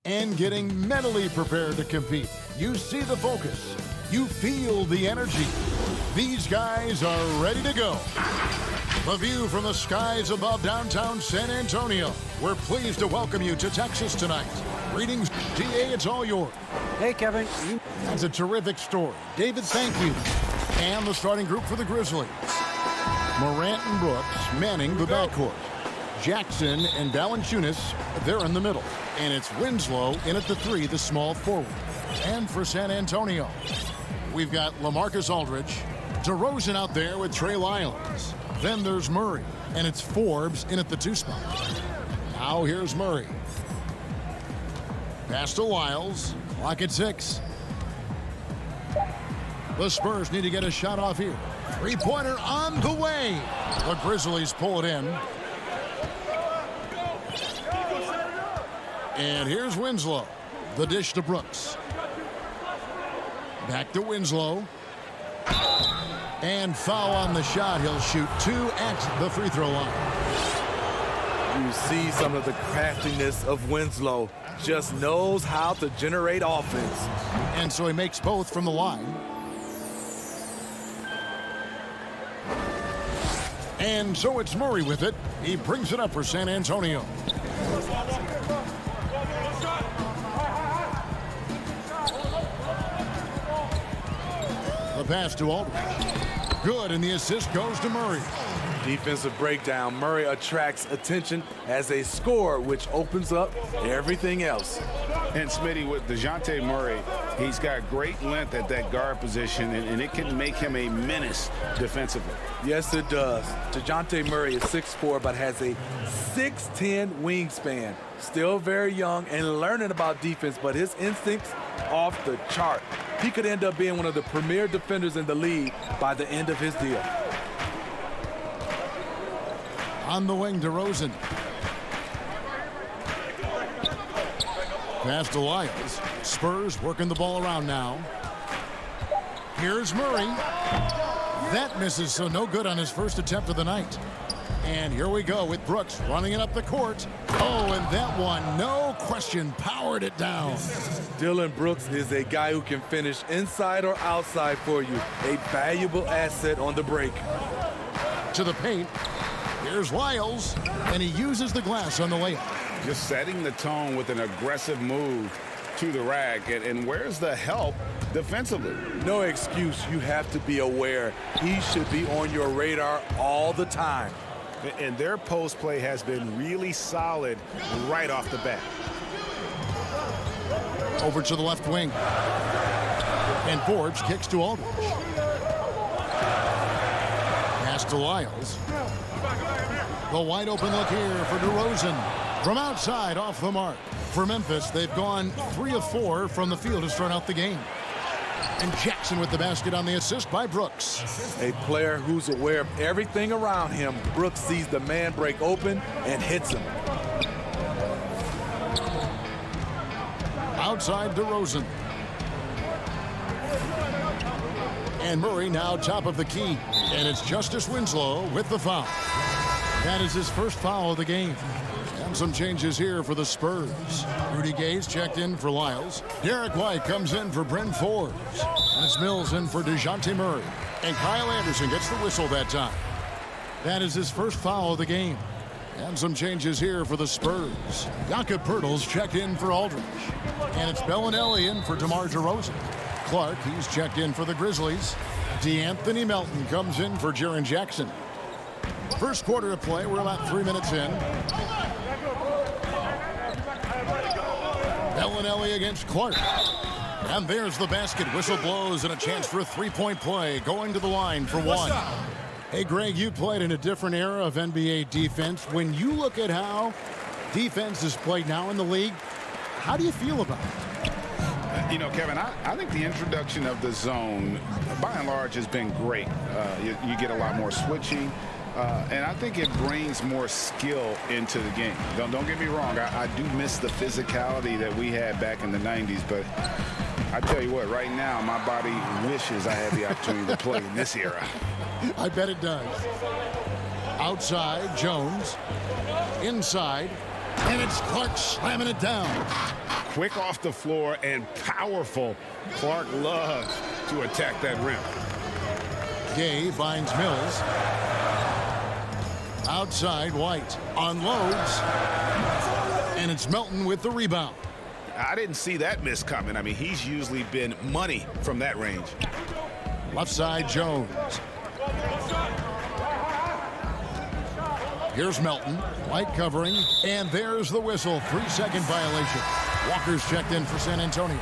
and getting mentally prepared to compete. You see the focus. You feel the energy. These guys are ready to go. The view from the skies above downtown San Antonio. We're pleased to welcome you to Texas tonight. Greetings, GA, it's all yours. Hey, Kevin. That's a terrific story. David, thank you. And the starting group for the Grizzlies. Morant and Brooks manning the backcourt. Jackson and Valanciunas, they're in the middle. And it's Winslow in at the 3, the small forward. And for San Antonio, we've got LaMarcus Aldridge, DeRozan out there with Trey Lyles. Then there's Murray, and it's Forbes in at the 2 spot. Now here's Murray. Pass to Lyles, clock at 6. The Spurs need to get a shot off here. Three-pointer on the way. The Grizzlies pull it in. And here's Winslow. The dish to Brooks. Back to Winslow. And foul on the shot. He'll shoot 2 at the free throw line. You see some of the craftiness of Winslow. Just knows how to generate offense. And so he makes both from the line. And so it's Murray with it. He brings it up for San Antonio. The pass to Aldridge. Good, and the assist goes to Murray. Defensive breakdown. Murray attracts attention as a scorer, which opens up everything else. And Smitty, with DeJounte Murray, he's got great length at that guard position, and it can make him a menace defensively. Yes, it does. DeJounte Murray is 6'4", but has a 6'10" wingspan. Still very young and learning about defense, but his instincts off the chart. He could end up being one of the premier defenders in the league by the end of his deal. On the wing, DeRozan. Pass to Lyles. Spurs working the ball around now. Here's Murray. That misses, so no good on his first attempt of the night. And here we go with Brooks running it up the court. Oh, and that one, no question, powered it down. Dillon Brooks is a guy who can finish inside or outside for you. A valuable asset on the break. To the paint. Here's Lyles, and he uses the glass on the layup. Just setting the tone with an aggressive move to the rack. And where's the help defensively? No excuse. You have to be aware. He should be on your radar all the time. And their post play has been really solid right off the bat. Over to the left wing. And Forbes kicks to Aldridge. Pass to Lyles. The wide open look here for DeRozan. From outside, off the mark. For Memphis, they've gone 3 of 4 from the field to start out the game. And Jackson with the basket on the assist by Brooks. A player who's aware of everything around him. Brooks sees the man break open and hits him. Outside DeRozan. And Murray now top of the key. And it's Justice Winslow with the foul. That is his first foul of the game. And some changes here for the Spurs. Rudy Gay's checked in for Lyles. Derek White comes in for Bryn Forbes. And it's Mills in for DeJounte Murray. And Kyle Anderson gets the whistle that time. That is his first foul of the game. And some changes here for the Spurs. Jakob Poeltl's checked in for Aldridge. And it's Bellinelli in for DeMar DeRozan. Clark, he's checked in for the Grizzlies. DeAnthony Melton comes in for Jaren Jackson. First quarter of play, we're about 3 minutes in. Bellinelli against Clark. And there's the basket. Whistle blows and a chance for a three-point play. Going to the line for one. Hey, Greg, you played in a different era of NBA defense. When you look at how defense is played now in the league, how do you feel about it? You know, Kevin, I think the introduction of the zone, by and large, has been great. You get a lot more switching. And I think it brings more skill into the game. Don't get me wrong. I do miss the physicality that we had back in the 90s. But I tell you what, right now, my body wishes I had the opportunity to play in this era. I bet it does. Outside, Jones. Inside, And it's Clark slamming it down. Quick off the floor and powerful. Clark loves to attack that rim. Gay finds Mills. Outside, White unloads. And it's Melton with the rebound. I didn't see that miss coming. I mean, he's usually been money from that range. Left side, Jones. Here's Melton. White covering. And there's the whistle. 3-second violation. Walker's checked in for San Antonio.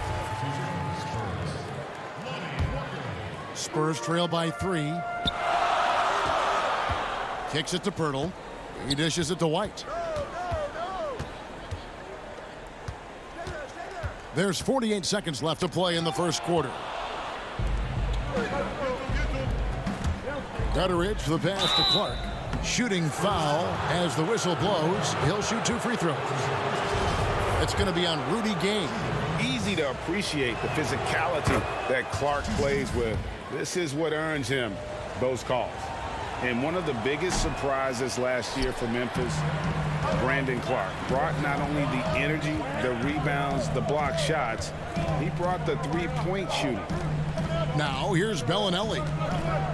Spurs trail by 3. Kicks it to Pirtle. He dishes it to White. There's 48 seconds left to play in the first quarter. Gutteridge, the pass to Clark. Shooting foul as the whistle blows. He'll shoot 2 free throws. It's going to be on Rudy Gay. Easy to appreciate the physicality that Clark plays with. This is what earns him those calls. And one of the biggest surprises last year for Memphis, Brandon Clark brought not only the energy, the rebounds, the block shots, he brought the three-point shooting. Now here's Bellinelli.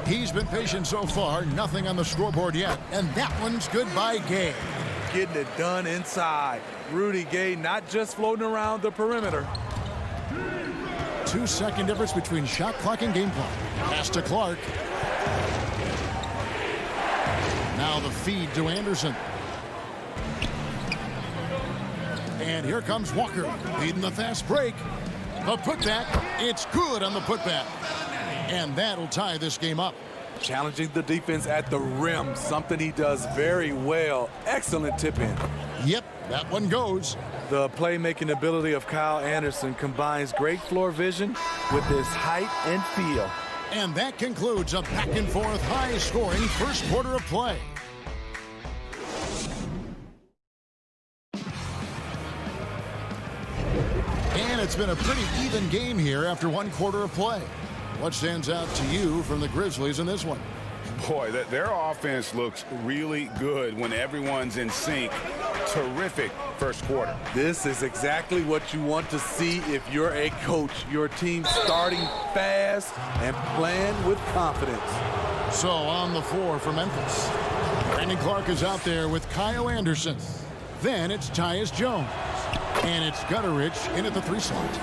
He's been patient so far, nothing on the scoreboard yet, and that one's good by Gay. Getting it done inside. Rudy Gay not just floating around the perimeter. 2-second difference between shot clock and game clock. Pass to Clark. Now the feed to Anderson. And here comes Walker, leading the fast break. The putback, it's good on the putback. And that'll tie this game up. Challenging the defense at the rim, something he does very well. Excellent tip in. Yep, that one goes. The playmaking ability of Kyle Anderson combines great floor vision with his height and feel. And that concludes a back-and-forth, high-scoring first quarter of play. And it's been a pretty even game here after one quarter of play. What stands out to you from the Grizzlies in this one? Boy, their offense looks really good when everyone's in sync. Terrific first quarter. This is exactly what you want to see if you're a coach. Your team starting fast and playing with confidence. So on the floor for Memphis, Brandon Clark is out there with Kyle Anderson. Then it's Tyus Jones. And it's Gutteridge in at the 3 slot.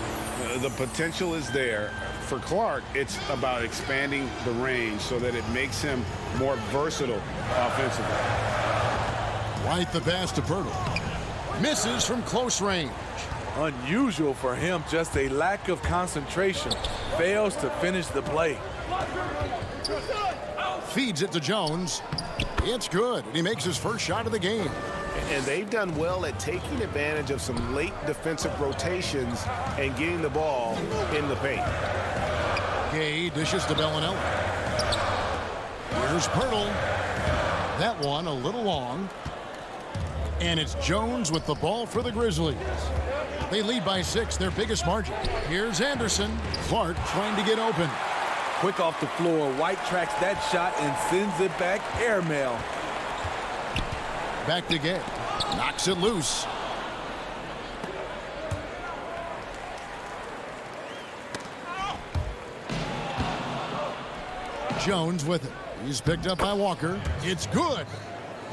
The potential is there. For Clark, it's about expanding the range so that it makes him more versatile offensively. White the pass to Pirtle. Misses from close range. Unusual for him, just a lack of concentration. Fails to finish the play. Feeds it to Jones. It's good, and he makes his first shot of the game. And they've done well at taking advantage of some late defensive rotations and getting the ball in the paint. Gay dishes to Bellinelli. Here's Pirtle. That one a little long. And it's Jones with the ball for the Grizzlies. They lead by 6, their biggest margin. Here's Anderson. Clark trying to get open. Quick off the floor. White tracks that shot and sends it back airmail. Back to Gay. Knocks it loose. Jones with it. He's picked up by Walker. It's good.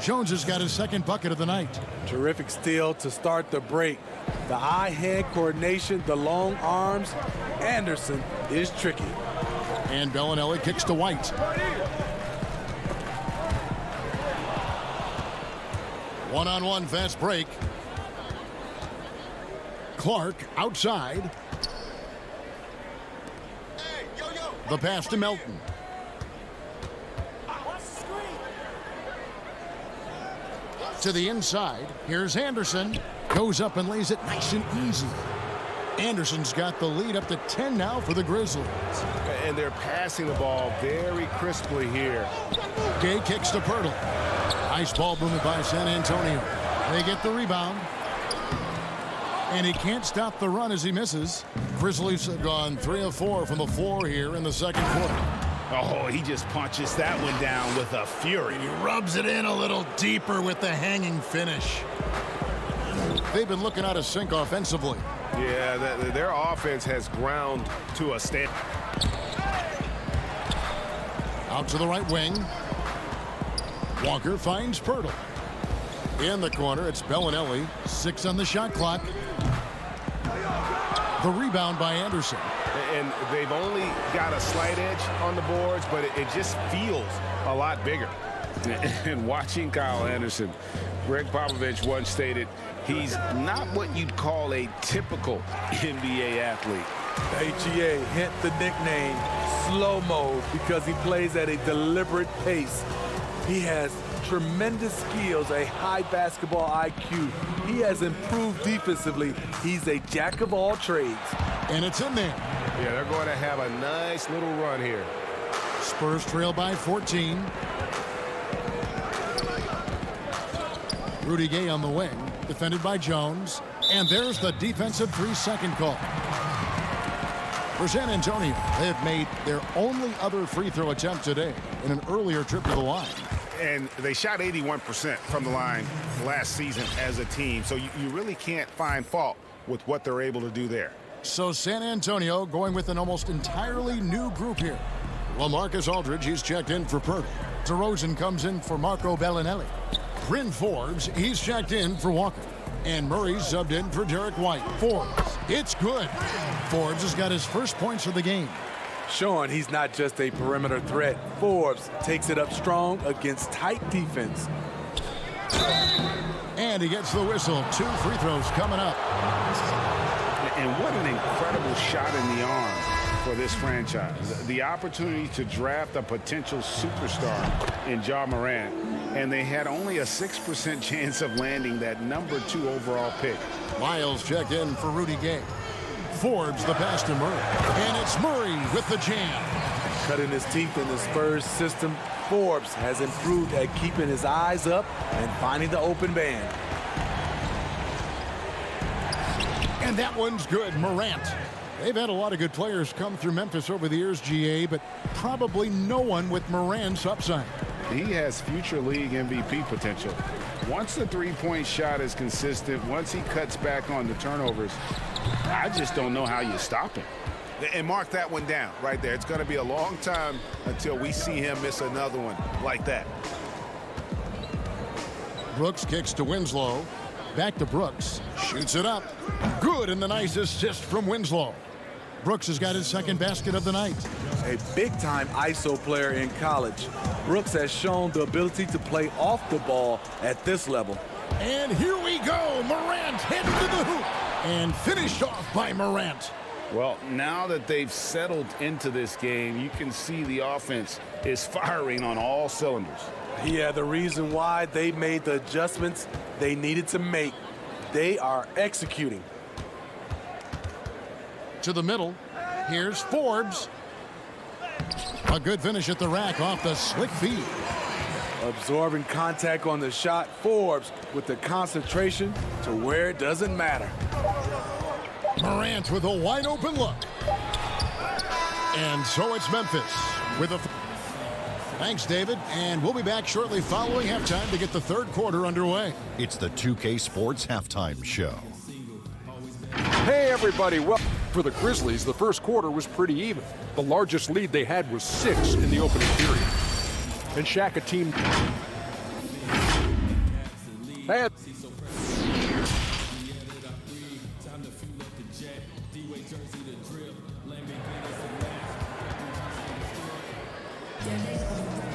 Jones has got his second bucket of the night. Terrific steal to start the break. The eye-hand coordination, the long arms. Anderson is tricky. And Bellinelli kicks to White. One-on-one fast break. Clark outside. The pass to Melton. To the inside. Here's Anderson. Goes up and lays it nice and easy. Anderson's got the lead up to 10 now for the Grizzlies. And they're passing the ball very crisply here. Gay kicks to Pirtle. Nice ball movement by San Antonio. They get the rebound. And he can't stop the run as he misses. Grizzlies have gone 3 of 4 from the floor here in the second quarter. Oh, he just punches that one down with a fury. He rubs it in a little deeper with the hanging finish. they've been looking out of sync offensively. Yeah, their offense has ground to a stand. Out to the right wing. Walker finds Pirtle. In the corner, it's Bellinelli. 6 on the shot clock. The rebound by Anderson. And they've only got a slight edge on the boards, but it just feels a lot bigger. And watching Kyle Anderson, Greg Popovich once stated, he's not what you'd call a typical NBA athlete. AGA, hint the nickname slow-mo because he plays at a deliberate pace. He has tremendous skills, a high basketball IQ. He has improved defensively. He's a jack of all trades. And it's in there. Yeah, they're going to have a nice little run here. Spurs trail by 14. Rudy Gay on the wing, defended by Jones. And there's the defensive 3-second call. For San Antonio, they have made their only other free throw attempt today in an earlier trip to the line. And they shot 81% from the line last season as a team, so you really can't find fault with what they're able to do there. So San Antonio going with an almost entirely new group here. LaMarcus Aldridge, he's checked in for Pirtle. DeRozan comes in for Marco Bellinelli. Bryn Forbes, he's checked in for Walker. And Murray's subbed in for Derek White. Forbes, it's good. Forbes has got his first points of the game. Showing he's not just a perimeter threat. Forbes takes it up strong against tight defense. And he gets the whistle. 2 free throws coming up. And what an incredible shot in the arm for this franchise. The opportunity to draft a potential superstar in Ja Morant, and they had only a 6% chance of landing that number 2 overall pick. Lyles checked in for Rudy Gay. Forbes the pass to Murray. And it's Murray with the jam. Cutting his teeth in the Spurs system, Forbes has improved at keeping his eyes up and finding the open man. And that one's good. Morant. They've had a lot of good players come through Memphis over the years, GA, but probably no one with Morant's upside. He has future league MVP potential. Once the three-point shot is consistent, once he cuts back on the turnovers, I just don't know how you stop him. And mark that one down right there. It's going to be a long time until we see him miss another one like that. Brooks kicks to Winslow. Back to Brooks. Shoots it up. Good, and the nice assist from Winslow. Brooks has got his second basket of the night. A big-time ISO player in college. Brooks has shown the ability to play off the ball at this level. And here we go. Morant headed to the hoop. And finished off by Morant. Well, now that they've settled into this game, you can see the offense is firing on all cylinders. Yeah, the reason why they made the adjustments they needed to make. They are executing. To the middle. Here's Forbes. A good finish at the rack off the slick feed. Absorbing contact on the shot. Forbes with the concentration to where it doesn't matter. Morant with a wide open look. And so it's Memphis with a... Thanks, David. And we'll be back shortly following halftime to get the third quarter underway. It's the 2K Sports Halftime Show. Hey, everybody. Well, for the Grizzlies, the first quarter was pretty even. The largest lead they had was 6 in the opening period. And Shaq, a team... had...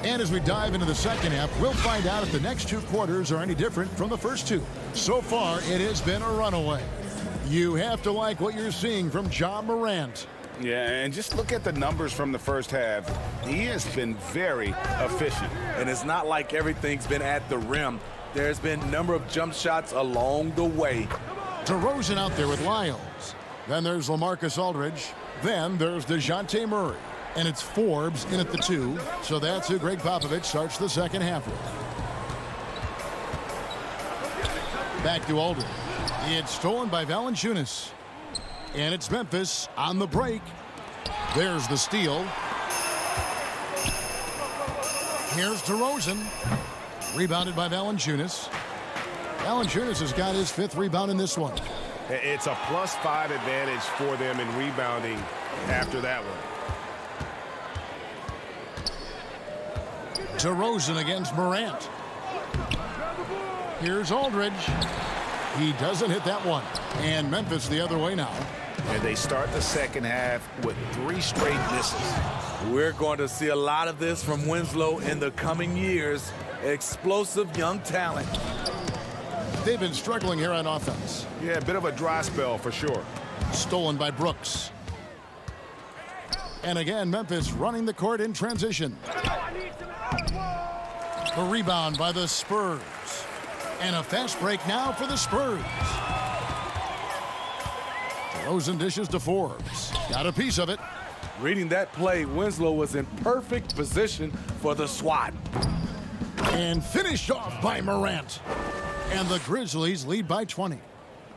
And as we dive into the second half, we'll find out if the next 2 quarters are any different from the first 2. So far, it has been a runaway. You have to like what you're seeing from Ja Morant. Yeah, and just look at the numbers from the first half. He has been very efficient. And it's not like everything's been at the rim. There's been a number of jump shots along the way. DeRozan out there with Lyles. Then there's LaMarcus Aldridge. Then there's DeJounte Murray. And it's Forbes in at the 2. So that's who Greg Popovich starts the second half with. Back to Aldridge. It's stolen by Valanciunas. And it's Memphis on the break. There's the steal. Here's DeRozan. Rebounded by Valanciunas. Valanciunas has got his 5th rebound in this one. It's a +5 advantage for them in rebounding after that one. DeRozan against Morant. Here's Aldridge. He doesn't hit that one. And Memphis the other way now. And they start the second half with 3 straight misses. We're going to see a lot of this from Winslow in the coming years. Explosive young talent. They've been struggling here on offense. Yeah, a bit of a dry spell for sure. Stolen by Brooks. And again, Memphis running the court in transition. The rebound by the Spurs. And a fast break now for the Spurs. DeRozan dishes to Forbes. Got a piece of it. Reading that play, Winslow was in perfect position for the swat. And finished off by Morant. And the Grizzlies lead by 20.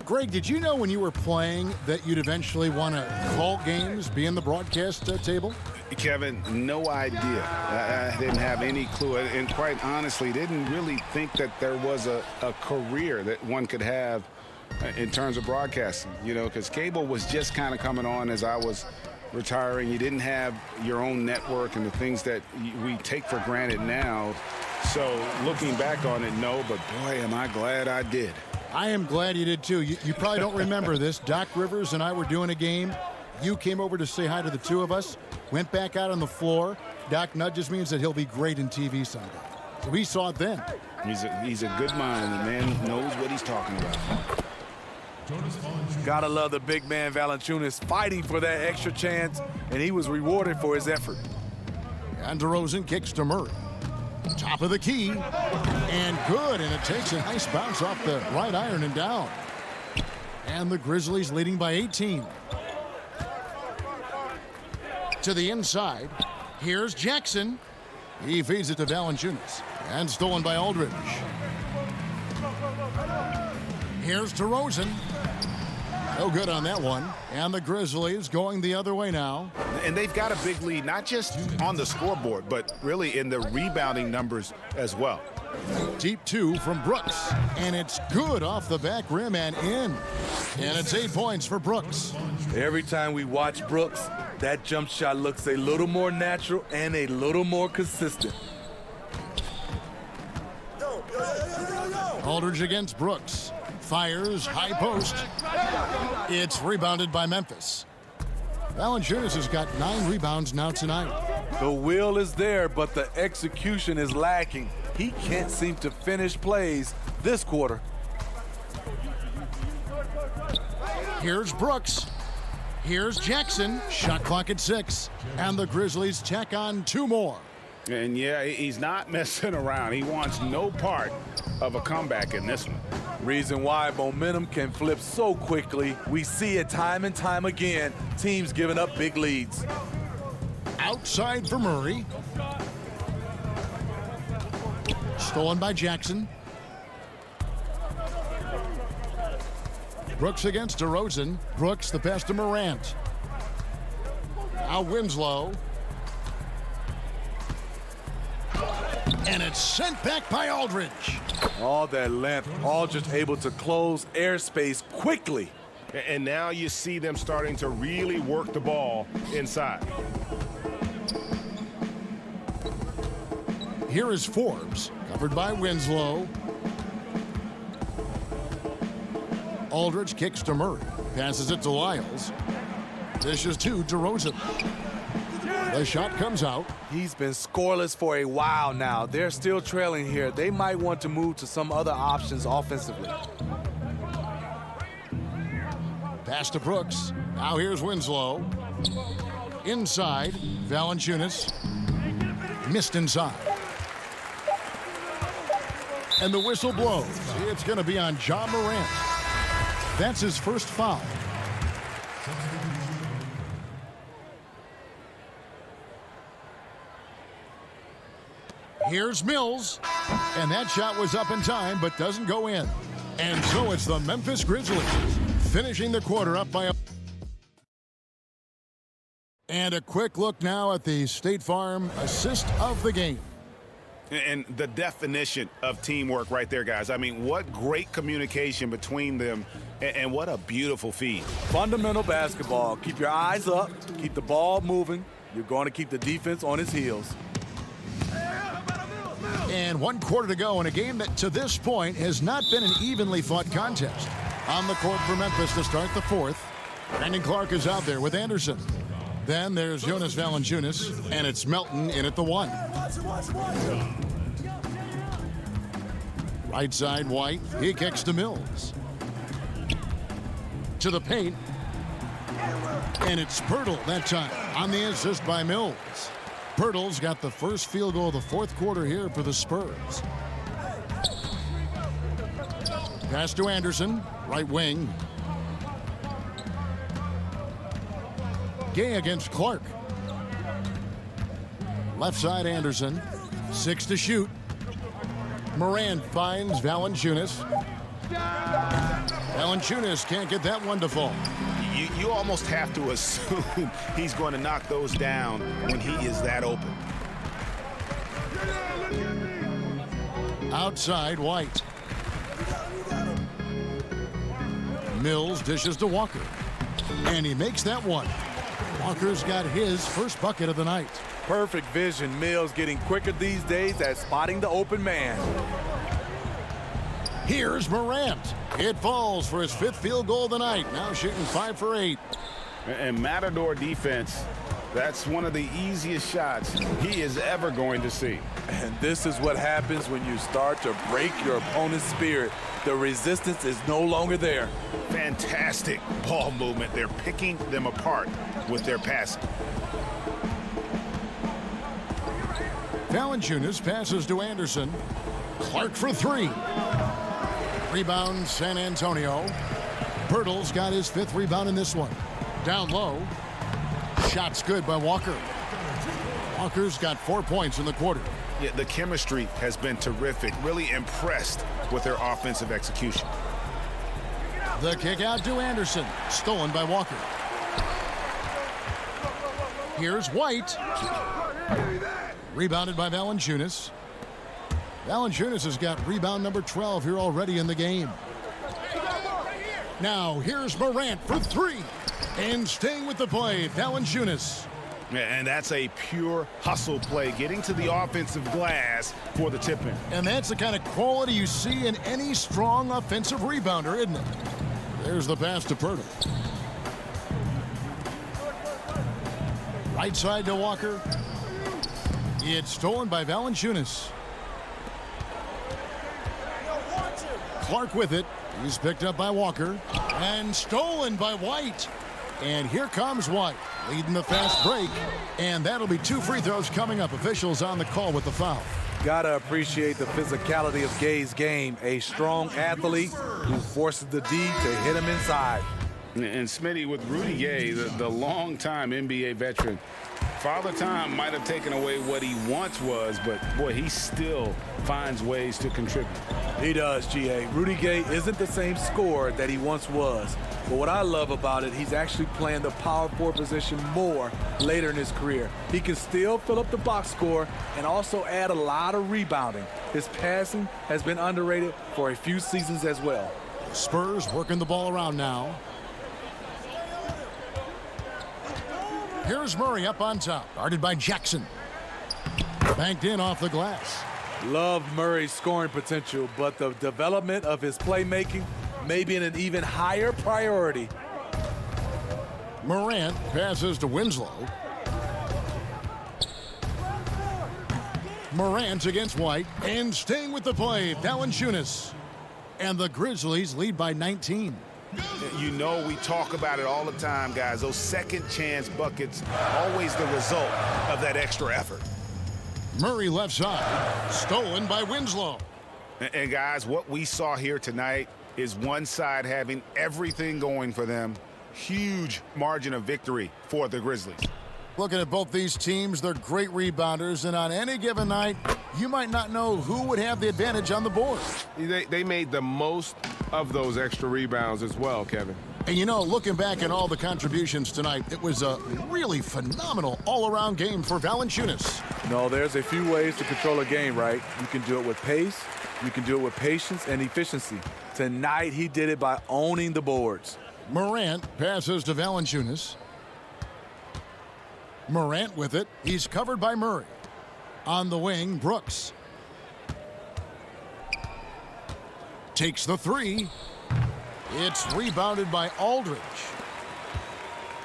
Greg, did you know when you were playing that you'd eventually want to call games, be in the broadcast table? Kevin, no idea. I didn't have any clue. And quite honestly, didn't really think that there was a career that one could have in terms of broadcasting, you know, because cable was just kind of coming on as I was retiring. You didn't have your own network and the things that we take for granted now. So looking back on it, no, but boy, am I glad I did. I am glad you did too. You probably don't remember this. Doc Rivers and I were doing a game. You came over to say hi to the two of us, went back out on the floor. Doc nudges me and said he'll be great in TV someday. So we saw it then. He's a good mind. The man knows what he's talking about. Gotta love the big man Valanciunas fighting for that extra chance, and he was rewarded for his effort. And DeRozan kicks to Murray. Top of the key. And good. And it takes a nice bounce off the right iron and down. And the Grizzlies leading by 18. To the inside. Here's Jackson. He feeds it to Valanciunas. And stolen by Aldridge. Here's DeRozan. No good on that one. And the Grizzlies going the other way now. And they've got a big lead, not just on the scoreboard, but really in the rebounding numbers as well. Deep 2 from Brooks. And it's good off the back rim and in. And it's 8 points for Brooks. Every time we watch Brooks, that jump shot looks a little more natural and a little more consistent. Aldridge against Brooks. Fires, high post. It's rebounded by Memphis. Valanciunas has got 9 rebounds now tonight. The will is there, but the execution is lacking. He can't seem to finish plays this quarter. Here's Brooks. Here's Jackson. Shot clock at 6. And the Grizzlies tack on 2 more. And yeah, he's not messing around. He wants no part of a comeback in this one. Reason why momentum can flip so quickly. We see it time and time again. Teams giving up big leads. Outside for Murray. Stolen by Jackson. Brooks against DeRozan. Brooks the pass to Morant. Now Winslow. And it's sent back by Aldridge. All that length, Aldridge able to close airspace quickly. And now you see them starting to really work the ball inside. Here is Forbes, covered by Winslow. Aldridge kicks to Murray, passes it to Lyles. Dishes to DeRozan. The shot comes out. He's been scoreless for a while now. They're still trailing here. They might want to move to some other options offensively. Pass to Brooks. Now here's Winslow. Inside, Valanciunas. Missed inside. And the whistle blows. It's going to be on Ja Morant. That's his first foul. Here's Mills. And that shot was up in time, but doesn't go in. And so it's the Memphis Grizzlies finishing the quarter up by a... And a quick look now at the State Farm assist of the game. And the definition of teamwork right there, guys. I mean, what great communication between them, and what a beautiful feed. Fundamental basketball. Keep your eyes up. Keep the ball moving. You're going to keep the defense on its heels. And 1 quarter to go in a game that to this point has not been an evenly fought contest. On the court for Memphis to start the 4th. Brandon Clark is out there with Anderson. Then there's Jonas Valanciunas, and it's Melton in at the 1. Right side, White. He kicks to Mills. To the paint. And it's Pirtle that time on the assist by Mills. Pirtle's got the first field goal of the 4th quarter here for the Spurs. Pass to Anderson, right wing. Gay against Clark. Left side, Anderson. 6 to shoot. Moran finds Valanciunas. Valanciunas can't get that one to fall. You almost have to assume he's going to knock those down when he is that open. Outside, White. Mills dishes to Walker. And he makes that one. Walker's got his first bucket of the night. Perfect vision. Mills getting quicker these days at spotting the open man. Here's Morant. It falls for his 5th field goal of the night. Now shooting 5 for 8. And Matador defense, that's one of the easiest shots he is ever going to see. And this is what happens when you start to break your opponent's spirit. The resistance is no longer there. Fantastic ball movement. They're picking them apart with their passing. Valanciunas passes to Anderson. Clark for 3. Rebound, San Antonio. Pirtle's got his 5th rebound in this one. Down low. Shot's good by Walker. Walker's got 4 points in the quarter. Yeah, the chemistry has been terrific. Really impressed with their offensive execution. The kick out to Anderson. Stolen by Walker. Here's White. Rebounded by Valanciunas. Valanciunas has got rebound number 12 here already in the game. Now here's Morant for 3. And staying with the play, Valanciunas. And that's a pure hustle play, getting to the offensive glass for the tip-in. And that's the kind of quality you see in any strong offensive rebounder, isn't it? There's the pass to Pirtle. Right side to Walker. It's stolen by Valanciunas. Clark with it. He's picked up by Walker. And stolen by White. And here comes White, leading the fast break. And that'll be 2 free throws coming up. Officials on the call with the foul. Gotta appreciate the physicality of Gay's game. A strong athlete who forces the D to hit him inside. And Smitty, with Rudy Gay, the longtime NBA veteran, Father Time might have taken away what he once was, but boy, he still finds ways to contribute. He does, G.A. Rudy Gay isn't the same scorer that he once was. But what I love about it, he's actually playing the power forward position more later in his career. He can still fill up the box score and also add a lot of rebounding. His passing has been underrated for a few seasons as well. Spurs working the ball around now. Here's Murray up on top, guarded by Jackson. Banked in off the glass. Love Murray's scoring potential, but the development of his playmaking may be an even higher priority. Morant passes to Winslow. Morant against White, and staying with the play, Valanciunas. And the Grizzlies lead by 19. You know, we talk about it all the time, guys. Those second chance buckets, always the result of that extra effort. Murray left side, stolen by Winslow. And guys, what we saw here tonight is one side having everything going for them. Huge margin of victory for the Grizzlies. Looking at both these teams, they're great rebounders, and on any given night, you might not know who would have the advantage on the board. They made the most of those extra rebounds as well, Kevin. And you know, looking back at all the contributions tonight, it was a really phenomenal all-around game for Valanciunas. No, there's a few ways to control a game, right? You can do it with pace, you can do it with patience and efficiency. Tonight, he did it by owning the boards. Morant passes to Valanciunas. Morant with it. He's covered by Murray. On the wing, Brooks. Takes the three. It's rebounded by Aldridge.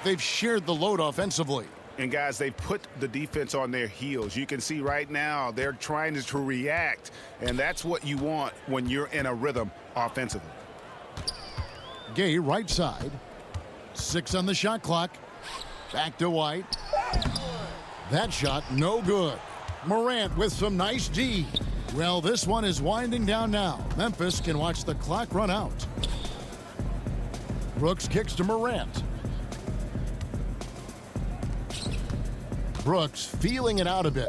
They've shared the load offensively. And, guys, they've put the defense on their heels. You can see right now they're trying to react, and that's what you want when you're in a rhythm offensively. Gay right side. 6 on the shot clock. Back to White. That shot no good. Morant with some nice D. Well, this one is winding down now. Memphis can watch the clock run out. Brooks kicks to Morant. Brooks feeling it out a bit.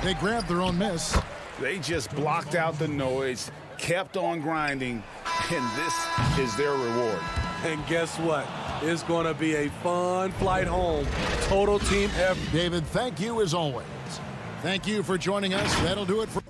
They grabbed their own miss. They just blocked out the noise, kept on grinding, and this is their reward. And guess what? It's going to be a fun flight home. Total team effort. David, thank you as always. Thank you for joining us. That'll do it for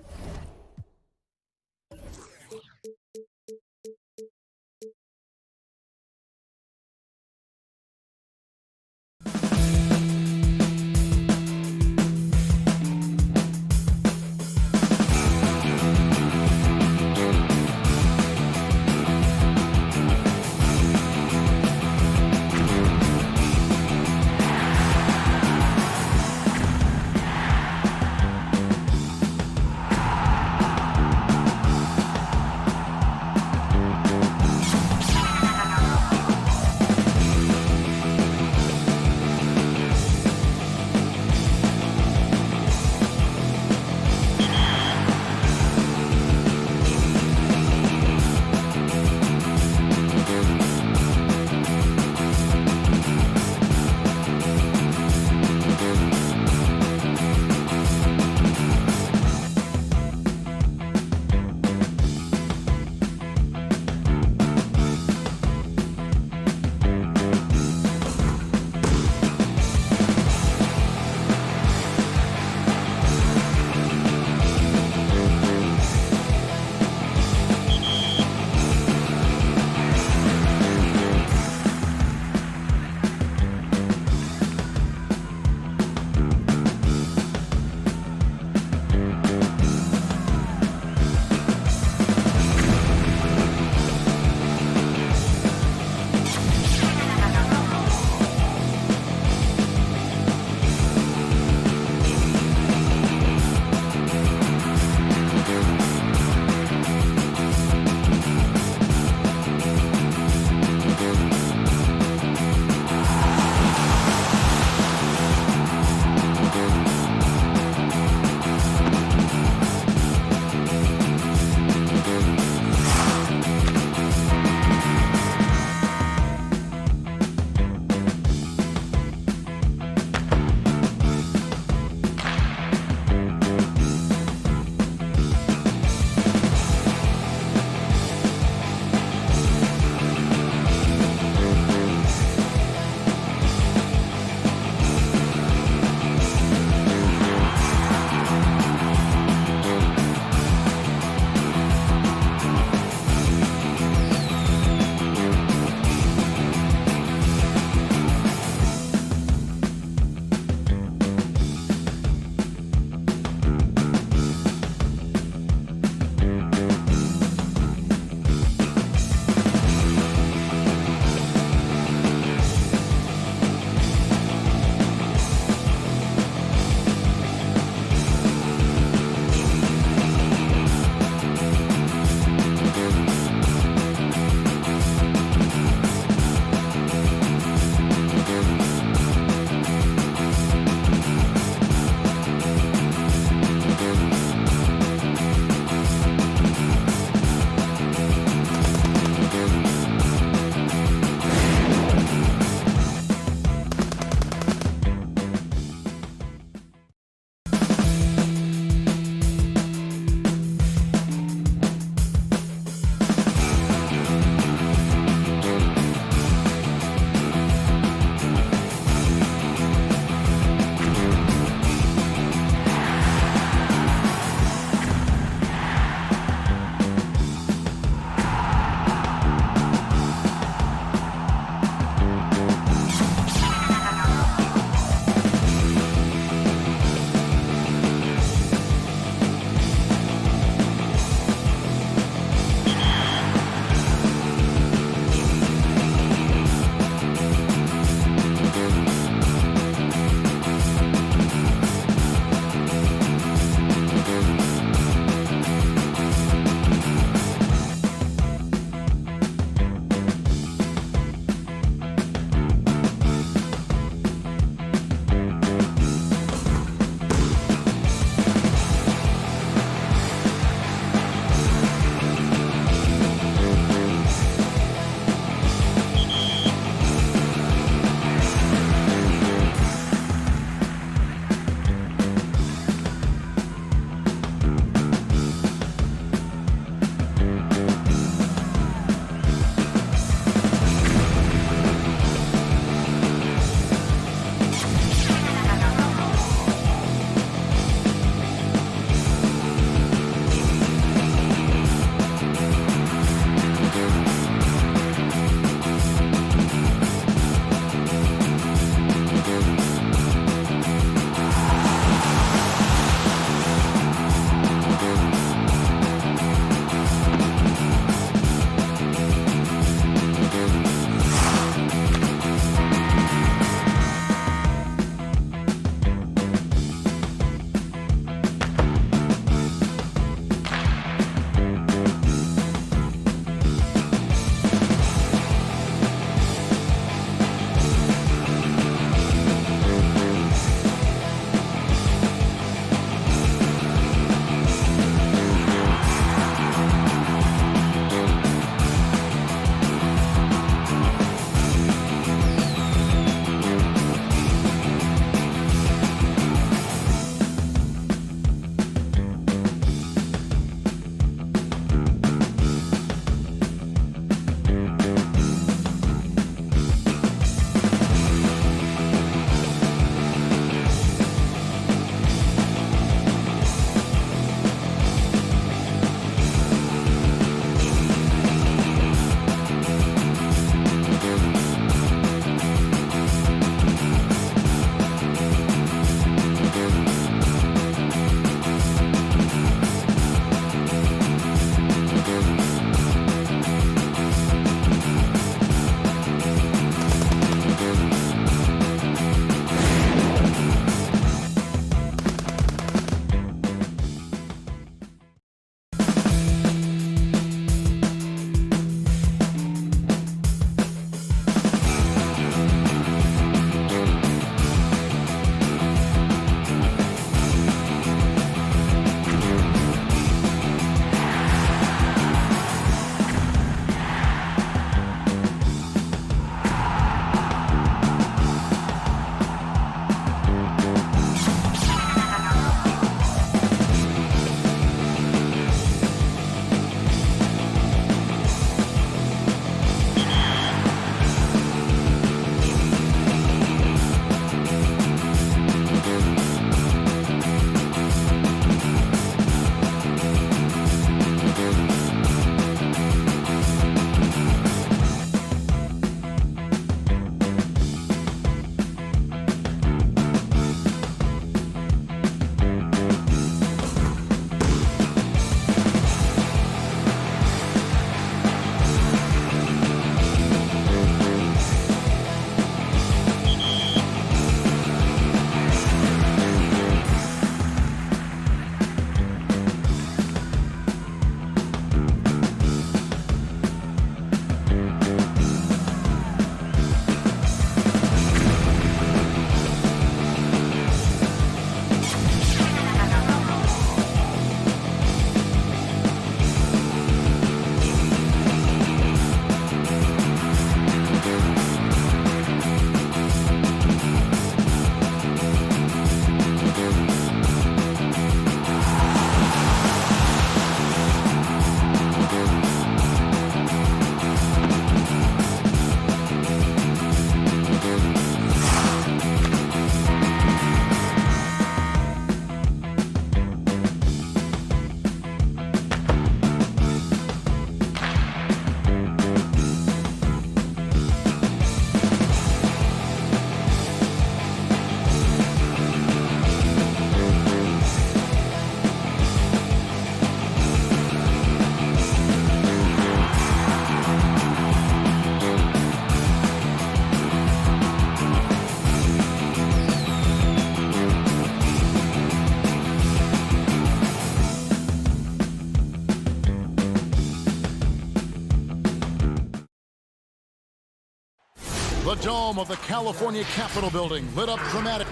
The dome of the California Capitol building lit up dramatic.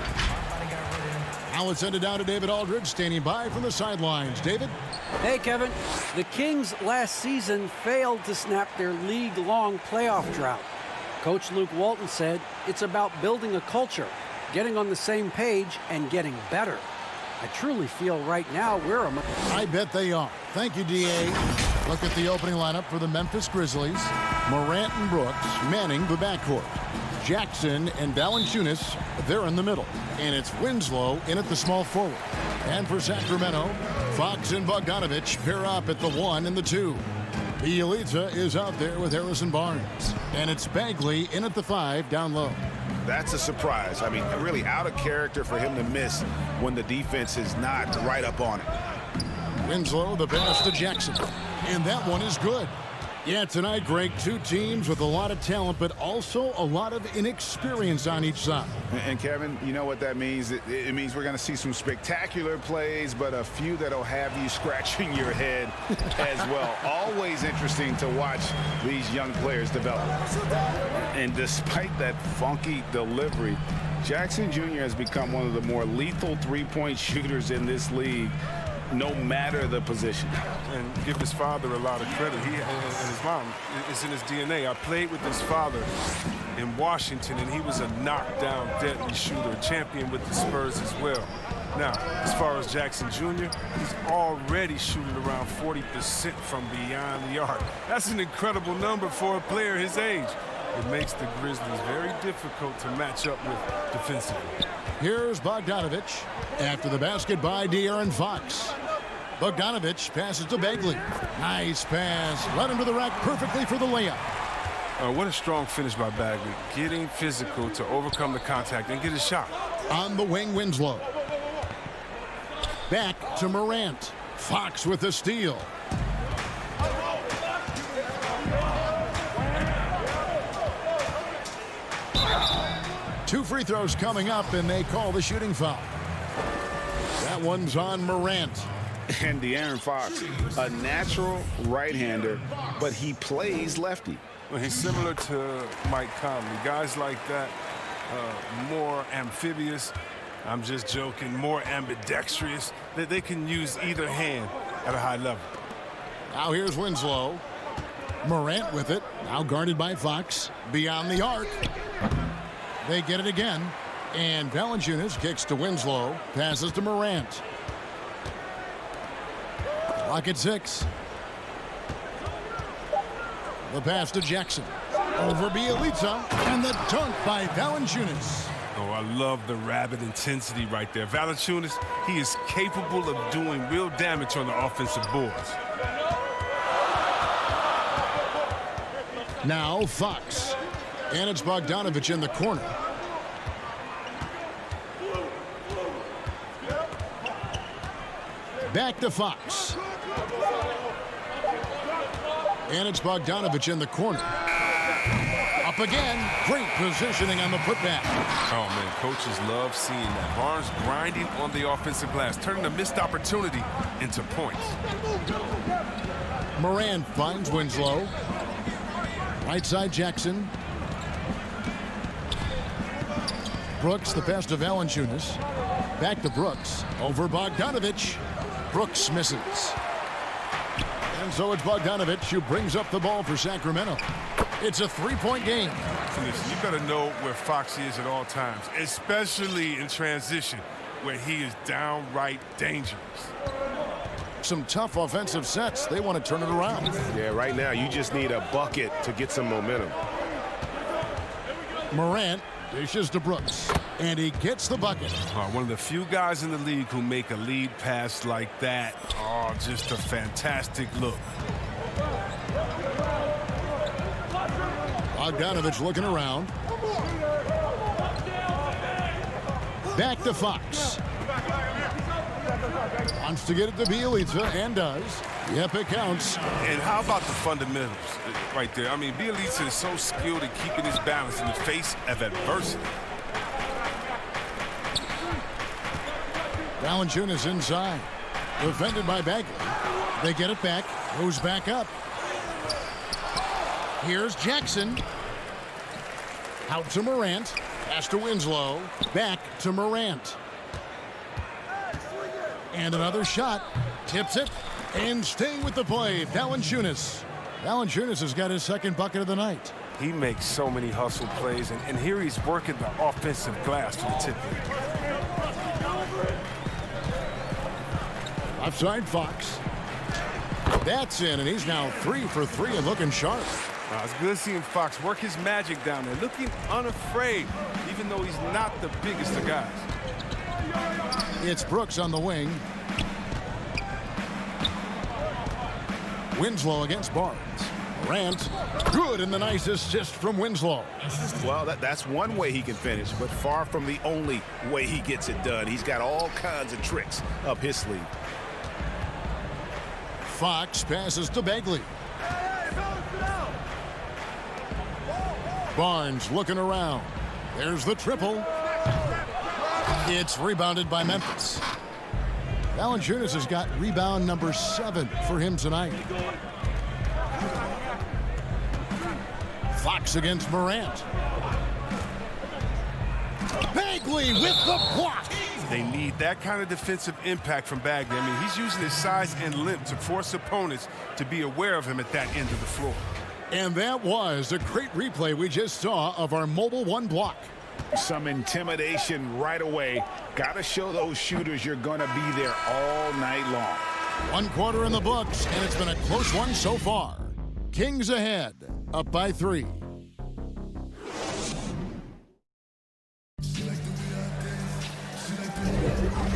Now let's send it down to David Aldridge, standing by from the sidelines. David? Hey, Kevin. The Kings last season failed to snap their league-long playoff drought. Coach Luke Walton said it's about building a culture, getting on the same page, and getting better. I truly feel right now we're a... I bet they are. Thank you, D.A. Look at the opening lineup for the Memphis Grizzlies. Morant and Brooks manning the backcourt. Jackson and Valanciunas, they're in the middle. And it's Winslow in at the small forward. And for Sacramento, Fox and Bogdanovich pair up at the 1 and the 2. Bielitsa is out there with Harrison Barnes. And it's Bagley in at the 5 down low. That's a surprise. I mean, really out of character for him to miss when the defense is not right up on it. Winslow, the pass to Jackson. And that one is good. Yeah, tonight, Greg, two teams with a lot of talent, but also a lot of inexperience on each side. And Kevin, you know what that means? It means we're going to see some spectacular plays, but a few that'll have you scratching your head as well. Always interesting to watch these young players develop. And despite that funky delivery, Jackson Jr. has become one of the more lethal three-point shooters in this league, no matter the position. And give his father a lot of credit. He and his mom, it's in his DNA. I played with his father in Washington, and he was a knockdown, deadly shooter, champion with the Spurs as well. Now, as far as Jackson Jr., he's already shooting around 40% from beyond the arc. That's an incredible number for a player his age. It makes the Grizzlies very difficult to match up with defensively. Here's Bogdanovich after the basket by De'Aaron Fox. Bogdanovich passes to Bagley. Nice pass. Led him to the rack perfectly for the layup. What a strong finish by Bagley. Getting physical to overcome the contact and get a shot. On the wing, Winslow. Back to Morant. Fox with the steal. Two free throws coming up, and they call the shooting foul. That one's on Morant. And De'Aaron Fox, a natural right-hander, but he plays lefty. Well, he's similar to Mike Conley. Guys like that, more amphibious. I'm just joking, more ambidextrous. They can use either hand at a high level. Now here's Winslow. Morant with it, now guarded by Fox. Beyond the arc. They get it again. And Valanciunas kicks to Winslow. Passes to Morant. Clock at 6. The pass to Jackson. Over Bielitsa. And the dunk by Valanciunas. Oh, I love the rabid intensity right there. Valanciunas, he is capable of doing real damage on the offensive boards. Now Fox. And it's Bogdanovich in the corner. Back to Fox. And it's Bogdanovich in the corner. Up again. Great positioning on the putback. Oh, man, coaches love seeing that. Barnes grinding on the offensive glass, turning a missed opportunity into points. Morant finds Winslow. Right side, Jackson. Brooks, the pass to Valanciunas. Back to Brooks. Over Bogdanovich. Brooks misses. And so it's Bogdanovich who brings up the ball for Sacramento. It's a three-point game. Listen, you got to know where Fox is at all times, especially in transition, where he is downright dangerous. Some tough offensive sets. They want to turn it around. Yeah, right now you just need a bucket to get some momentum. Morant dishes to Brooks, and he gets the bucket. One of the few guys in the league who make a lead pass like that. Oh, just a fantastic look. Bogdanovich looking around. Back to Fox. Wants to get it to Bielitsa, and does. Yep, it counts. And how about the fundamentals right there? I mean, Bielitsa is so skilled at keeping his balance in the face of adversity. Valanciunas inside. Defended by Bagley. They get it back. Moves back up. Here's Jackson. Out to Morant. Pass to Winslow. Back to Morant. And another shot. Tips it. And staying with the play, Valanciunas. Valanciunas has got his second bucket of the night. He makes so many hustle plays, and here he's working the offensive glass to the tip. Offside Fox. That's in, and he's now 3 for 3 and looking sharp. It's good seeing Fox work his magic down there, looking unafraid, even though he's not the biggest of guys. It's Brooks on the wing. Winslow against Barnes. Morant, good, and the nice assist from Winslow. Well, that's one way he can finish, but far from the only way he gets it done. He's got all kinds of tricks up his sleeve. Fox passes to Bagley. Barnes looking around. There's the triple. It's rebounded by Memphis. Valanciunas has got rebound number 7 for him tonight. Fox against Morant. Bagley with the block. They need that kind of defensive impact from Bagley. I mean, he's using his size and length to force opponents to be aware of him at that end of the floor. And that was a great replay we just saw of our mobile one block. Some intimidation right away. Got to show those shooters you're going to be there all night long. 1 quarter in the books, and it's been a close one so far. Kings ahead, up by 3.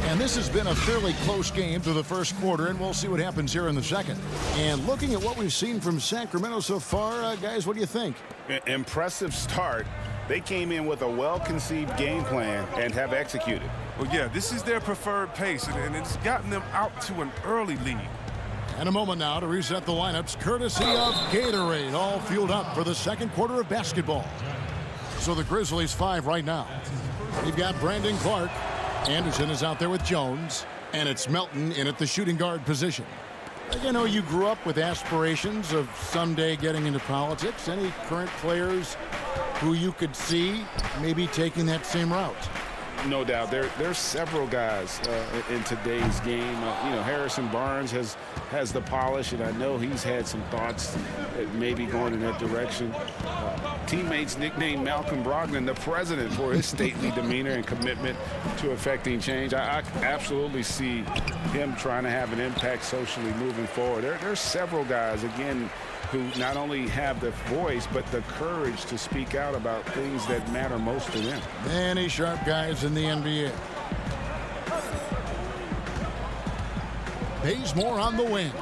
And this has been a fairly close game through the first quarter, and we'll see what happens here in the second. And looking at what we've seen from Sacramento so far, guys, what do you think? Impressive start. They came in with a well-conceived game plan and have executed. Well, yeah, this is their preferred pace, and it's gotten them out to an early lead. And a moment now to reset the lineups, courtesy of Gatorade, all fueled up for the second quarter of basketball. So the Grizzlies 5 right now. We've got Brandon Clark. Anderson is out there with Jones, and it's Melton in at the shooting guard position. I know you grew up with aspirations of someday getting into politics. Any current players who you could see maybe taking that same route? No doubt. There's several guys in today's game. Harrison Barnes has the polish, and I know he's had some thoughts maybe going in that direction. Teammates nicknamed Malcolm Brogdon the president for his stately demeanor and commitment to effecting change. I absolutely see him trying to have an impact socially moving forward. There's several guys, again, who not only have the voice but the courage to speak out about things that matter most to them. Many sharp guys in the NBA. Bazemore on the wing.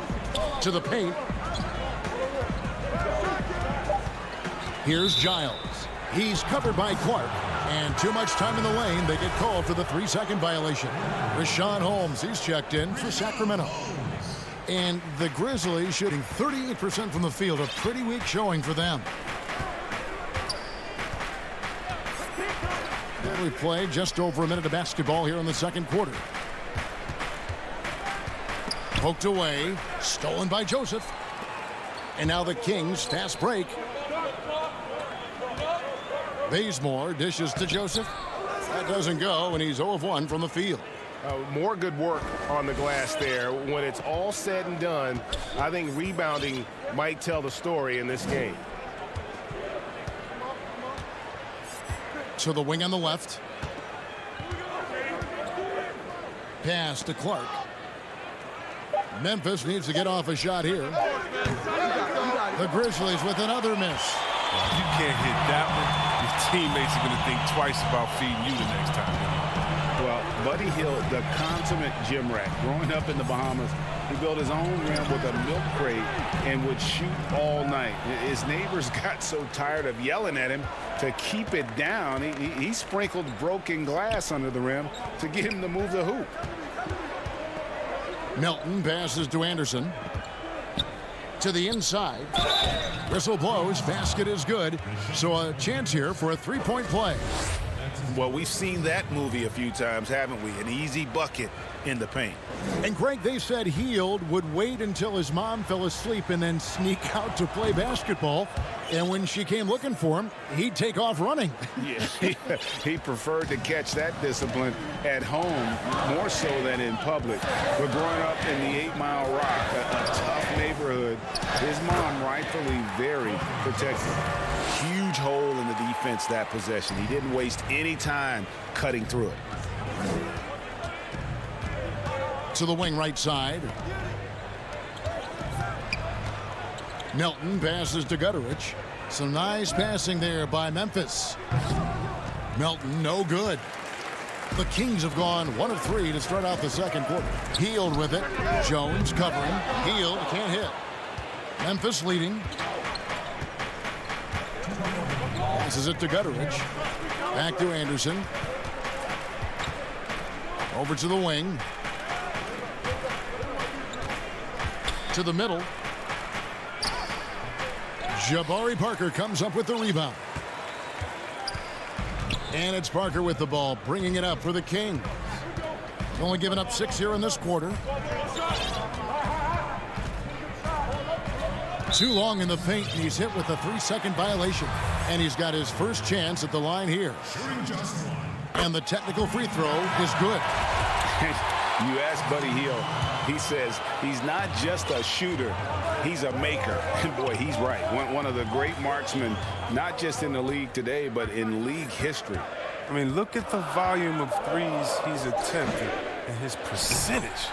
To the paint. Here's Giles. He's covered by Clark. And too much time in the lane. They get called for the 3-second violation. Rashawn Holmes, he's checked in for Sacramento. And the Grizzlies shooting 38% from the field, a pretty weak showing for them. And we played just over a minute of basketball here in the second quarter. Poked away, stolen by Joseph. And now the Kings fast break. Bazemore dishes to Joseph. That doesn't go, and he's 0 of 1 from the field. More good work on the glass there. When it's all said and done, I think rebounding might tell the story in this game. To the wing on the left. Pass to Clark. Memphis needs to get off a shot here. The Grizzlies with another miss. You can't hit that one. Your teammates are going to think twice about feeding you the next time. Well, Buddy Hield, the consummate gym rat, growing up in the Bahamas, he built his own rim with a milk crate and would shoot all night. His neighbors got so tired of yelling at him to keep it down. He sprinkled broken glass under the rim to get him to move the hoop. Melton passes to Anderson. To the inside. Whistle blows. Basket is good. So a chance here for a 3-point play. Well, we've seen that movie a few times, haven't we? An easy bucket in the paint. And Greg, they said Hield would wait until his mom fell asleep and then sneak out to play basketball. And when she came looking for him, he'd take off running. Yeah, he preferred to catch that discipline at home more so than in public. But growing up in the 8 Mile Rock, a tough neighborhood, his mom rightfully very protective. Huge hole in the defense that possession. He didn't waste any time cutting through it. To the wing right side. Melton passes to Gutteridge. Some nice passing there by Memphis. Melton, no good. The Kings have gone 1 of 3 to start out the second quarter. Hield with it. Jones covering. Hield can't hit. Memphis leading. Passes it to Gutteridge. Back to Anderson. Over to the wing. To the middle. Jabari Parker comes up with the rebound. And it's Parker with the ball, bringing it up for the Kings. Only giving up 6 here in this quarter. Too long in the paint, and he's hit with a 3-second violation. And he's got his first chance at the line here. And the technical free throw is good. You ask Buddy Hield, he says he's not just a shooter, he's a maker. And boy, he's right. One of the great marksmen, not just in the league today, but in league history. I mean, look at the volume of threes he's attempted and his percentage.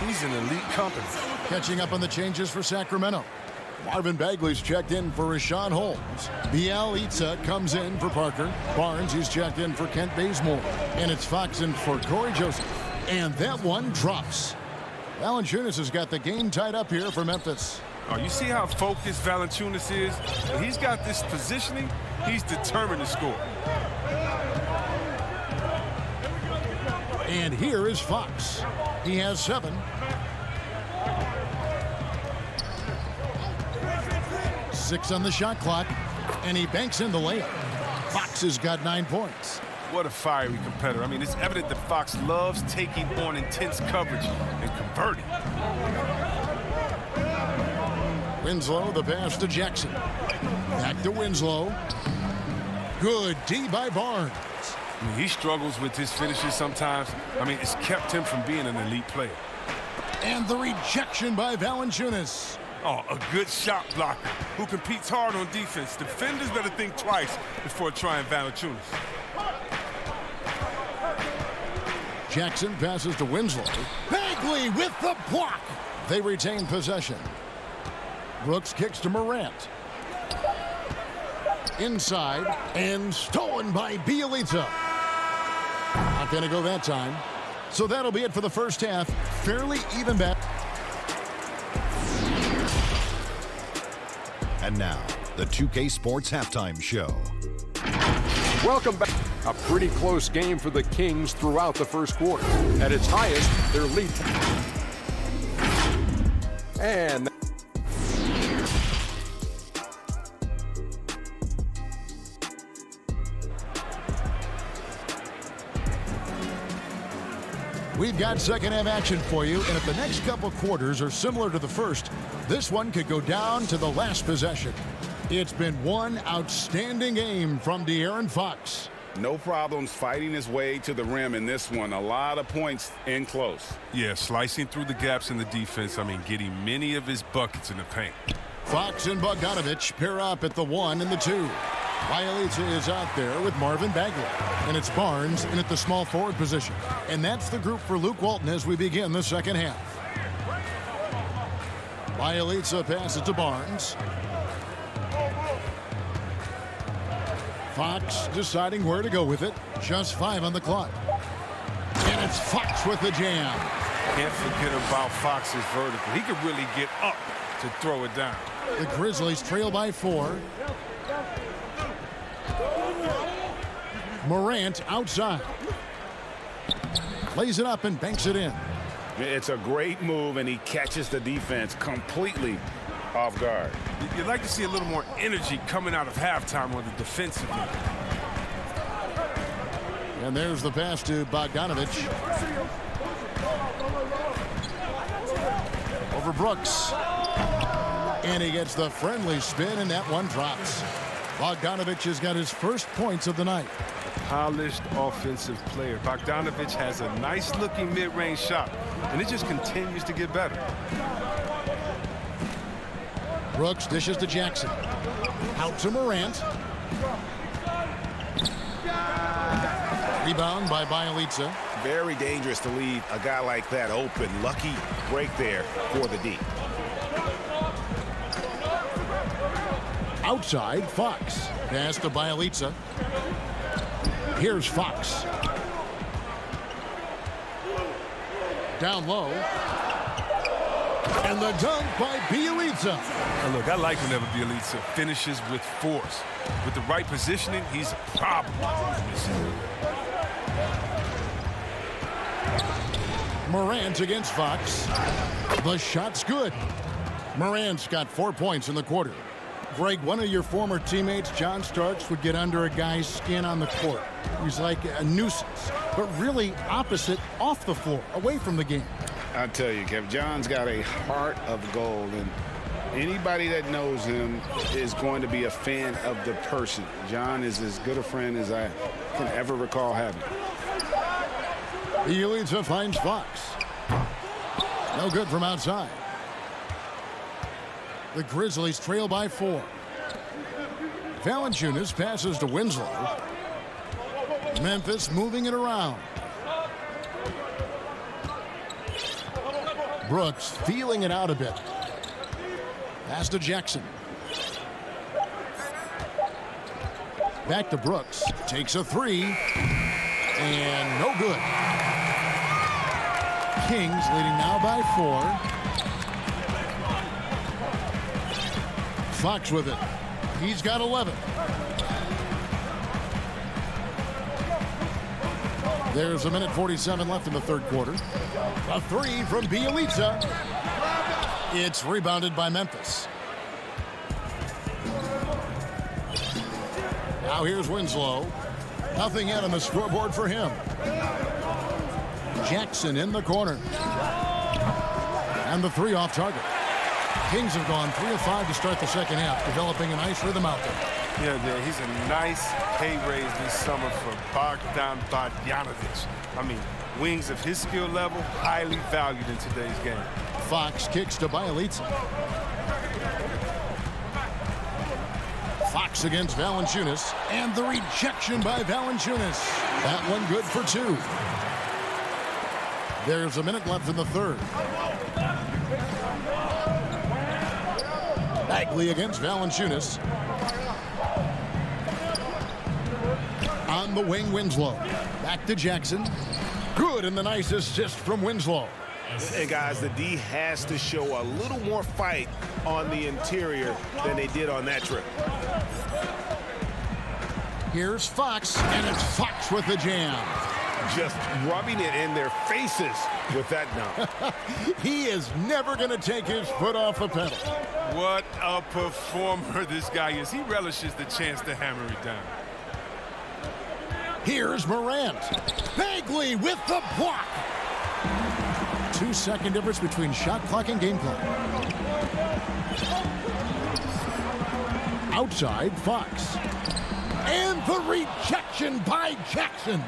He's in elite company. Catching up on the changes for Sacramento. Marvin Bagley's checked in for Rashawn Holmes. Bielitsa comes in for Parker. Barnes, he's checked in for Kent Bazemore. And it's Fox in for Corey Joseph. And that one drops. Valanciunas has got the game tied up here for Memphis. Oh, you see how focused Valanciunas is? When he's got this positioning, he's determined to score. And here is Fox. He has 7. Six on the shot clock, and he banks in the layup. Fox has got 9 points. What a fiery competitor. I mean, it's evident that Fox loves taking on intense coverage and converting. Winslow, the pass to Jackson. Back to Winslow. Good D by Barnes. I mean, he struggles with his finishes sometimes. I mean, it's kept him from being an elite player. And the rejection by Valanciunas. Oh, a good shot blocker who competes hard on defense. Defenders better think twice before trying Valanciunas. Jackson passes to Winslow. Bagley with the block. They retain possession. Brooks kicks to Morant. Inside and stolen by Bielitsa. Not going to go that time. So that'll be it for the first half. Fairly even bet. And now, the 2K Sports Halftime Show. Welcome back. A pretty close game for the Kings throughout the first quarter. At its highest, their lead. And we've got second half action for you, and if the next couple quarters are similar to the first, this one could go down to the last possession. It's been one outstanding game from De'Aaron Fox. No problems fighting his way to the rim in this one. A lot of points in close. Yeah, slicing through the gaps in the defense. I mean, getting many of his buckets in the paint. Fox and Bogdanovich pair up at the 1 and the 2. Bielitsa is out there with Marvin Bagley. And it's Barnes in at the small forward position. And that's the group for Luke Walton as we begin the second half. Bielitsa passes to Barnes. Fox deciding where to go with it. Just 5 on the clock. And it's Fox with the jam. Can't forget about Fox's vertical. He could really get up to throw it down. The Grizzlies trail by 4. Morant outside. Lays it up and banks it in. It's a great move, and he catches the defense completely off guard. You'd like to see a little more energy coming out of halftime on the defensive end. And there's the pass to Bogdanovich. Over Brooks. And he gets the friendly spin, and that one drops. Bogdanovich has got his first points of the night. Polished offensive player. Bogdanovich has a nice-looking mid-range shot, and it just continues to get better. Brooks dishes to Jackson. Out to Morant. Rebound by Bielitsa. Very dangerous to leave a guy like that open. Lucky break there for the D. Outside, Fox. Pass to Bielitsa. Here's Fox. Down low. And the dunk by Bielitsa. Now look, I like whenever Bielitsa finishes with force. With the right positioning, he's a problem. Morant against Fox. The shot's good. Morant's got 4 points in the quarter. Greg, one of your former teammates, John Starks, would get under a guy's skin on the court. He's like a nuisance, but really opposite off the floor, away from the game. I tell you, Kev, John's got a heart of gold, and anybody that knows him is going to be a fan of the person. John is as good a friend as I can ever recall having. Bielitsa finds Fox. No good from outside. The Grizzlies trail by 4. Valanciunas passes to Winslow. Memphis moving it around. Brooks feeling it out a bit. Pass to Jackson. Back to Brooks. Takes a 3. And no good. Kings leading now by 4. Fox with it. He's got 11. There's a minute 47 left in the third quarter. A 3 from Bielitsa. It's rebounded by Memphis. Now here's Winslow. Nothing yet on the scoreboard for him. Jackson in the corner. And the 3 off target. Kings have gone 3 of 5 to start the second half, developing a nice rhythm out there. Yeah, he's a nice pay raise this summer for Bogdanovich. I mean, wings of his skill level, highly valued in today's game. Fox kicks to Bielitsa. Fox against Valanciunas, and the rejection by Valanciunas. That one good for 2. There's a minute left in the third. Bagley against Valanciunas. On the wing, Winslow. Back to Jackson. Good, and the nice assist from Winslow. And guys, the D has to show a little more fight on the interior than they did on that trip. Here's Fox, and it's Fox with the jam. Just rubbing it in their faces with that dunk. He is never going to take his foot off the pedal. What a performer this guy is. He relishes the chance to hammer it down. Here's Morant. Bagley with the block. 2-second difference between shot clock and game clock. Outside, Fox. And the rejection by Jackson.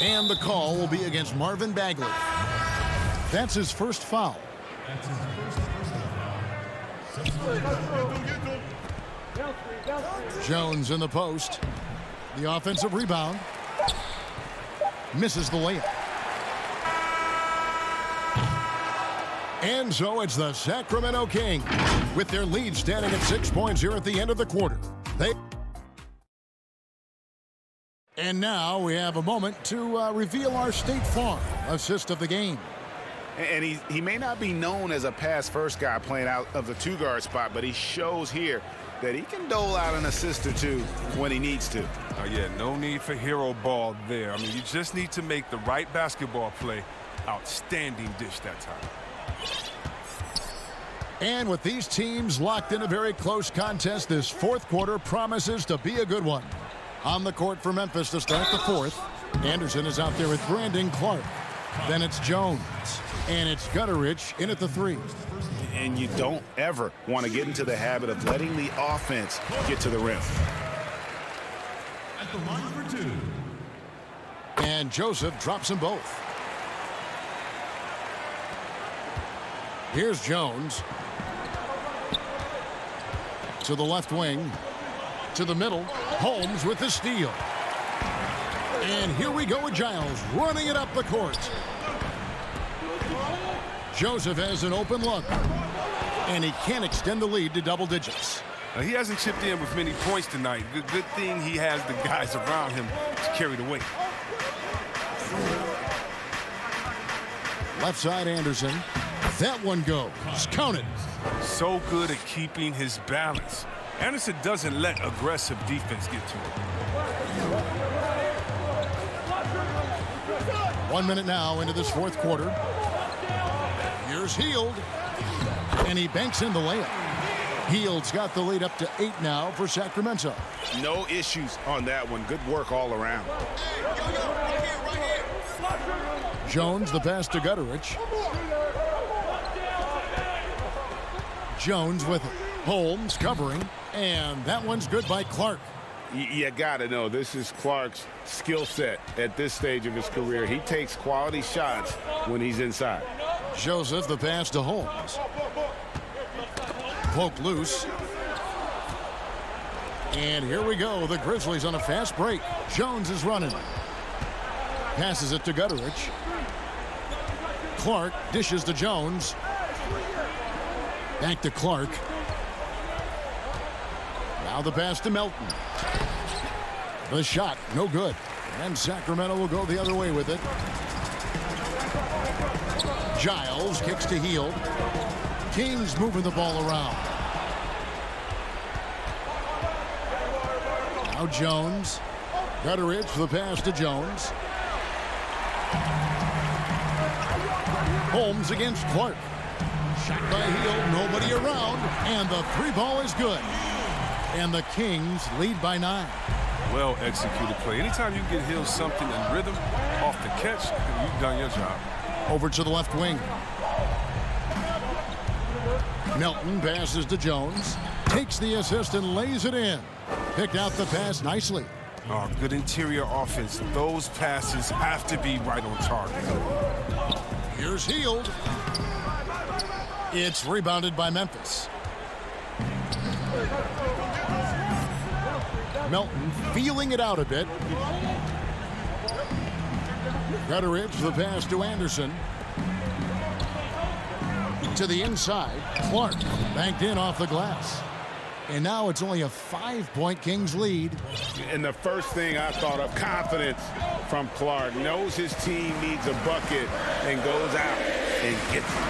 And the call will be against Marvin Bagley. That's his first foul. Jones in the post. The offensive rebound. Misses the layup. And so it's the Sacramento Kings with their lead standing at 6 points here at the end of the quarter. And now we have a moment to reveal our State Farm assist of the game. And he may not be known as a pass-first guy playing out of the 2-guard spot, but he shows here that he can dole out an assist or 2 when he needs to. Yeah, no need for hero ball there. I mean, you just need to make the right basketball play. Outstanding dish that time. And with these teams locked in a very close contest, this fourth quarter promises to be a good one. On the court for Memphis to start the fourth. Anderson is out there with Brandon Clark. Then it's Jones. And it's Gutterich in at the 3. And you don't ever want to get into the habit of letting the offense get to the rim. At the line for 2. And Joseph drops them both. Here's Jones. To the left wing. To the middle. Holmes with the steal. And here we go with Giles running it up the court. Joseph has an open look. And he can't extend the lead to double digits. He hasn't chipped in with many points tonight. Good thing he has the guys around him to carry the weight. Left side Anderson. That one goes. Count it. So good at keeping his balance. Anderson doesn't let aggressive defense get to him. 1 minute now into this fourth quarter. Here's Hield. And he banks in the layup. Hield's got the lead up to 8 now for Sacramento. No issues on that one. Good work all around. Jones, the pass to Gutterich. Jones with Holmes covering. And that one's good by Clark. You got to know, this is Clark's skill set at this stage of his career. He takes quality shots when he's inside. Joseph, the pass to Holmes. Poke loose. And here we go. The Grizzlies on a fast break. Jones is running. Passes it to Gutterich. Clark dishes to Jones. Back to Clark. Now the pass to Melton. The shot, no good. And Sacramento will go the other way with it. Giles kicks to Hield. Kings moving the ball around. Now Jones. Gutterich for the pass to Jones. Holmes against Clark. Shot by Hield, nobody around. And the 3 ball is good. And the Kings lead by 9. Well executed play. Anytime you get Hill something in rhythm off the catch, you've done your job. Over to the left wing. Melton passes to Jones. Takes the assist and lays it in. Picked out the pass nicely. Oh, good interior offense. Those passes have to be right on target. Here's Hield. It's rebounded by Memphis. Melton feeling it out a bit. Gutterich the pass to Anderson. To the inside. Clark banked in off the glass. And now it's only a 5-point Kings lead. And the first thing I thought of, confidence from Clark. Knows his team needs a bucket and goes out and gets it.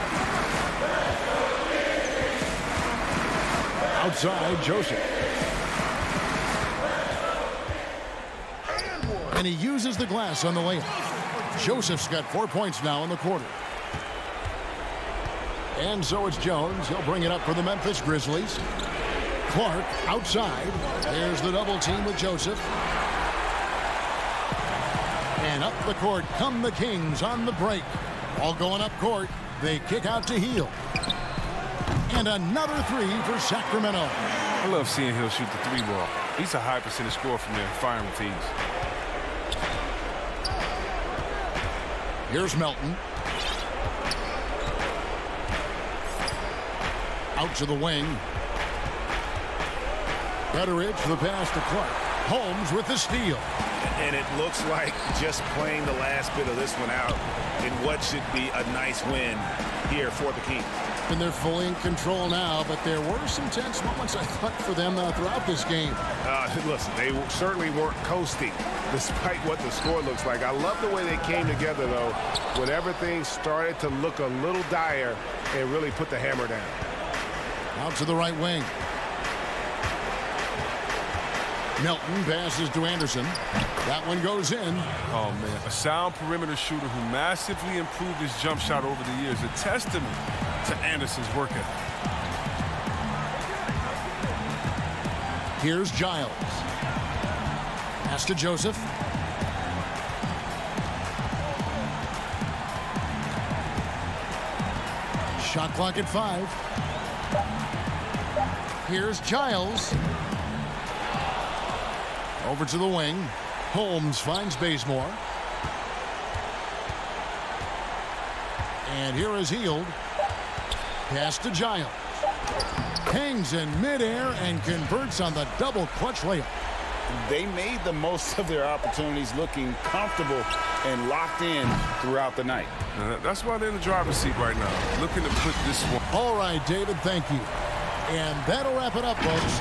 Outside, Joseph. And he uses the glass on the layup. Joseph's got 4 points now in the quarter. And so it's Jones. He'll bring it up for the Memphis Grizzlies. Clark outside. There's the double team with Joseph. And up the court come the Kings on the break. All going up court. They kick out to Hield. And another 3 for Sacramento. I love seeing Hill shoot the 3 ball. He's a high percentage scorer from there, firing with ease. Here's Melton. Out to the wing. Gutterich the pass to Clark. Holmes with the steal. And it looks like just playing the last bit of this one out in what should be a nice win here for the Kings. And they're fully in control now, but there were some tense moments, I thought, for them throughout this game. Listen, they certainly weren't coasting despite what the score looks like. I love the way they came together, though, when everything started to look a little dire and really put the hammer down. Out to the right wing. Melton passes to Anderson. That one goes in. Oh, man, a sound perimeter shooter who massively improved his jump shot over the years. A testament to Anderson's work ethic. Here's Giles. Pass to Joseph. Shot clock at 5. Here's Giles. Over to the wing. Holmes finds Bazemore. And here is Hield. Pass to Giles. Hangs in midair and converts on the double clutch layup. They made the most of their opportunities, looking comfortable and locked in throughout the night. That's why they're in the driver's seat right now, looking to put this one. All right, David, thank you. And that'll wrap it up, folks.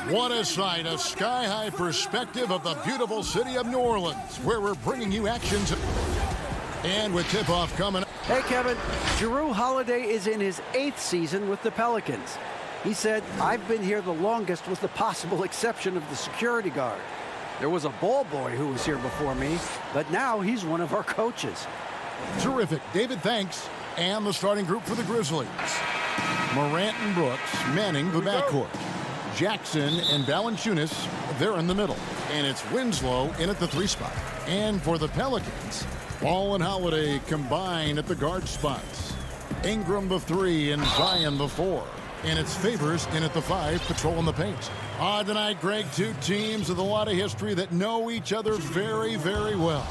What a sight, a sky-high perspective of the beautiful city of New Orleans, where we're bringing you action. And with tip-off coming up. Hey, Kevin, Jrue Holiday is in his 8th season with the Pelicans. He said, "I've been here the longest with the possible exception of the security guard. There was a ball boy who was here before me, but now he's one of our coaches." Terrific. David, thanks. And the starting group for the Grizzlies. Morant and Brooks manning the backcourt. Jackson and Valanciunas, they're in the middle. And it's Winslow in at the 3 spot. And for the Pelicans, Ball and Holiday combine at the guard spots. Ingram the 3 and Zion the 4. And it's Favors in at the 5, patrolling the paint. Tonight, Greg, 2 teams with a lot of history that know each other very, very well.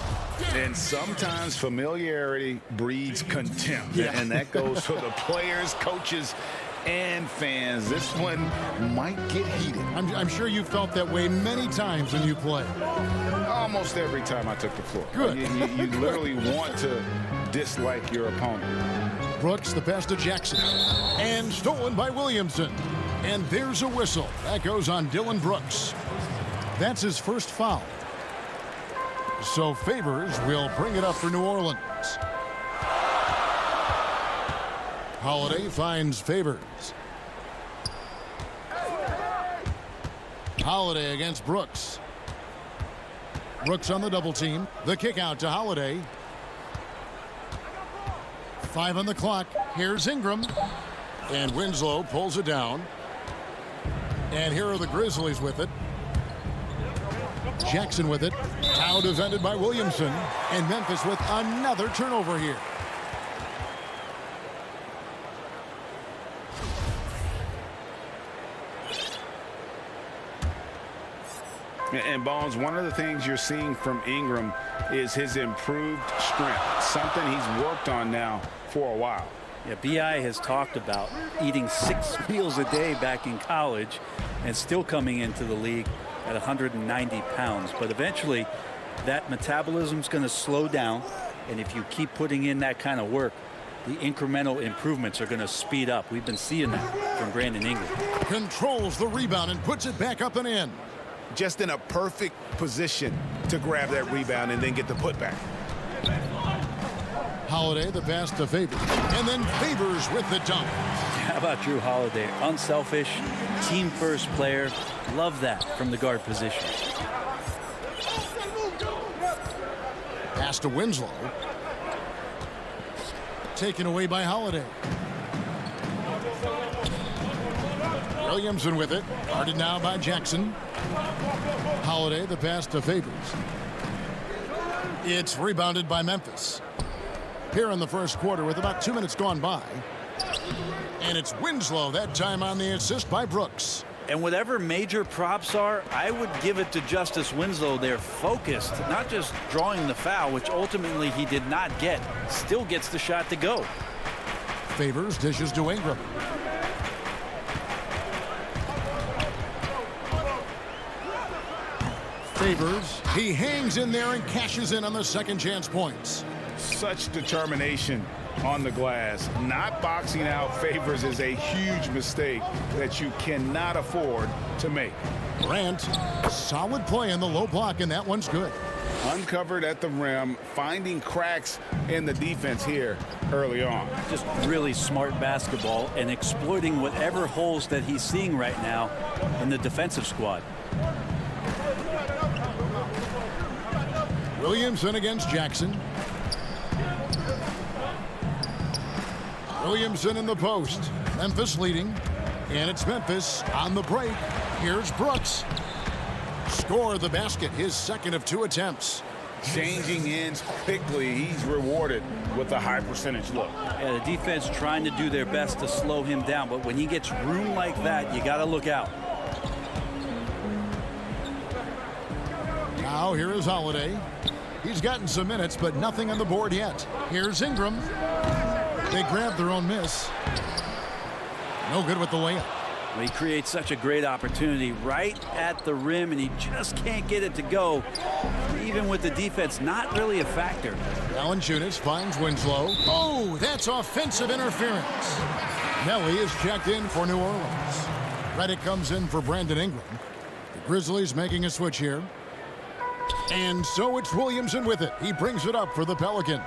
And sometimes familiarity breeds contempt. Yeah. And that goes for the players, coaches, and fans. This one might get heated. I'm sure you felt that way many times when you play. Almost every time I took the floor. Good. You literally want to dislike your opponent. Brooks, the pass to Jackson. And stolen by Williamson. And there's a whistle. That goes on Dylan Brooks. That's his first foul. So Favors will bring it up for New Orleans. Holiday finds Favors. Holiday against Brooks. Brooks on the double team. The kick out to Holiday. 5 on the clock. Here's Ingram. And Winslow pulls it down. And here are the Grizzlies with it. Jackson with it. Now defended by Williamson. And Memphis with another turnover here. And Bones, one of the things you're seeing from Ingram is his improved strength, something he's worked on now for a while. Yeah, B.I. has talked about eating 6 meals a day back in college and still coming into the league at 190 pounds. But eventually that metabolism is going to slow down. And if you keep putting in that kind of work, the incremental improvements are going to speed up. We've been seeing that from Brandon Ingram. Controls the rebound and puts it back up and in. Just in a perfect position to grab that rebound and then get the putback. Holiday, the pass to Favors. And then Favors with the dunk. How about Jrue Holiday? Unselfish, team-first player. Love that from the guard position. Pass to Winslow. Taken away by Holiday. Williamson with it. Guarded now by Jackson. Holiday, the pass to Favors. It's rebounded by Memphis. Here in the first quarter with about 2 minutes gone by. And it's Winslow, that time on the assist by Brooks. And whatever major props are, I would give it to Justice Winslow. They're focused, not just drawing the foul, which ultimately he did not get. Still gets the shot to go. Favors dishes to Ingram. Favors, he hangs in there and cashes in on the second chance points. Such determination on the glass. Not boxing out Favors is a huge mistake that you cannot afford to make. Grant, solid play in the low block, and that one's good. Uncovered at the rim, finding cracks in the defense here early on. Just really smart basketball and exploiting whatever holes that he's seeing right now in the defensive squad. Williamson against Jackson. Williamson in the post. Memphis leading. And it's Memphis on the break. Here's Brooks. Score the basket, his second of 2 attempts. Changing ends quickly. He's rewarded with a high percentage look. Yeah, the defense trying to do their best to slow him down. But when he gets room like that, you got to look out. Now here is Holiday. He's gotten some minutes, but nothing on the board yet. Here's Ingram. They grab their own miss. No good with the layup. Well, he creates such a great opportunity right at the rim, and he just can't get it to go. Even with the defense, not really a factor. Valanciunas finds Winslow. Oh, that's offensive interference. Nelly is checked in for New Orleans. Redick comes in for Brandon Ingram. The Grizzlies making a switch here. And so it's Williamson with it. He brings it up for the Pelicans.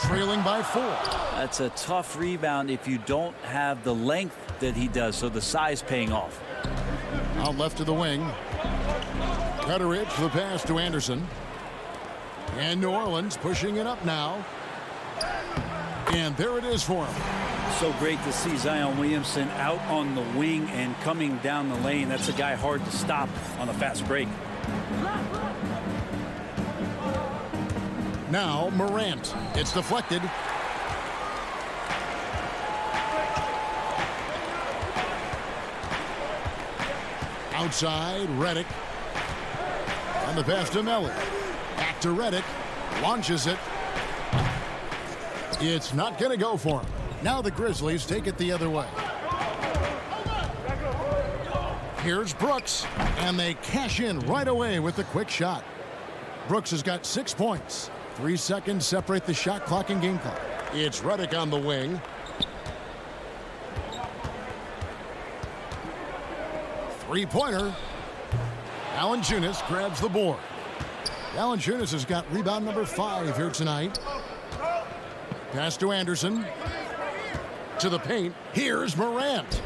Trailing by 4. That's a tough rebound if you don't have the length that he does, so the size paying off. Out left to the wing. Cutteridge, the pass to Anderson. And New Orleans pushing it up now. And there it is for him. So great to see Zion Williamson out on the wing and coming down the lane. That's a guy hard to stop on a fast break. Now Morant. It's deflected. Outside, Redick. And the pass to Melly. Back to Redick. Launches it. It's not going to go for him. Now the Grizzlies take it the other way. Here's Brooks. And they cash in right away with a quick shot. Brooks has got 6 points. 3 seconds separate the shot clock and game clock. It's Redick on the wing. Three-pointer. Valanciunas grabs the board. Valanciunas has got rebound number 5 here tonight. Pass to Anderson. To the paint. Here's Morant.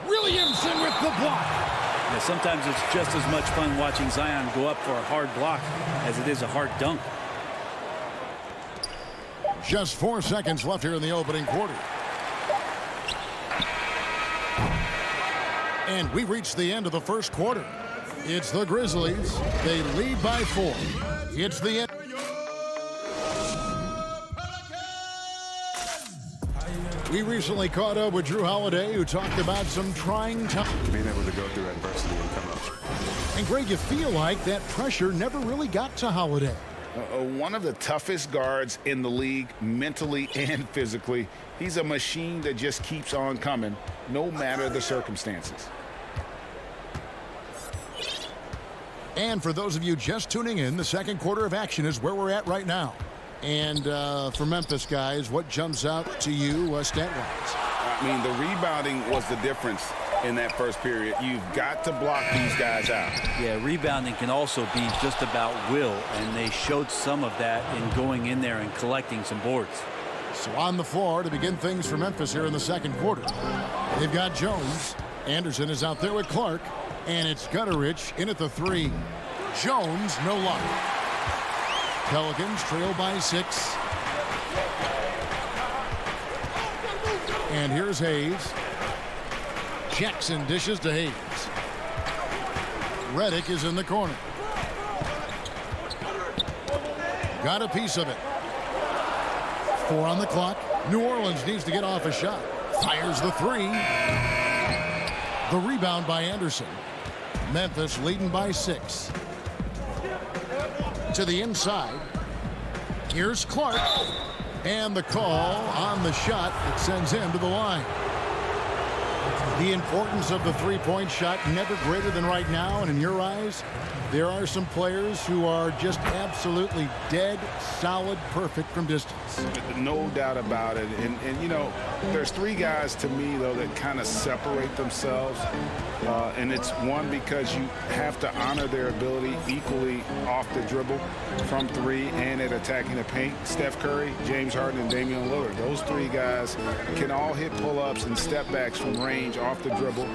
Williamson with the block. Yeah, sometimes it's just as much fun watching Zion go up for a hard block as it is a hard dunk. Just 4 seconds left here in the opening quarter. And we reached the end of the first quarter. It's the Grizzlies. They lead by 4. It's the end. We recently caught up with Drew Holiday, who talked about some trying times. Being able to go through adversity and come up. And Greg, you feel like that pressure never really got to Holiday. One of the toughest guards in the league, mentally and physically. He's a machine that just keeps on coming, no matter the circumstances. And for those of you just tuning in, the second quarter of action is where we're at right now. And for Memphis, guys, what jumps out to you stat-wise? I mean, the rebounding was the difference in that first period. You've got to block these guys out. Yeah, rebounding can also be just about will, and they showed some of that in going in there and collecting some boards. So on the floor to begin things for Memphis here in the second quarter. They've got Jones. Anderson is out there with Clark. And it's Gutteridge in at the 3. Jones, no luck. Pelicans trail by 6. And here's Hayes. Jackson dishes to Hayes. Redick is in the corner. Got a piece of it. 4 on the clock. New Orleans needs to get off a shot. Fires the 3. The rebound by Anderson. Memphis leading by 6. To the inside. Here's Clark. And the call on the shot that sends him to the line. The importance of the three-point shot never greater than right now. And in your eyes, there are some players who are just absolutely dead, solid, perfect from distance. No doubt about it. And you know, there's 3 guys to me, though, that kind of separate themselves. And it's one, because you have to honor their ability equally off the dribble from 3 and at attacking the paint. Steph Curry, James Harden, and Damian Lillard. Those 3 guys can all hit pull-ups and step backs from range off the dribble.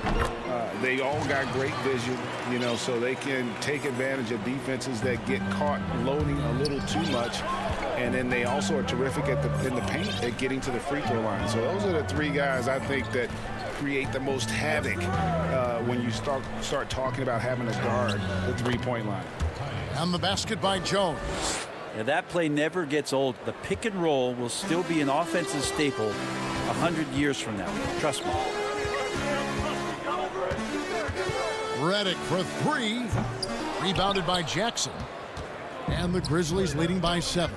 They all got great vision, you know, so they can take advantage of defenses that get caught loading a little too much. And then they also are terrific in the paint at getting to the free throw line. So those are the 3 guys I think that create the most havoc when you start talking about having to guard the three-point line. And the basket by Jones. Yeah, that play never gets old. The pick and roll will still be an offensive staple 100 years from now. Trust me. Redick for 3. Rebounded by Jackson. And the Grizzlies leading by 7.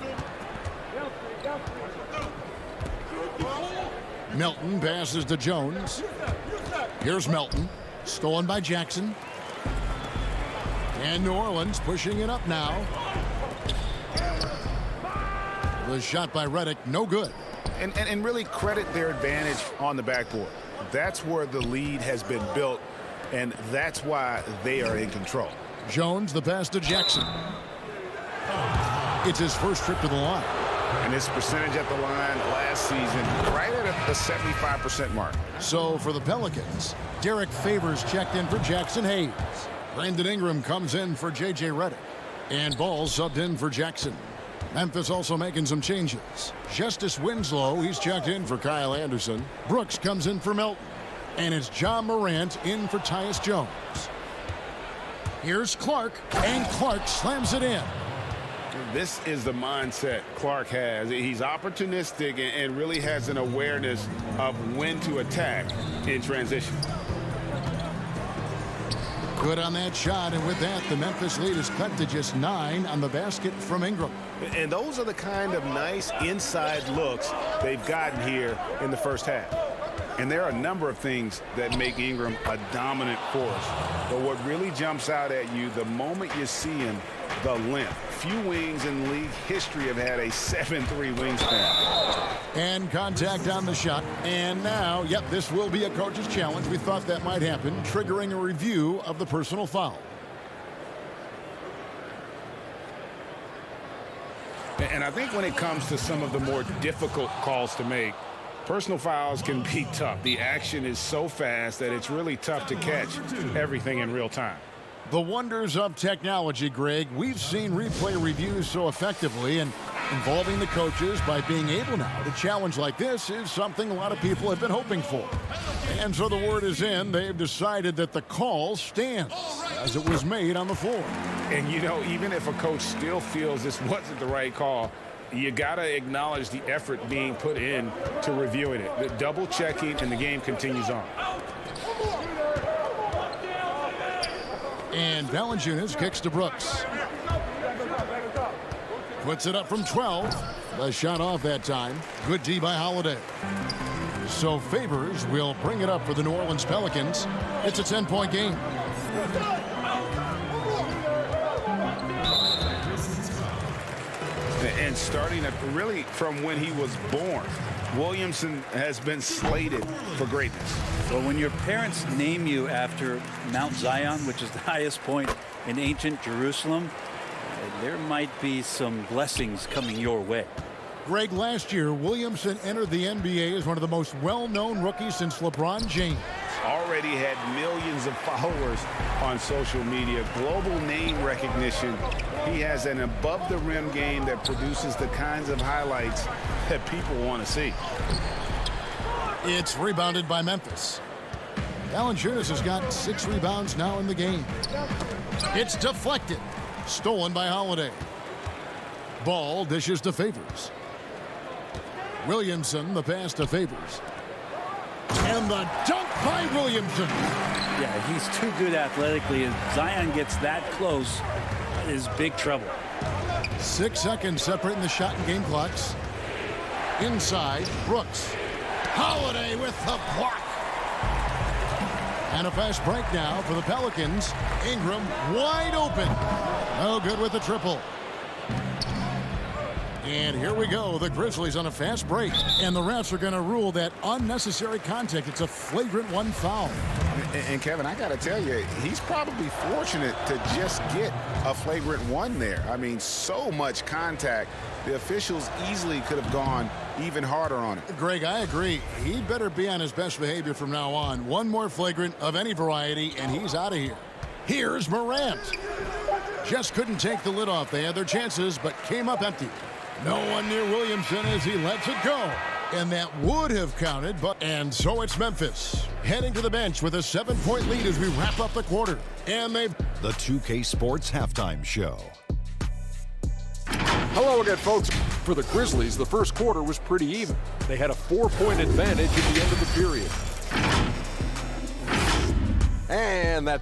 Melton passes to Jones. Here's Melton. Stolen by Jackson. And New Orleans pushing it up now. The shot by Redick, no good. And really credit their advantage on the backboard. That's where the lead has been built, and that's why they are in control. Jones, the pass to Jackson. It's his first trip to the line. And his percentage at the line last season, right at the 75% mark. So for the Pelicans, Derek Favors checked in for Jackson Hayes. Brandon Ingram comes in for J.J. Redick. And Ball subbed in for Jackson. Memphis also making some changes. Justice Winslow, he's checked in for Kyle Anderson. Brooks comes in for Melton. And it's John Morant in for Tyus Jones. Here's Clark, and Clark slams it in. This is the mindset Clark has. He's opportunistic and really has an awareness of when to attack in transition. Good on that shot, and with that, the Memphis lead is cut to just 9 on the basket from Ingram. And those are the kind of nice inside looks they've gotten here in the first half. And there are a number of things that make Ingram a dominant force. But what really jumps out at you the moment you see him, the length. Few wings in league history have had a 7'3" wingspan. And contact on the shot. And now, yep, this will be a coach's challenge. We thought that might happen, triggering a review of the personal foul. And I think when it comes to some of the more difficult calls to make, personal fouls can be tough. The action is so fast that it's really tough to catch everything in real time. The wonders of technology, Greg. We've seen replay reviews so effectively, and involving the coaches by being able now to challenge like this is something a lot of people have been hoping for. And so the word is in. They've decided that the call stands as it was made on the floor. And, you know, even if a coach still feels this wasn't the right call, you got to acknowledge the effort being put in to reviewing it. The double checking, and the game continues on. And Valanciunas kicks to Brooks. Puts it up from 12. The shot off that time. Good D by Holiday. So Favors will bring it up for the New Orleans Pelicans. It's a 10-point game. And starting really from when he was born, Williamson has been slated for greatness. Well, when your parents name you after Mount Zion, which is the highest point in ancient Jerusalem, there might be some blessings coming your way. Greg, last year, Williamson entered the NBA as one of the most well-known rookies since LeBron James. Already had millions of followers on social media, global name recognition. He has an above-the-rim game that produces the kinds of highlights that people want to see. It's rebounded by Memphis. Valanciunas has got 6 rebounds now in the game. It's deflected. Stolen by Holiday. Ball dishes to Favors. Williamson, the pass to Favors. And the dunk by Williamson. Yeah, he's too good athletically. If Zion gets that close, that is big trouble. 6 seconds separating the shot and game clocks. Inside, Brooks. Holiday with the block. And a fast break now for the Pelicans. Ingram wide open. No good with the triple. And here we go. The Grizzlies on a fast break. And the refs are going to rule that unnecessary contact. It's a flagrant 1 foul. And Kevin, I got to tell you, he's probably fortunate to just get a flagrant 1 there. I mean, so much contact. The officials easily could have gone even harder on it. Greg, I agree. He better be on his best behavior from now on. One more flagrant of any variety, and he's out of here. Here's Morant. Just couldn't take the lid off. They had their chances, but came up empty. No one near Williamson as he lets it go. And that would have counted, and so it's Memphis heading to the bench with a 7-point lead as we wrap up the quarter. And they've... The 2K Sports Halftime Show. Hello again, folks. For the Grizzlies, the first quarter was pretty even. They had a 4-point advantage at the end of the period. And that...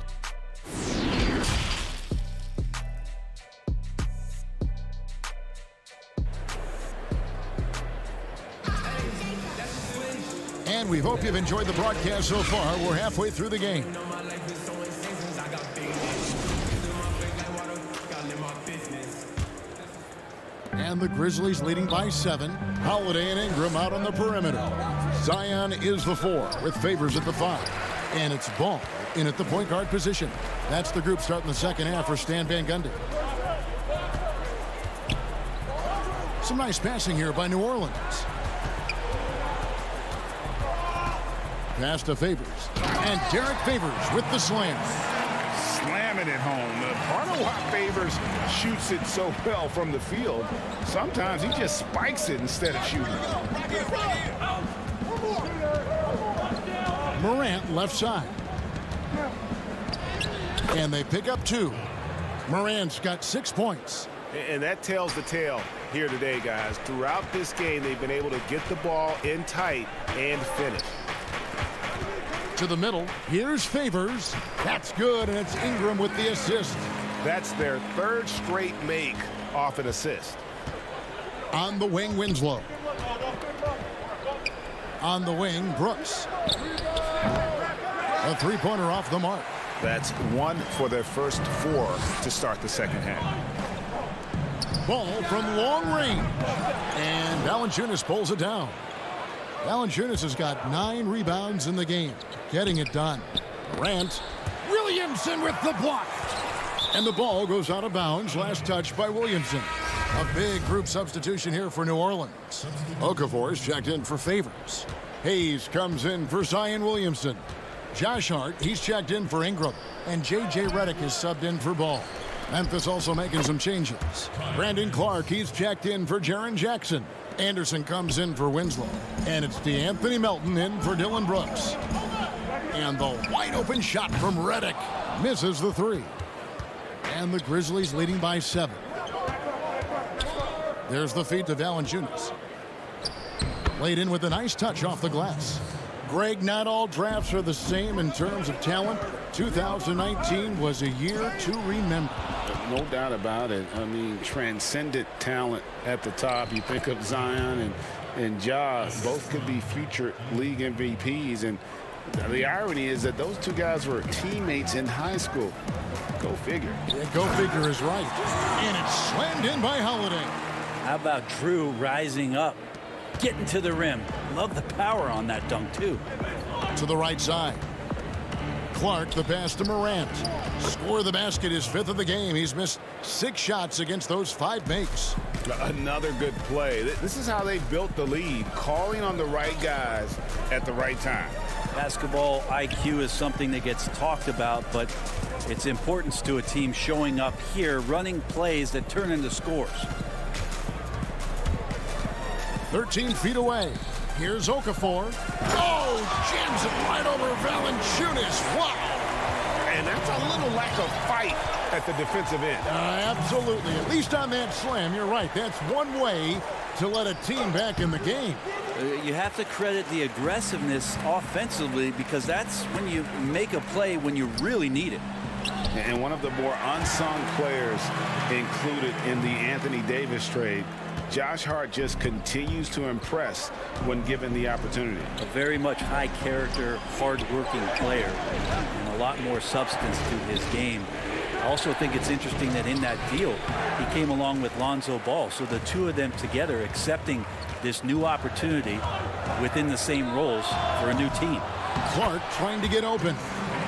And we hope you've enjoyed the broadcast so far. We're halfway through the game. And the Grizzlies leading by 7. Holiday and Ingram out on the perimeter. Zion is the 4 with Favors at the 5. And it's Ball in at the point guard position. That's the group starting the second half for Stan Van Gundy. Some nice passing here by New Orleans. Pass to Favors. And Derek Favors with the slam. Slamming it home. Part of why Favors shoots it so well from the field, sometimes he just spikes it instead of shooting. Morant left side. And they pick up 2. Morant's got 6 points. And that tells the tale here today, guys. Throughout this game, they've been able to get the ball in tight and finish. To the middle. Here's Favors. That's good, and it's Ingram with the assist. That's their 3rd straight make off an assist. On the wing, Winslow. On the wing, Brooks. A three-pointer off the mark. That's 1 for their first 4 to start the second half. Ball from long range. And Valanciunas pulls it down. Valanciunas has got 9 rebounds in the game. Getting it done. Durant. Williamson with the block. And the ball goes out of bounds. Last touch by Williamson. A big group substitution here for New Orleans. Okafor's checked in for Favors. Hayes comes in for Zion Williamson. Josh Hart, he's checked in for Ingram. And J.J. Redick is subbed in for Ball. Memphis also making some changes. Brandon Clark, he's checked in for Jaren Jackson. Anderson comes in for Winslow. And it's DeAnthony Melton in for Dylan Brooks. And the wide open shot from Redick misses the 3. And the Grizzlies leading by 7. There's the feed to Valanciunas. Laid in with a nice touch off the glass. Greg, not all drafts are the same in terms of talent. 2019 was a year to remember. No doubt about it. I mean, transcendent talent at the top. You think of Zion and Ja, both could be future league MVPs. And the irony is that those 2 guys were teammates in high school. Go figure. Yeah, go figure is right. And it's slammed in by Holiday. How about Drew rising up, getting to the rim? Love the power on that dunk, too. To the right side. Clark, the pass to Morant. Score the basket, his 5th of the game. He's missed 6 shots against those 5 makes. Another good play. This is how they built the lead, calling on the right guys at the right time. Basketball IQ is something that gets talked about, but its importance to a team showing up here, running plays that turn into scores. 13 feet away. Here's Okafor. Oh, jams it right over Valanciunas. Wow. And that's a little lack of fight at the defensive end. Absolutely. At least on that slam, you're right. That's one way to let a team back in the game. You have to credit the aggressiveness offensively, because that's when you make a play when you really need it. And one of the more unsung players included in the Anthony Davis trade, Josh Hart, just continues to impress when given the opportunity. A very much high character, hard-working player, and a lot more substance to his game. I also think it's interesting that in that deal, he came along with Lonzo Ball. So the 2 of them together accepting this new opportunity within the same roles for a new team. Clark trying to get open.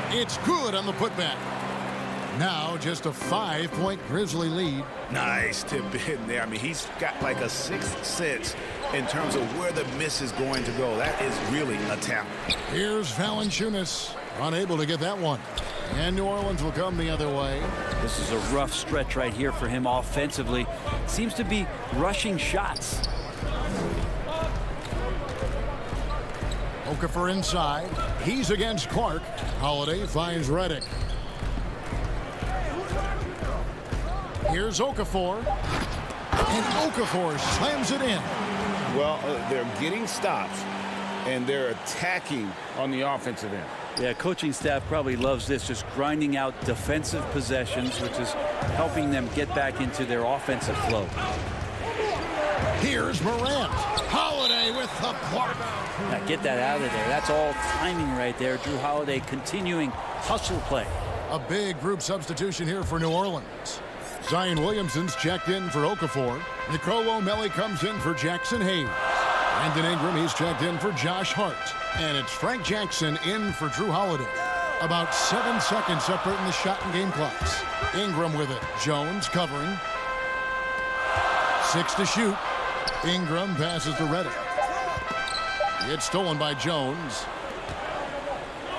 It's good on the putback. Now just a 5-point Grizzly lead. Nice tip in there. I mean, he's got like a 6th sense in terms of where the miss is going to go. That is really a talent. Here's Valanciunas, unable to get that one. And New Orleans will come the other way. This is a rough stretch right here for him offensively. Seems to be rushing shots. Okafor inside. He's against Clark. Holiday finds Redick. Here's Okafor. And Okafor slams it in. Well, they're getting stops, and they're attacking on the offensive end. Yeah, coaching staff probably loves this, just grinding out defensive possessions, which is helping them get back into their offensive flow. Here's Morant. Holiday with the block. Now get that out of there. That's all timing right there. Drew Holiday continuing hustle play. A big group substitution here for New Orleans. Zion Williamson's checked in for Okafor. Nicolo Melli comes in for Jackson Hayes. Brandon Ingram, he's checked in for Josh Hart. And it's Frank Jackson in for Drew Holiday. About 7 seconds separating the shot and game clocks. Ingram with it. Jones covering. 6 to shoot. Ingram passes to Reddick. It's stolen by Jones.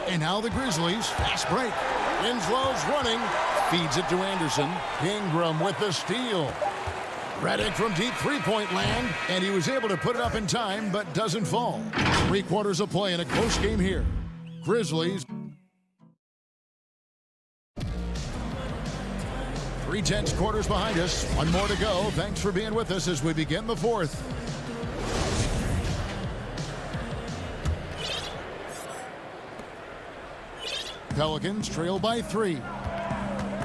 And now the Grizzlies. Fast break. Winslow's running. Feeds it to Anderson. Ingram with the steal. Reddick from deep three-point land. And he was able to put it up in time, but doesn't fall. 3 quarters of play in a close game here. Grizzlies. 3/10 quarters behind us. 1 more to go. Thanks for being with us as we begin the 4th. Pelicans trail by 3.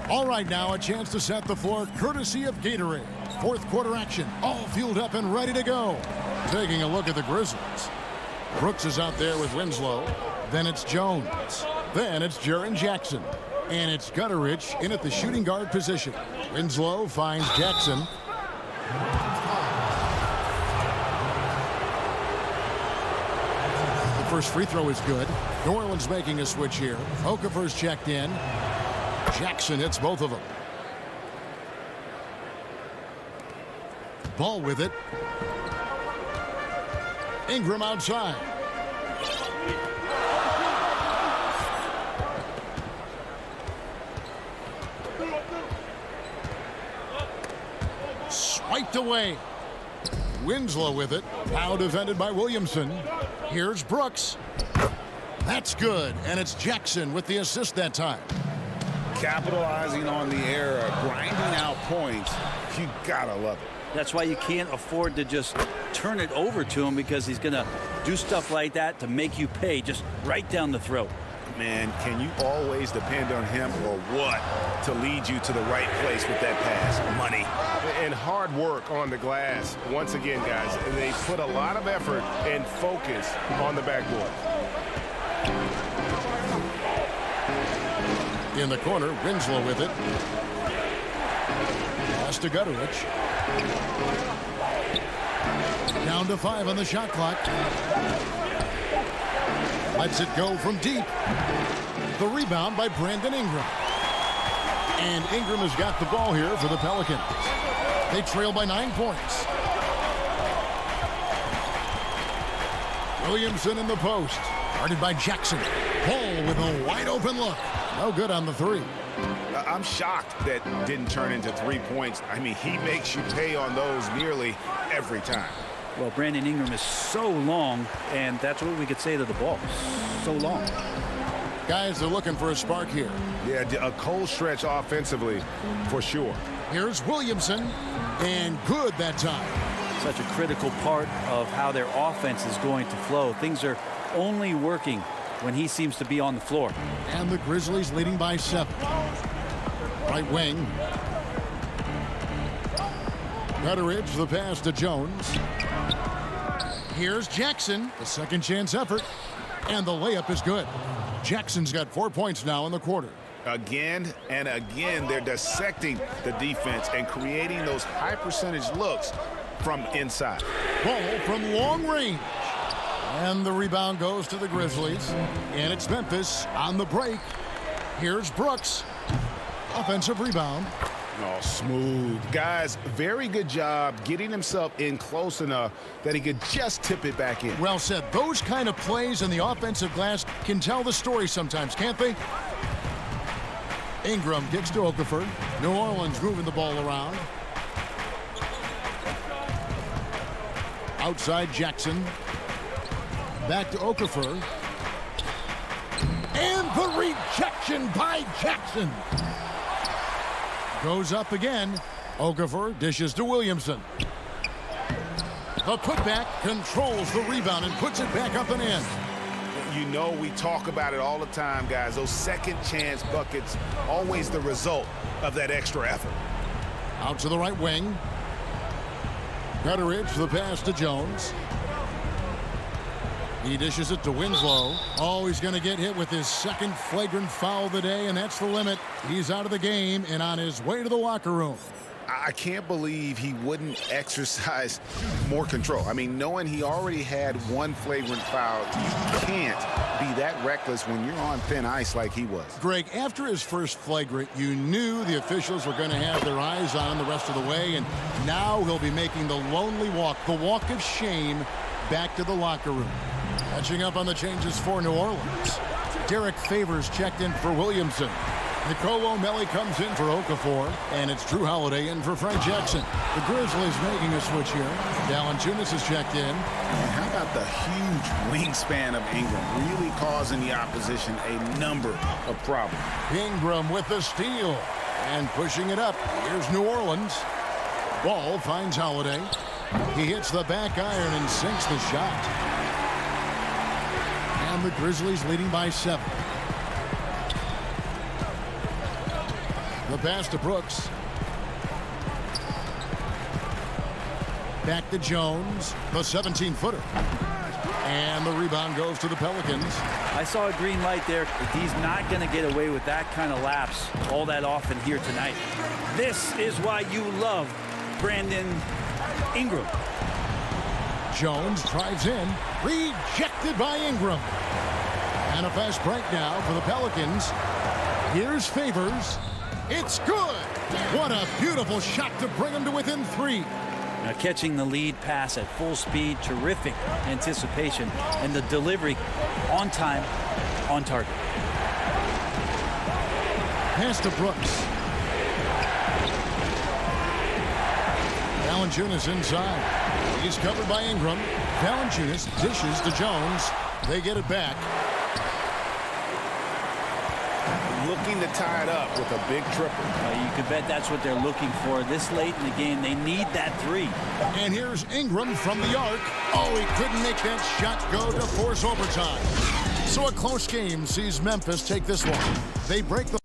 All right, now a chance to set the floor courtesy of Gatorade. 4th quarter action, all fueled up and ready to go. Taking a look at the Grizzlies. Brooks is out there with Winslow. Then it's Jones. Then it's Jaren Jackson. And it's Gutteridge in at the shooting guard position. Winslow finds Jackson. The first free throw is good. New Orleans making a switch here. Okafor's checked in. Jackson hits both of them. Ball with it. Ingram outside. Swiped away. Winslow with it. Now defended by Williamson. Here's Brooks. That's good. And it's Jackson with the assist that time. Capitalizing on the error, grinding out points. You gotta love it. That's why you can't afford to just turn it over to him, because he's going to do stuff like that to make you pay just right down the throat. Man, can you always depend on him or what to lead you to the right place with that pass? Money. And hard work on the glass. Once again, guys, they put a lot of effort and focus on the backboard. In the corner, Winslow with it. Pass to Gutteridge. Down to 5 on the shot clock. Lets it go from deep. The rebound by Brandon Ingram. And Ingram has got the ball here for the Pelicans. They trail by 9 points. Williamson in the post. Guarded by Jackson. Paul with a wide open look. No good on the 3. I'm shocked that didn't turn into 3 points. I mean, he makes you pay on those nearly every time. Well, Brandon Ingram is so long, and that's what we could say to the ball. So long. Guys, they're looking for a spark here. Yeah, a cold stretch offensively, for sure. Here's Williamson, and good that time. Such a critical part of how their offense is going to flow. Things are only working when he seems to be on the floor. And the Grizzlies leading by 7. Right wing. Gutteridge, the pass to Jones. Here's Jackson, the second chance effort. And the layup is good. Jackson's got 4 points now in the quarter. Again and again, they're dissecting the defense and creating those high percentage looks from inside. Ball from long range. And the rebound goes to the Grizzlies. And it's Memphis on the break. Here's Brooks. Offensive rebound. Oh, smooth. Guys, very good job getting himself in close enough that he could just tip it back in. Well said. Those kind of plays in the offensive glass can tell the story sometimes, can't they? Ingram kicks to Okafor. New Orleans moving the ball around. Outside Jackson. Back to Okafor. And the rejection by Jackson. Goes up again. Okafor dishes to Williamson. The putback controls the rebound and puts it back up and in. You know, we talk about it all the time, guys. Those second chance buckets, always the result of that extra effort. Out to the right wing. Gutteridge, the pass to Jones. He dishes it to Winslow. Oh, he's going to get hit with his second flagrant foul of the day, and that's the limit. He's out of the game and on his way to the locker room. I can't believe he wouldn't exercise more control. I mean, knowing he already had one flagrant foul, you can't be that reckless when you're on thin ice like he was. Greg, after his first flagrant, you knew the officials were going to have their eyes on him the rest of the way, and now he'll be making the lonely walk, the walk of shame, back to the locker room. Catching up on the changes for New Orleans. Derek Favors checked in for Williamson. Nicole O'Malley comes in for Okafor, and it's Drew Holiday in for Frank Jackson. The Grizzlies making a switch here. Valanciunas is checked in. And how about the huge wingspan of Ingram, really causing the opposition a number of problems. Ingram with the steal and pushing it up. Here's New Orleans. Ball finds Holiday. He hits the back iron and sinks the shot. And the Grizzlies leading by 7. The pass to Brooks. Back to Jones, the 17-footer. And the rebound goes to the Pelicans. I saw a green light there. He's not going to get away with that kind of lapse all that often here tonight. This is why you love Brandon Ingram. Jones drives in, rejected by Ingram. And a fast break now for the Pelicans. Here's Favors. It's good. What a beautiful shot to bring him to within 3. Now catching the lead pass at full speed, terrific anticipation, and the delivery on time, on target. Pass to Brooks. Valanciunas inside. He's covered by Ingram. Valanciunas dishes to Jones. They get it back. Looking to tie it up with a big triple. You could bet that's what they're looking for this late in the game. They need that 3. And here's Ingram from the arc. Oh, he couldn't make that shot go to force overtime. So a close game sees Memphis take this one. They break the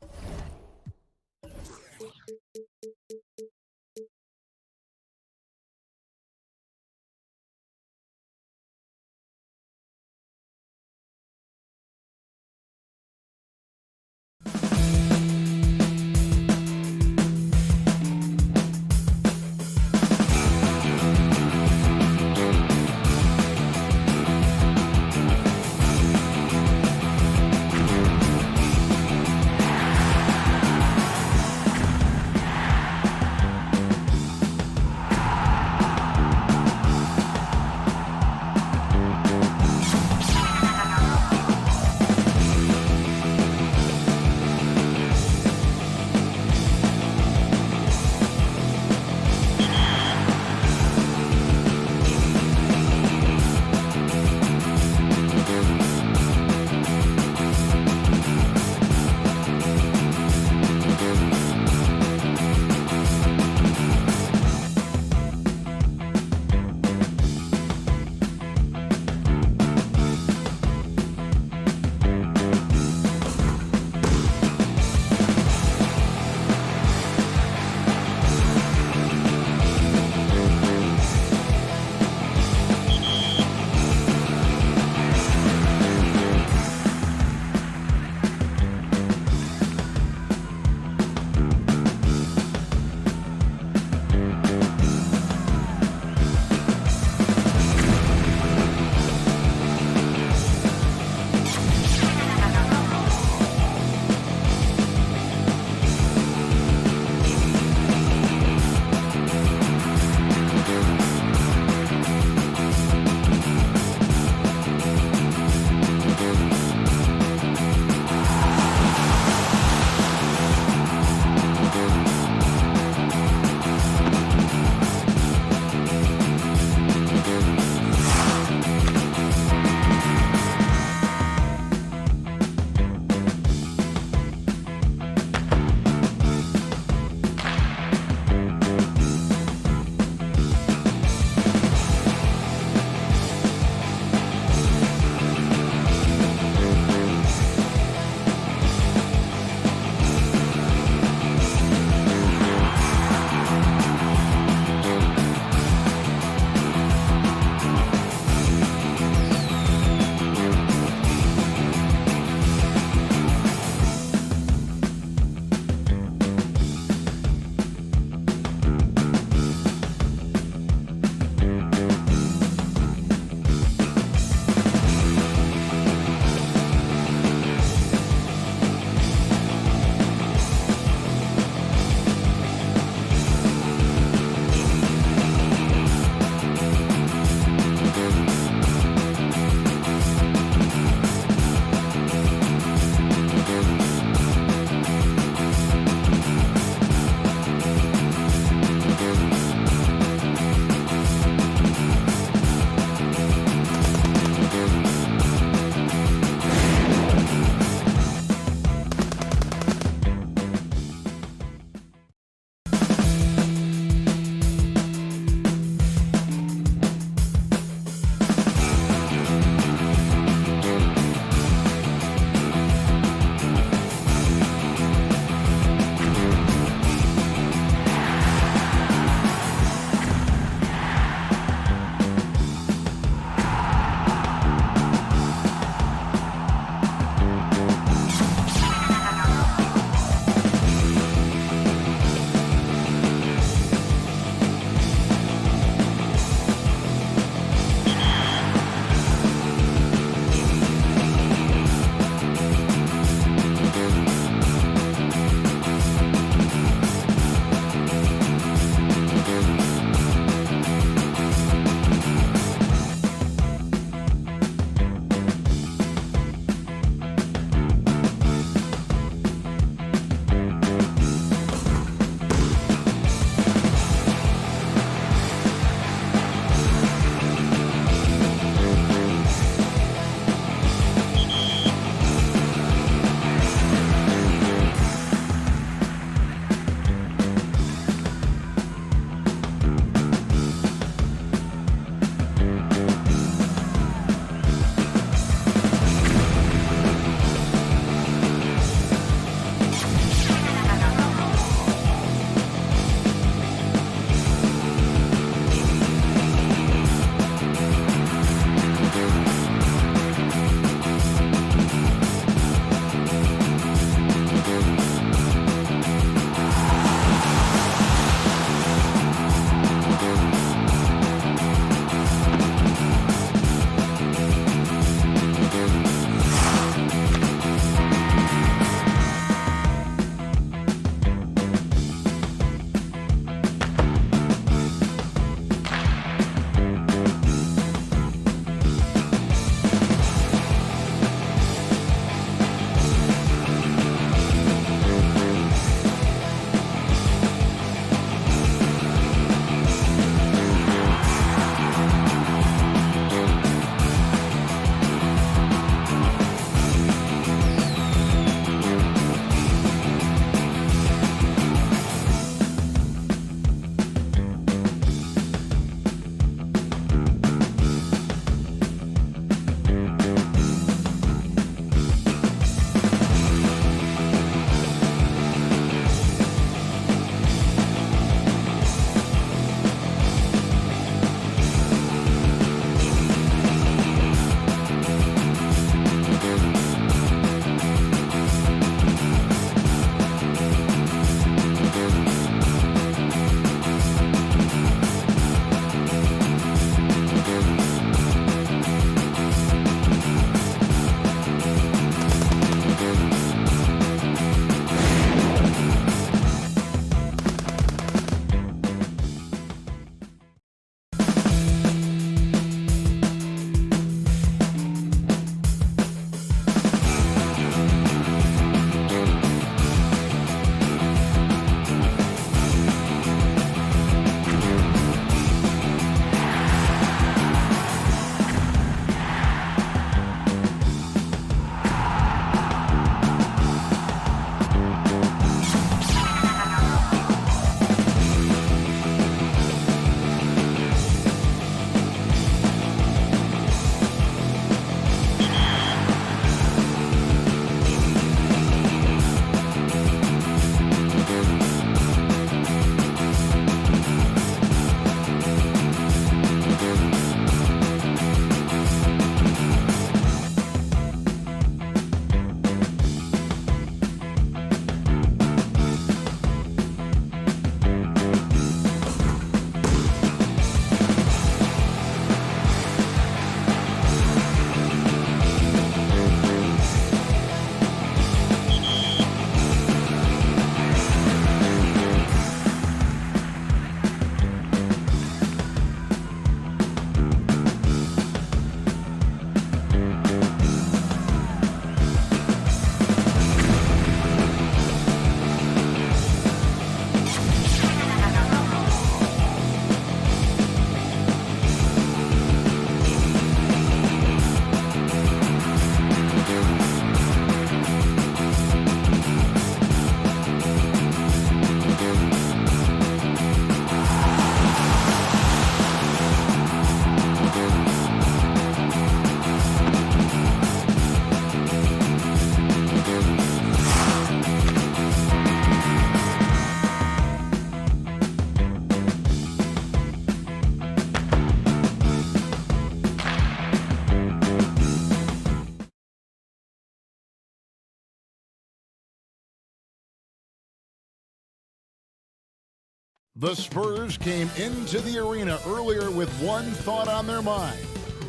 The Spurs came into the arena earlier with one thought on their mind,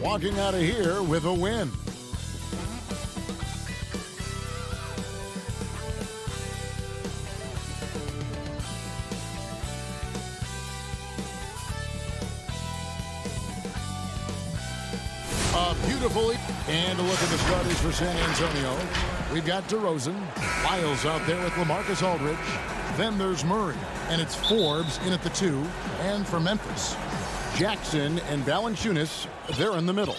walking out of here with a win. Beautifully. And a look at the starters for San Antonio. We've got DeRozan. Miles out there with LaMarcus Aldridge. Then there's Murray. And it's Forbes in at the 2. And for Memphis, Jackson and Valanciunas, they're in the middle.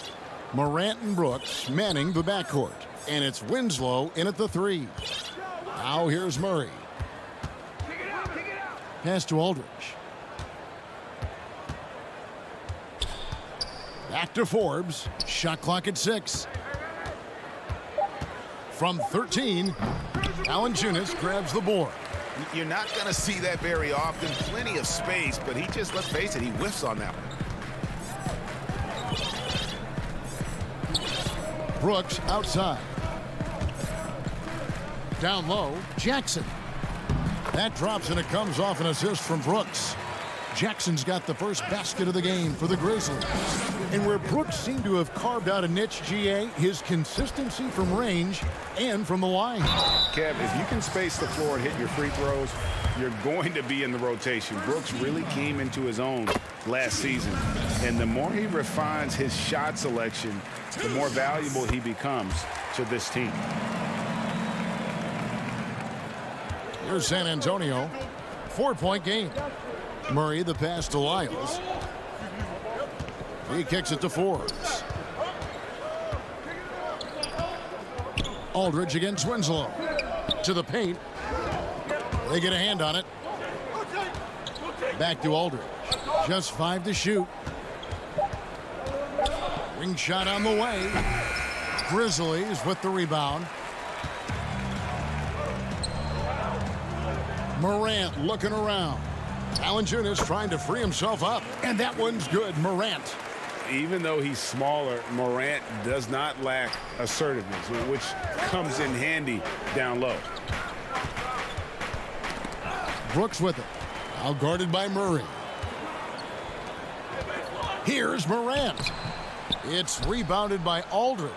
Morant and Brooks manning the backcourt. And it's Winslow in at the 3. Now here's Murray. Pass to Aldridge. Back to Forbes. Shot clock at 6. From 13, Valanciunas grabs the board. You're not going to see that very often. Plenty of space, but he just, let's face it, he whiffs on that one. Brooks outside. Down low, Jackson. That drops and it comes off an assist from Brooks. Jackson's got the first basket of the game for the Grizzlies. And where Brooks seemed to have carved out a niche, GA, his consistency from range and from the line. Kev, if you can space the floor and hit your free throws, you're going to be in the rotation. Brooks really came into his own last season. And the more he refines his shot selection, the more valuable he becomes to this team. Here's San Antonio. 4-point game. Murray, the pass to Lyles. He kicks it to Forbes. Aldridge against Winslow. To the paint. They get a hand on it. Back to Aldridge. Just 5 to shoot. Ring shot on the way. Grizzlies with the rebound. Morant looking around. Valanciunas trying to free himself up. And that one's good. Morant. Even though he's smaller, Morant does not lack assertiveness, which comes in handy down low. Brooks with it. Now guarded by Murray. Here's Morant. It's rebounded by Aldridge.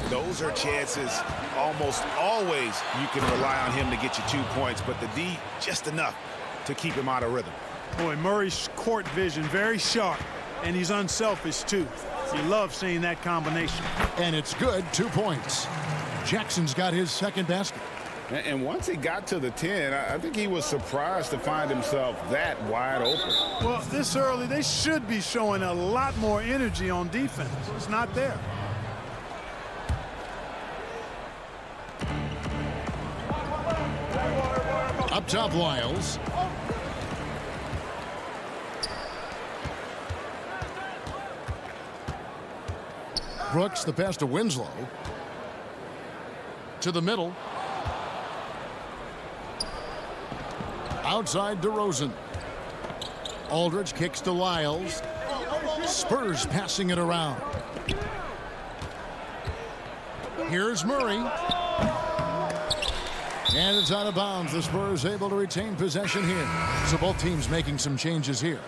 Those are chances almost always you can rely on him to get you 2 points, but the D just enough to keep him out of rhythm. Boy, Murray's court vision very sharp, and he's unselfish too. You love seeing that combination. And it's good. 2 points. Jackson's got his second basket. And once he got to the 10, I think he was surprised to find himself that wide open. Well, this early, they should be showing a lot more energy on defense. It's not there. Up top, Lyles. Brooks, the pass to Winslow. To the middle. Outside DeRozan. Aldridge kicks to Lyles. Spurs passing it around. Here's Murray. And it's out of bounds. The Spurs able to retain possession here. So both teams making some changes here.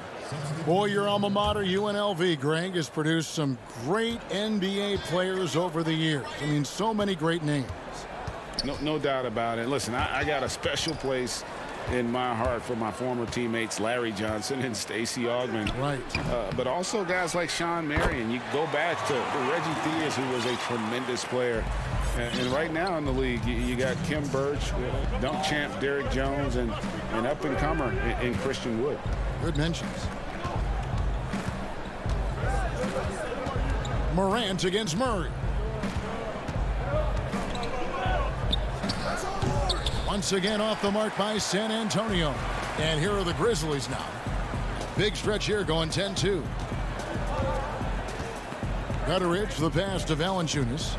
Boy, your alma mater, UNLV, Greg, has produced some great NBA players over the years. I mean, so many great names. No doubt about it. Listen, I got a special place in my heart for my former teammates Larry Johnson and Stacey Augmon. Right. But also guys like Sean Marion. You go back to Reggie Theus, who was a tremendous player. And right now in the league, you got Kim Birch, dunk champ Derrick Jones, and up-and-comer in Christian Wood. Good mentions. Morant against Murray. Once again off the mark by San Antonio. And here are the Grizzlies now. Big stretch here going 10-2. Gutteridge, the pass to Valanciunas.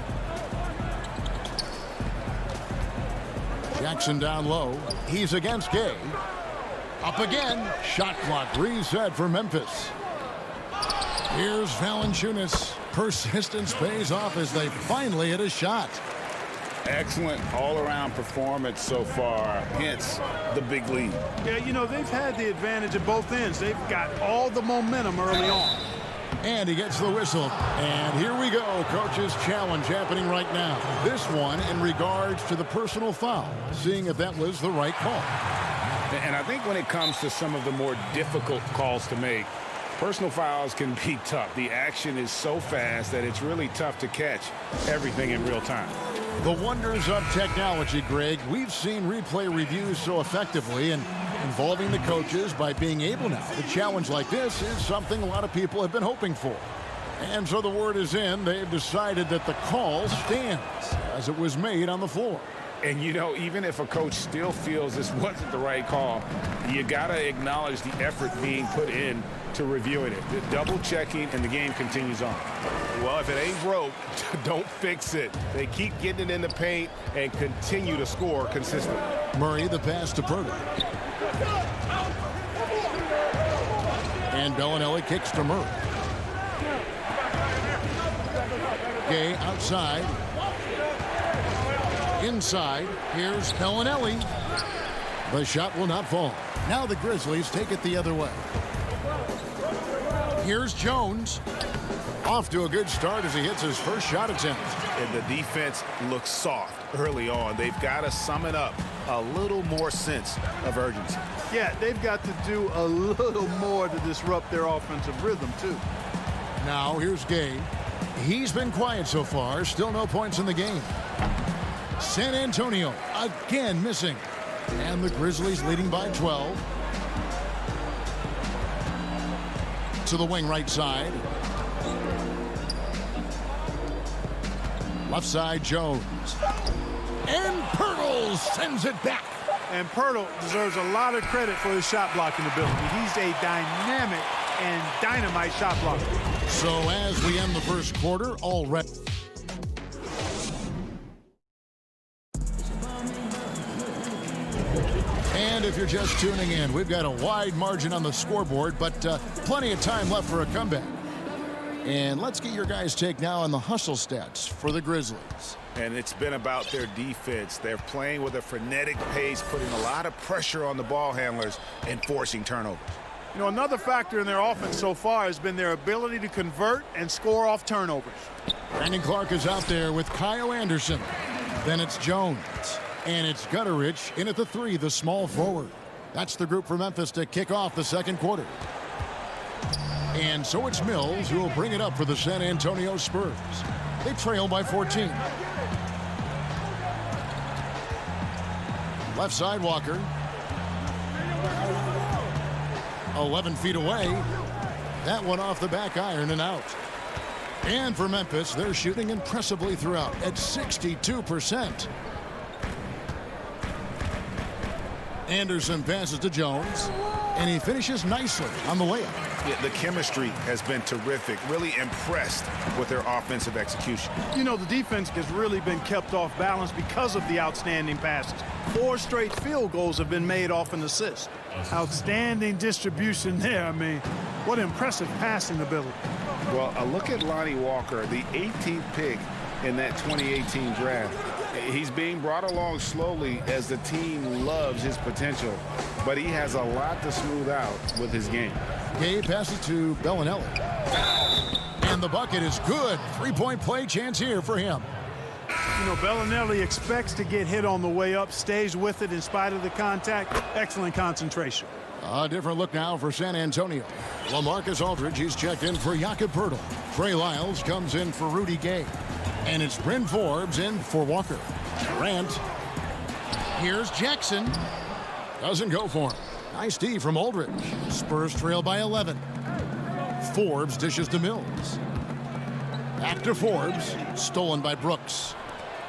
Jackson down low. He's against Gay. Up again. Shot clock reset for Memphis. Here's Valanciunas. Persistence pays off as they finally hit a shot. excellent all-around performance so far, hence the big lead. Yeah, you know, they've had the advantage at both ends. They've got all the momentum early on. And he gets the whistle. And here we go. Coach's challenge happening right now. This one in regards to the personal foul, seeing if that was the right call. And I think when it comes to some of the more difficult calls to make, personal fouls can be tough. The action is so fast that it's really tough to catch everything in real time. The wonders of technology, Greg. We've seen replay reviews so effectively, and involving the coaches by being able now to challenge like this is something a lot of people have been hoping for. And so the word is in. They've decided that the call stands as it was made on the floor. And, you know, even if a coach still feels this wasn't the right call, you got to acknowledge the effort being put in to reviewing it. The double checking, and the game continues on. Well, if it ain't broke, don't fix it. They keep getting it in the paint and continue to score consistently. Murray, the pass to Purdy. And Bellinelli kicks to Murray. Gay outside. Inside. Here's Bellinelli. The shot will not fall. Now the Grizzlies take it the other way. Here's Jones. Off to a good start as he hits his first shot attempt. And the defense looks soft early on. They've got to summon up a little more sense of urgency. Yeah, they've got to do a little more to disrupt their offensive rhythm, too. Now here's Gay. He's been quiet so far. Still no points in the game. San Antonio again missing. And the Grizzlies leading by 12. To the wing right side. Left side, Jones. And Pirtle sends it back. And Pirtle deserves a lot of credit for his shot blocking ability. He's a dynamic and dynamite shot blocker. So as we end the first quarter, already. And if you're just tuning in, we've got a wide margin on the scoreboard, but plenty of time left for a comeback. And let's get your guys' take now on the hustle stats for the Grizzlies. And it's been about their defense. They're playing with a frenetic pace, putting a lot of pressure on the ball handlers and forcing turnovers. You know, another factor in their offense so far has been their ability to convert and score off turnovers. Brandon Clark is out there with Kyle Anderson. Then it's Jones. And it's Gutterich in at the 3, the small forward. That's the group for Memphis to kick off the second quarter. And so it's Mills who will bring it up for the San Antonio Spurs. They trail by 14. Left side, Walker. 11 feet away. That one off the back iron and out. And for Memphis, they're shooting impressively throughout at 62%. Anderson passes to Jones, and he finishes nicely on the layup. Yeah, the chemistry has been terrific. Really impressed with their offensive execution. You know, the defense has really been kept off balance because of the outstanding passes. 4 straight field goals have been made off an assist. Outstanding distribution there. I mean, what impressive passing ability. Well, a look at Lonnie Walker, the 18th pick in that 2018 draft. He's being brought along slowly as the team loves his potential, but he has a lot to smooth out with his game. Gay passes to Bellinelli. And the bucket is good. 3-point play chance here for him. You know, Bellinelli expects to get hit on the way up, stays with it in spite of the contact. Excellent concentration. A different look now for San Antonio. LaMarcus Aldridge, he's checked in for Jakob Poeltl. Trey Lyles comes in for Rudy Gay. And it's Bryn Forbes in for Walker. Durant. Here's Jackson. Doesn't go for him. Nice D from Aldridge. Spurs trail by 11. Forbes dishes to Mills. Back to Forbes. Stolen by Brooks.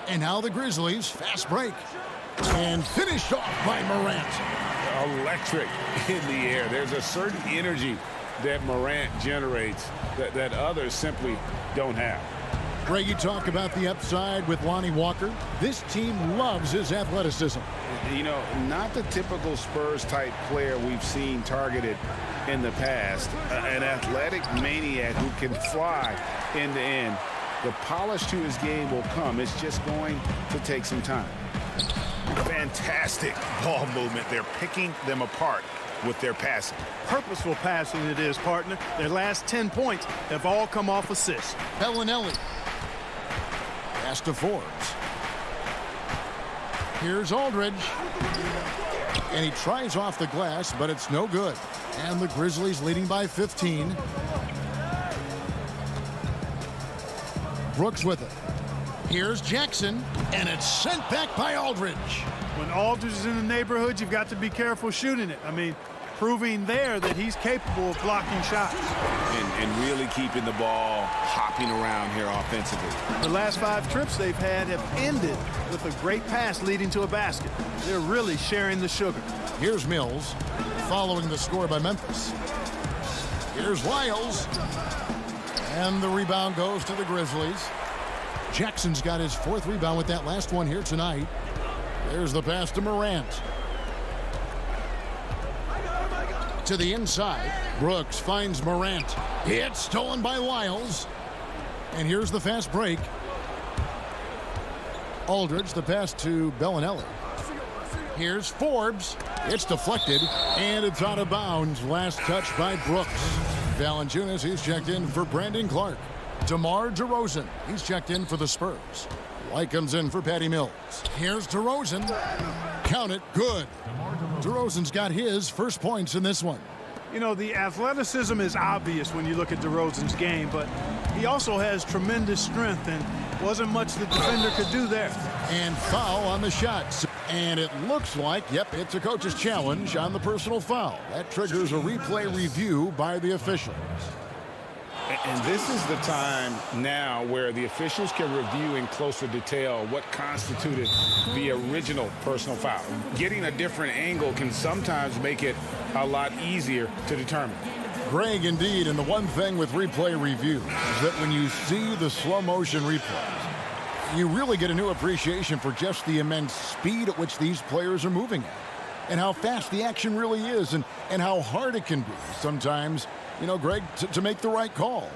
And now the Grizzlies. Fast break. And finished off by Morant. Electric in the air. There's a certain energy that Morant generates that others simply don't have. Greg, you talk about the upside with Lonnie Walker. This team loves his athleticism. You know, not the typical Spurs-type player we've seen targeted in the past. An athletic maniac who can fly end to end. The polish to his game will come. It's just going to take some time. Fantastic ball movement. They're picking them apart with their passing. Purposeful passing it is, partner. Their last 10 points have all come off assists. Bellinelli. Pass to Forbes. Here's Aldridge. And he tries off the glass, but it's no good. And the Grizzlies leading by 15. Brooks with it. Here's Jackson, and it's sent back by Aldridge. When Aldridge is in the neighborhood, you've got to be careful shooting it. I mean, proving there that he's capable of blocking shots. And really keeping the ball hopping around here offensively. The last 5 trips they've had have ended with a great pass leading to a basket. They're really sharing the sugar. Here's Mills, following the score by Memphis. Here's Lyles. And the rebound goes to the Grizzlies. Jackson's got his 4th rebound with that last one here tonight. There's the pass to Morant. To the inside. Brooks finds Morant. It's stolen by Lyles. And here's the fast break. Aldridge, the pass to Bellinelli. Here's Forbes. It's deflected, and it's out of bounds. Last touch by Brooks. Valanciunas, he's checked in for Brandon Clark. DeMar DeRozan, he's checked in for the Spurs. White comes in for Patty Mills. Here's DeRozan. Count it, good. DeRozan's got his first points in this one. You know, the athleticism is obvious when you look at DeRozan's game, but he also has tremendous strength, and wasn't much the defender could do there. And foul on the shots. And it looks like, yep, it's a coach's challenge on the personal foul. That triggers a replay review by the officials. And this is the time now where the officials can review in closer detail what constituted the original personal foul. Getting a different angle can sometimes make it a lot easier to determine. Greg, indeed, and the one thing with replay review is that when you see the slow motion replays, you really get a new appreciation for just the immense speed at which these players are moving at, and how fast the action really is, and how hard it can be sometimes, you know, Greg, to make the right call.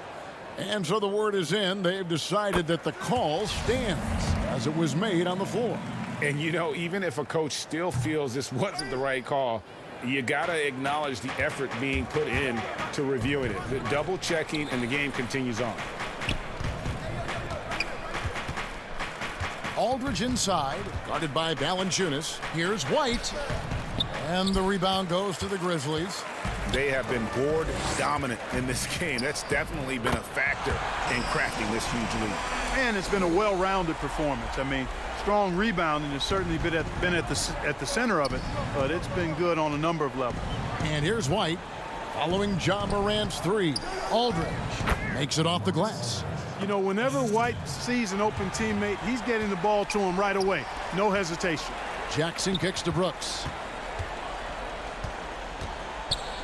And so the word is in. They've decided that the call stands as it was made on the floor. And, you know, even if a coach still feels this wasn't the right call, you got to acknowledge the effort being put in to reviewing it. The double checking, and the game continues on. Aldridge inside, guarded by Valanciunas. Here's White. And the rebound goes to the Grizzlies. They have been board dominant in this game. That's definitely been a factor in crafting this huge lead. And it's been a well-rounded performance. I mean, strong rebounding has certainly been at the center of it, but it's been good on a number of levels. And here's White, following Ja Morant's 3. Aldridge makes it off the glass. You know, whenever White sees an open teammate, he's getting the ball to him right away. No hesitation. Jackson kicks to Brooks.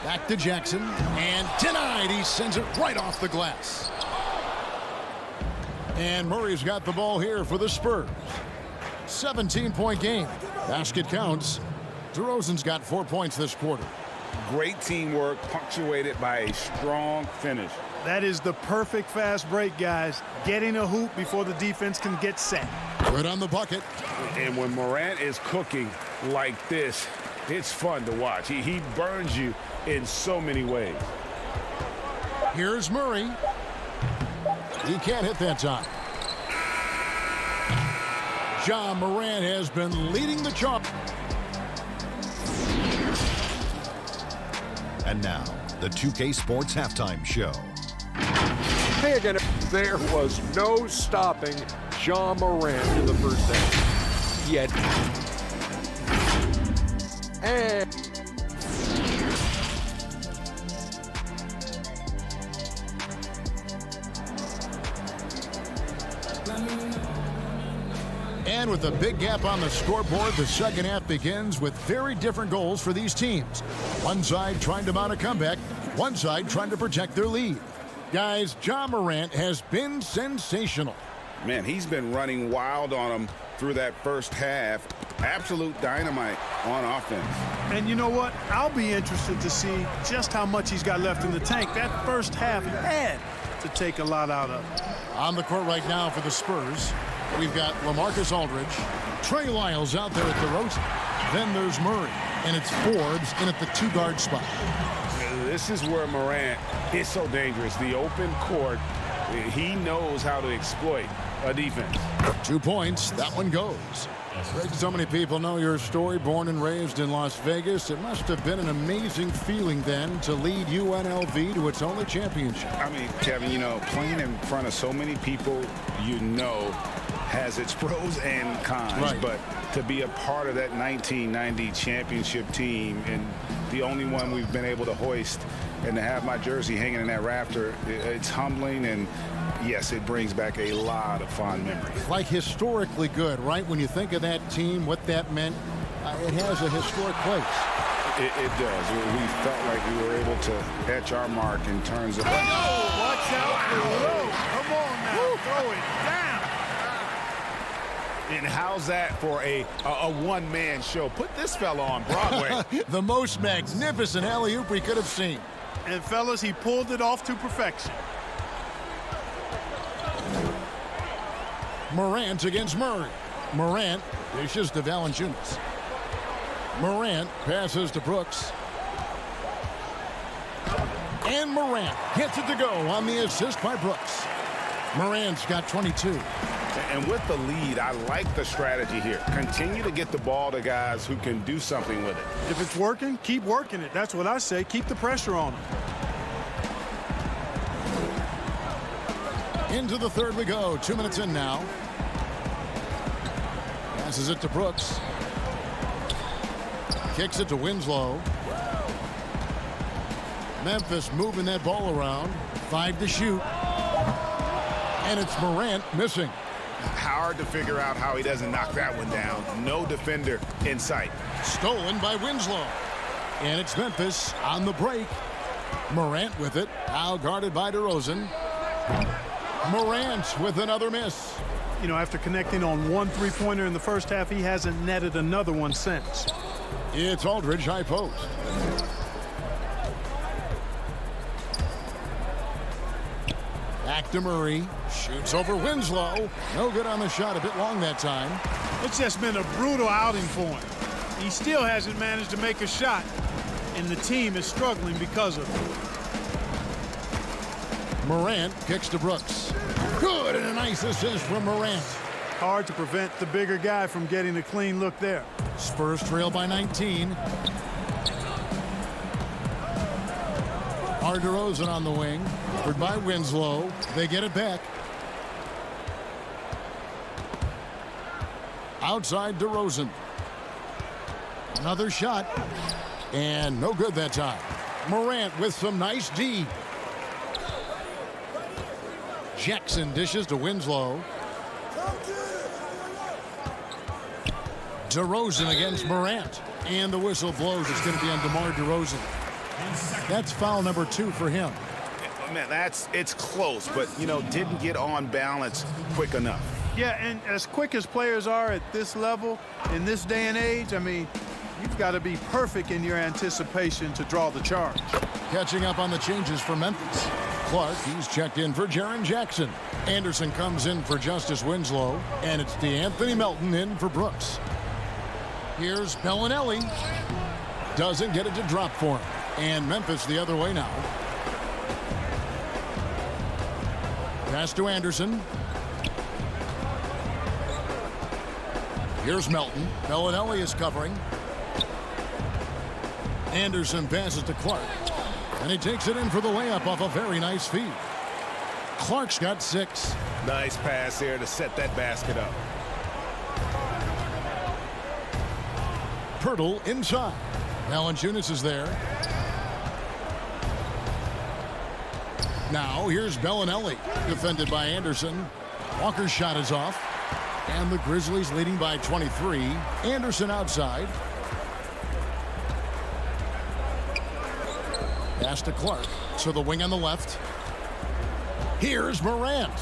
Back to Jackson, and denied. He sends it right off the glass. And Murray's got the ball here for the Spurs. 17-point game. Basket counts. DeRozan's got 4 points this quarter. Great teamwork, punctuated by a strong finish. That is the perfect fast break, guys. Getting a hoop before the defense can get set. Good on the bucket. And when Morant is cooking like this, it's fun to watch. He burns you in so many ways. Here's Murray. He can't hit that time. Ja Morant has been leading the charge. And now, the 2K Sports Halftime Show. Hey again, there was no stopping Ja Morant in the first half. Yet. And with a big gap on the scoreboard, the second half begins with very different goals for these teams. One side trying to mount a comeback, one side trying to protect their lead. Guys, Ja Morant has been sensational. Man, he's been running wild on them through that first half. Absolute dynamite on offense. And you know what? I'll be interested to see just how much he's got left in the tank. That first half had to take a lot out of it. On the court right now for the Spurs, we've got LaMarcus Aldridge, Trey Lyles out there at DeRozan. Then there's Murray, and it's Forbes in at the 2-guard spot. This is where Morant is so dangerous. The open court, he knows how to exploit a defense. 2 points. That one goes. Greg, so many people know your story. Born and raised in Las Vegas. It must have been an amazing feeling then to lead UNLV to its only championship. I mean, Kevin, you know, playing in front of so many people, you know, has its pros and cons. Right. But to be a part of that 1990 championship team and the only one we've been able to hoist and to have my jersey hanging in that rafter, it's humbling, and yes, it brings back a lot of fond memories. Like historically good, right? When you think of that team, what that meant, it has a historic place. It does. We felt like we were able to etch our mark in terms of... Watch out below. Come on now. Throw it down. And how's that for a one-man show? Put this fella on Broadway. The most magnificent alley-oop we could have seen. And, fellas, he pulled it off to perfection. Morant against Murray. Morant dishes to Valanciunas. Morant passes to Brooks. And Morant gets it to go on the assist by Brooks. Morant's got 22. And with the lead, I like the strategy here. Continue to get the ball to guys who can do something with it. If it's working, keep working it. That's what I say. Keep the pressure on him. Into the third we go. 2 minutes in now. Passes it to Brooks. Kicks it to Winslow. Memphis moving that ball around. 5 to shoot. And it's Morant missing. Hard to figure out how he doesn't knock that one down. No defender in sight. Stolen by Winslow. And it's Memphis on the break. Morant with it. Now guarded by DeRozan. Morant with another miss. You know, after connecting on 1 3-pointer in the first half, he hasn't netted another one since. It's Aldridge, high post. Back to Murray. Shoots over Winslow. No good on the shot. A bit long that time. It's just been a brutal outing for him. He still hasn't managed to make a shot, and the team is struggling because of it. Morant kicks to Brooks. Good, and a nice assist from Morant. Hard to prevent the bigger guy from getting a clean look there. Spurs trail by 19. DeRozan on the wing. Covered by Winslow. They get it back. Outside DeRozan. Another shot. And no good that time. Morant with some nice D. Jackson dishes to Winslow. DeRozan against Morant. And the whistle blows. It's going to be on DeMar DeRozan. That's foul number 2 for him. Man, it's close, but, you know, didn't get on balance quick enough. Yeah, and as quick as players are at this level, in this day and age, I mean, you've got to be perfect in your anticipation to draw the charge. Catching up on the changes for Memphis. Clark, he's checked in for Jaren Jackson. Anderson comes in for Justice Winslow. And it's DeAnthony Melton in for Brooks. Here's Bellinelli. Doesn't get it to drop for him. And Memphis the other way now. Pass to Anderson. Here's Melton. Bellinelli is covering. Anderson passes to Clark. And he takes it in for the layup off a very nice feed. Clark's got 6. Nice pass here to set that basket up. Pirtle inside. Valanciunas is there. Now here's Bellinelli, defended by Anderson. Walker's shot is off. And the Grizzlies leading by 23. Anderson outside. Pass to Clark. To the wing on the left. Here's Morant.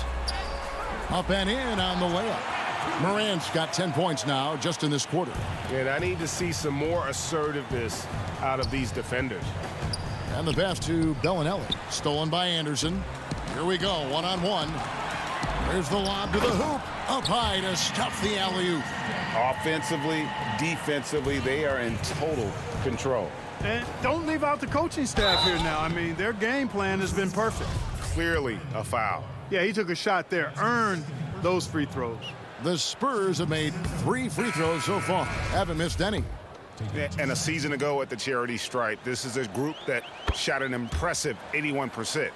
Up and in on the layup. Morant's got 10 points now just in this quarter. And I need to see some more assertiveness out of these defenders. And the pass to Bellinelli. Stolen by Anderson. Here we go, one-on-one. There's the lob to the hoop. Up high to stuff the alley-oop. Offensively, defensively, they are in total control. And don't leave out the coaching staff here now. I mean, their game plan has been perfect. Clearly a foul. Yeah, he took a shot there, earned those free throws. The Spurs have made 3 free throws so far. Haven't missed any. And a season ago at the charity stripe, this is a group that shot an impressive 81%.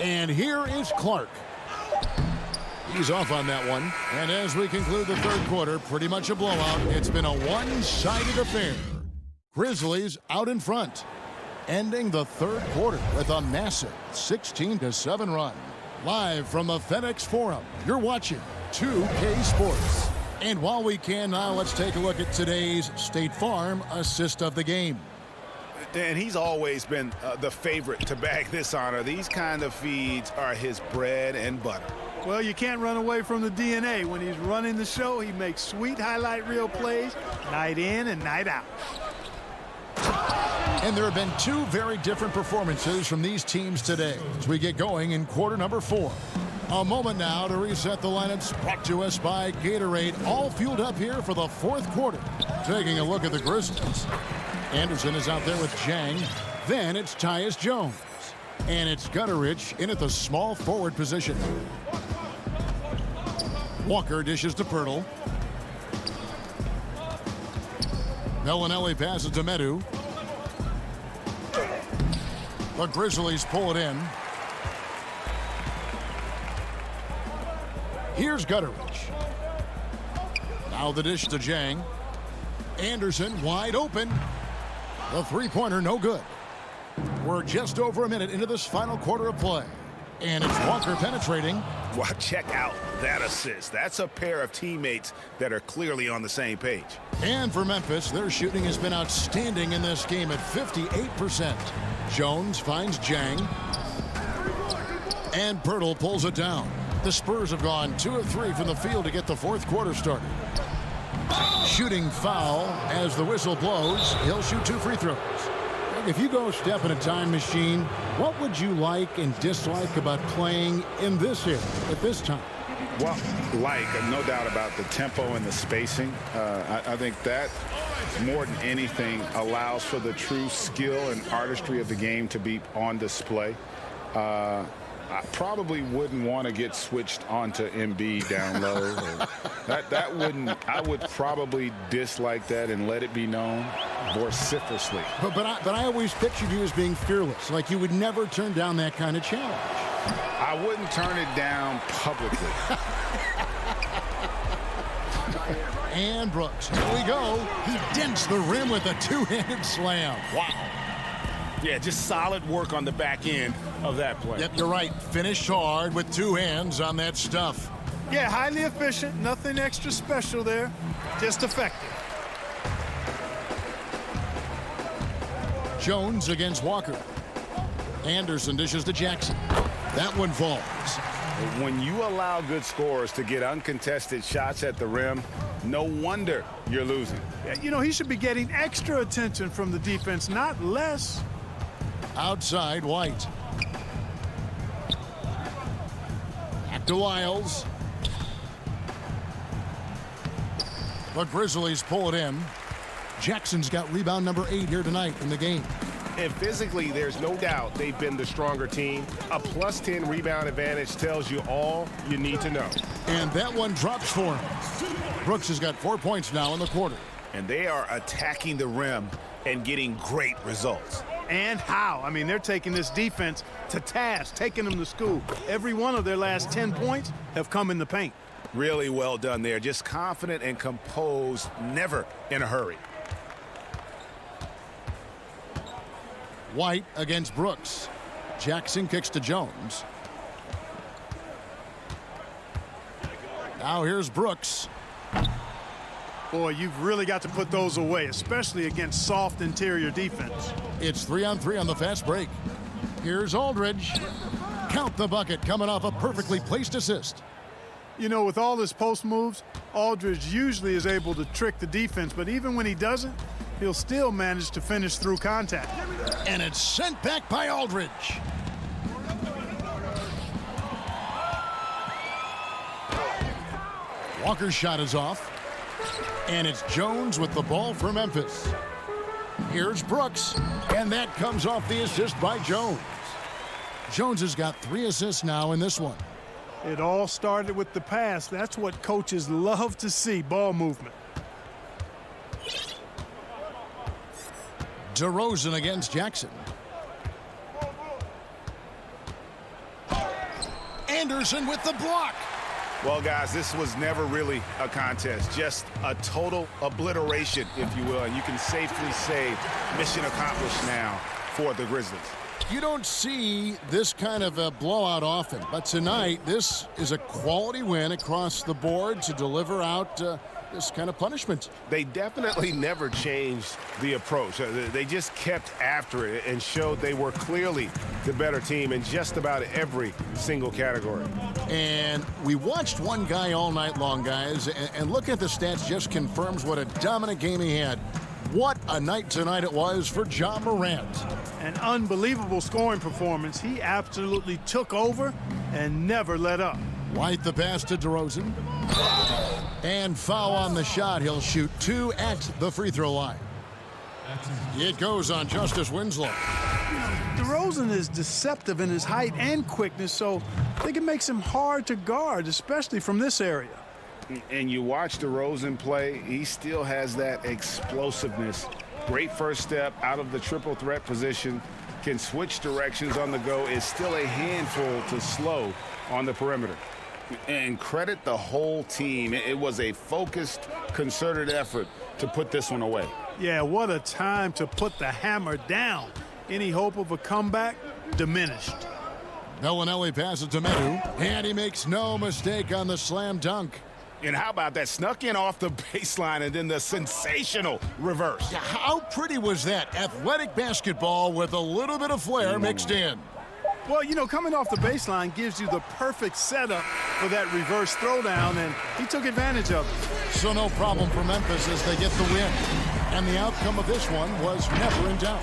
And here is Clark. He's off on that one. And as we conclude the third quarter, pretty much a blowout. It's been a one-sided affair. Grizzlies out in front. Ending the third quarter with a massive 16-7 run. Live from the FedEx Forum, you're watching 2K Sports. And while we can now, let's take a look at today's State Farm assist of the game. And he's always been the favorite to bag this honor. These kind of feeds are his bread and butter. Well, you can't run away from the DNA. When he's running the show, he makes sweet highlight reel plays night in and night out. And there have been 2 very different performances from these teams today as we get going in quarter number 4. A moment now to reset the lineups, brought to us by Gatorade, all fueled up here for the fourth quarter. Taking a look at the Grizzlies. Anderson is out there with Jang. Then it's Tyus Jones. And it's Gutterich in at the small forward position. Walker dishes to Pirtle. Bellinelli passes to Medu. The Grizzlies pull it in. Here's Gutterich. Now the dish to Jang. Anderson wide open. The three-pointer no good. We're just over a minute into this final quarter of play. And it's Walker penetrating. Wow, check out that assist. That's a pair of teammates that are clearly on the same page. And for Memphis, their shooting has been outstanding in this game at 58%. Jones finds Jang. And Pirtle pulls it down. The Spurs have gone 2 of 3 from the field to get the fourth quarter started. Shooting foul as the whistle blows. He'll shoot 2 free throws. If you go step in a time machine, what would you like and dislike about playing in this era at this time? Well, no doubt about the tempo and the spacing. I think that more than anything allows for the true skill and artistry of the game to be on display. I probably wouldn't want to get switched onto Embiid down low. That wouldn't. I would probably dislike that and let it be known vociferously. But I always pictured you as being fearless, like you would never turn down that kind of challenge. I wouldn't turn it down publicly. And Brooks, here we go. He dents the rim with a 2-handed slam. Wow. Yeah, just solid work on the back end of that play. Yep, you're right. Finished hard with 2 hands on that stuff. Yeah, highly efficient. Nothing extra special there. Just effective. Jones against Walker. Anderson dishes to Jackson. That one falls. When you allow good scorers to get uncontested shots at the rim, no wonder you're losing. Yeah, you know, he should be getting extra attention from the defense, not less. Outside, White. Back to Lyles. The Grizzlies pull it in. Jackson's got rebound number 8 here tonight in the game. And physically, there's no doubt they've been the stronger team. A +10 rebound advantage tells you all you need to know. And that one drops for him. Brooks has got 4 points now in the quarter. And they are attacking the rim and getting great results. And how? I mean, they're taking this defense to task, taking them to school. Every one of their last 10 points have come in the paint. Really well done there. Just confident and composed, never in a hurry. White against Brooks. Jackson kicks to Jones. Now here's Brooks. Boy, you've really got to put those away, especially against soft interior defense. It's 3-on-3 on the fast break. Here's Aldridge. Count the bucket coming off a perfectly placed assist. You know, with all his post moves, Aldridge usually is able to trick the defense, but even when he doesn't, he'll still manage to finish through contact. And it's sent back by Aldridge. Walker's shot is off. And it's Jones with the ball for Memphis. Here's Brooks. And that comes off the assist by Jones. Jones has got 3 assists now in this one. It all started with the pass. That's what coaches love to see, ball movement. DeRozan against Jackson. Anderson with the block. Well, guys, this was never really a contest, just a total obliteration, if you will. And you can safely say mission accomplished now for the Grizzlies. You don't see this kind of a blowout often, but tonight this is a quality win across the board to deliver out this kind of punishment. They definitely never changed the approach. They just kept after it and showed they were clearly the better team in just about every single category. And we watched one guy all night long, guys, and looking at the stats just confirms what a dominant game he had. What a night tonight it was for Ja Morant. An unbelievable scoring performance. He absolutely took over and never let up. White the pass to DeRozan. And foul on the shot. He'll shoot 2 at the free throw line. It goes on Justice Winslow. DeRozan is deceptive in his height and quickness, so I think it makes him hard to guard, especially from this area. And you watch DeRozan play, he still has that explosiveness. Great first step out of the triple threat position. Can switch directions on the go. Is still a handful to slow on the perimeter. And credit the whole team. It was a focused, concerted effort to put this one away. Yeah, what a time to put the hammer down. Any hope of a comeback diminished. Bellinelli passes to Medu, and he makes no mistake on the slam dunk. And how about that? Snuck in off the baseline and then the sensational reverse. Yeah, how pretty was that? Athletic basketball with a little bit of flair mixed in. Well, you know, coming off the baseline gives you the perfect setup for that reverse throwdown, and he took advantage of it. So no problem for Memphis as they get the win. And the outcome of this one was never in doubt.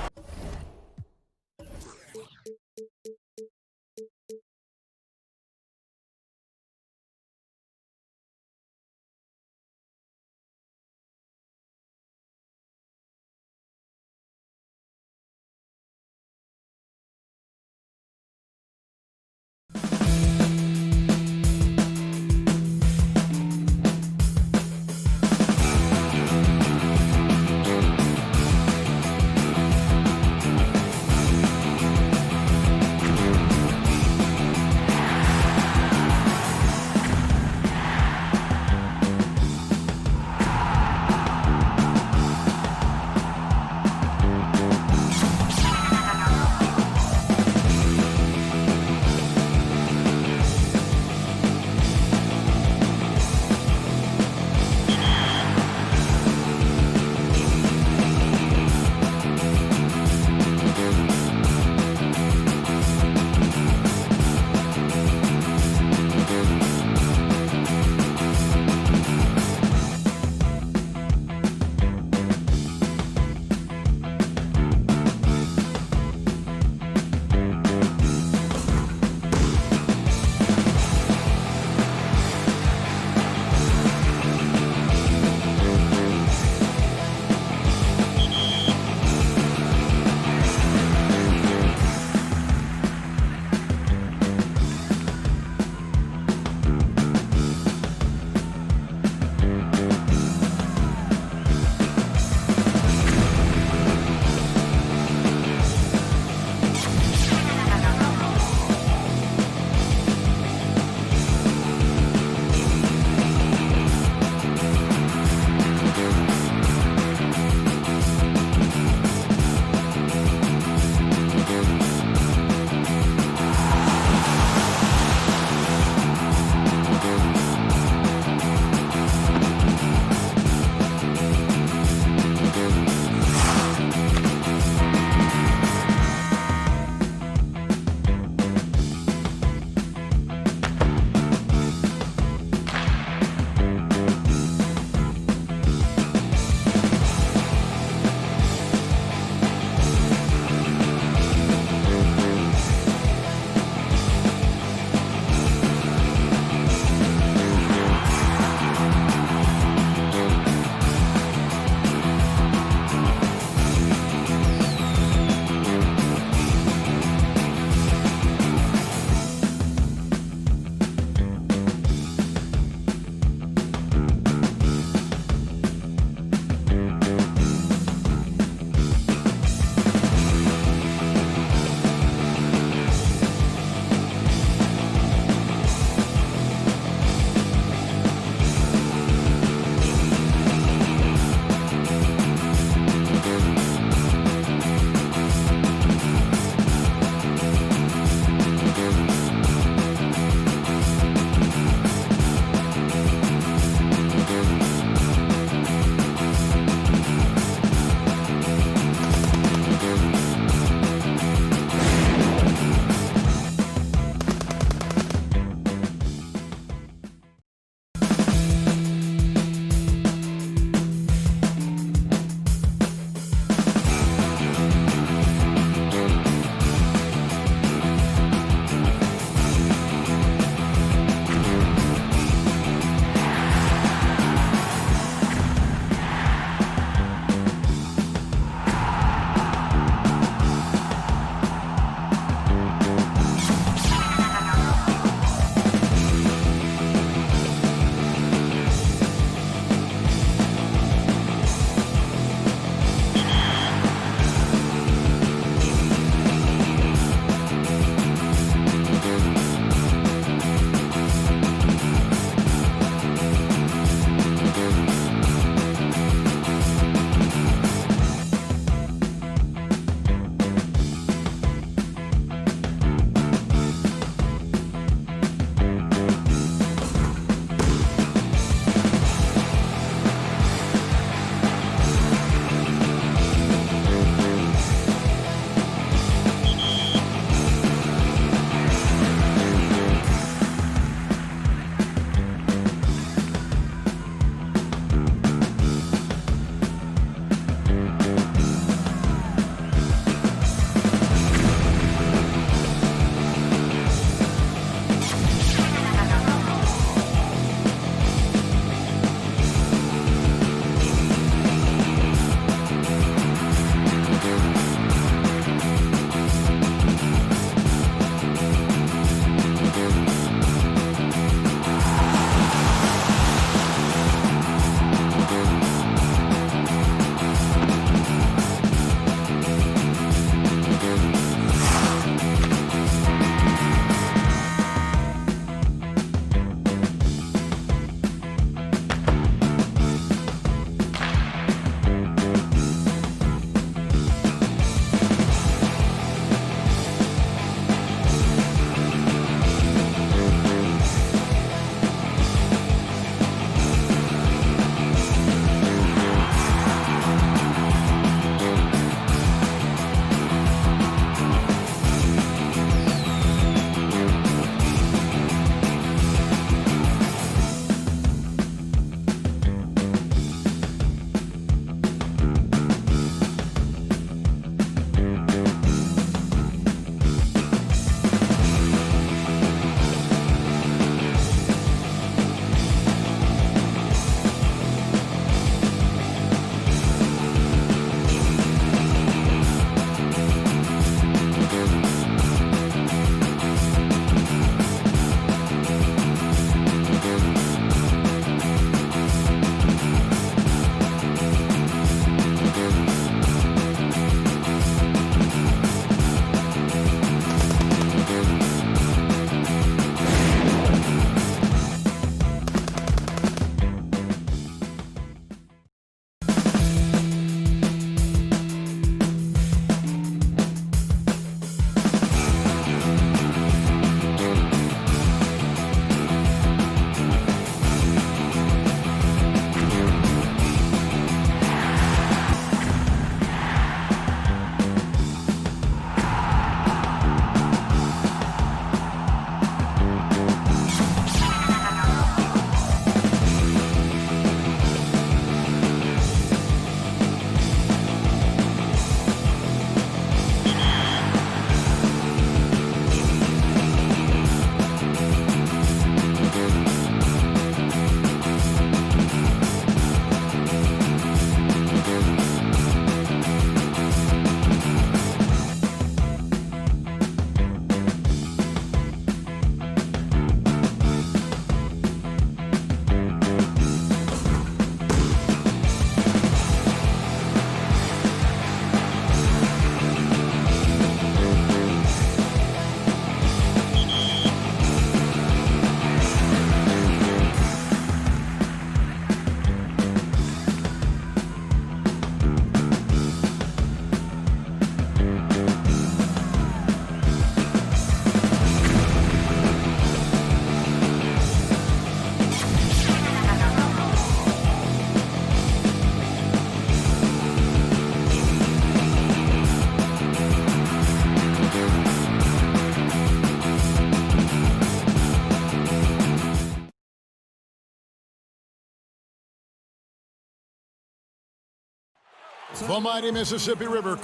The mighty Mississippi River.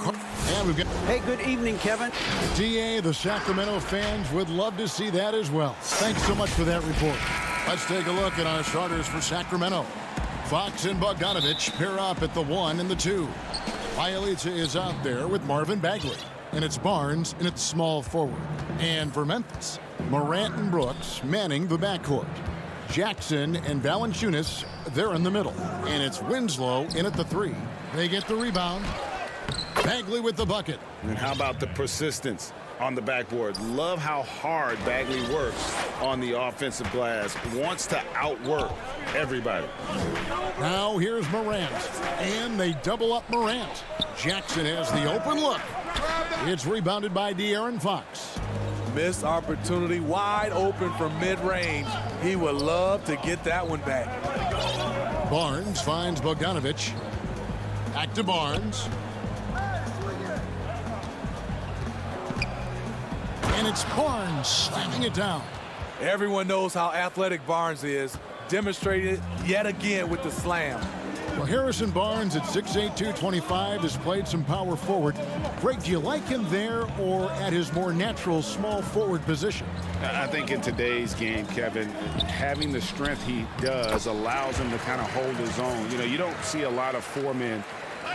And we've got... Hey, good evening, Kevin. DA, the Sacramento fans would love to see that as well. Thanks so much for that report. Let's take a look at our starters for Sacramento. Fox and Bogdanovich pair up at the 1 and the 2. Bielitsa is out there with Marvin Bagley. And it's Barnes in its small forward. And for Memphis, Morant and Brooks manning the backcourt. Jackson and Valanciunas, they're in the middle. And it's Winslow in at the 3. They get the rebound. Bagley with the bucket. And how about the persistence on the backboard? Love how hard Bagley works on the offensive glass. Wants to outwork everybody. Now here's Morant. And they double up Morant. Jackson has the open look. It's rebounded by De'Aaron Fox. Missed opportunity, wide open from mid-range. He would love to get that one back. Barnes finds Bogdanovich. Back to Barnes. And it's Barnes slamming it down. Everyone knows how athletic Barnes is. Demonstrated yet again with the slam. Well, Harrison Barnes at 6'8", 225 has played some power forward. Greg, do you like him there or at his more natural small forward position? I think in today's game, Kevin, having the strength he does allows him to kind of hold his own. You know, you don't see a lot of 4 men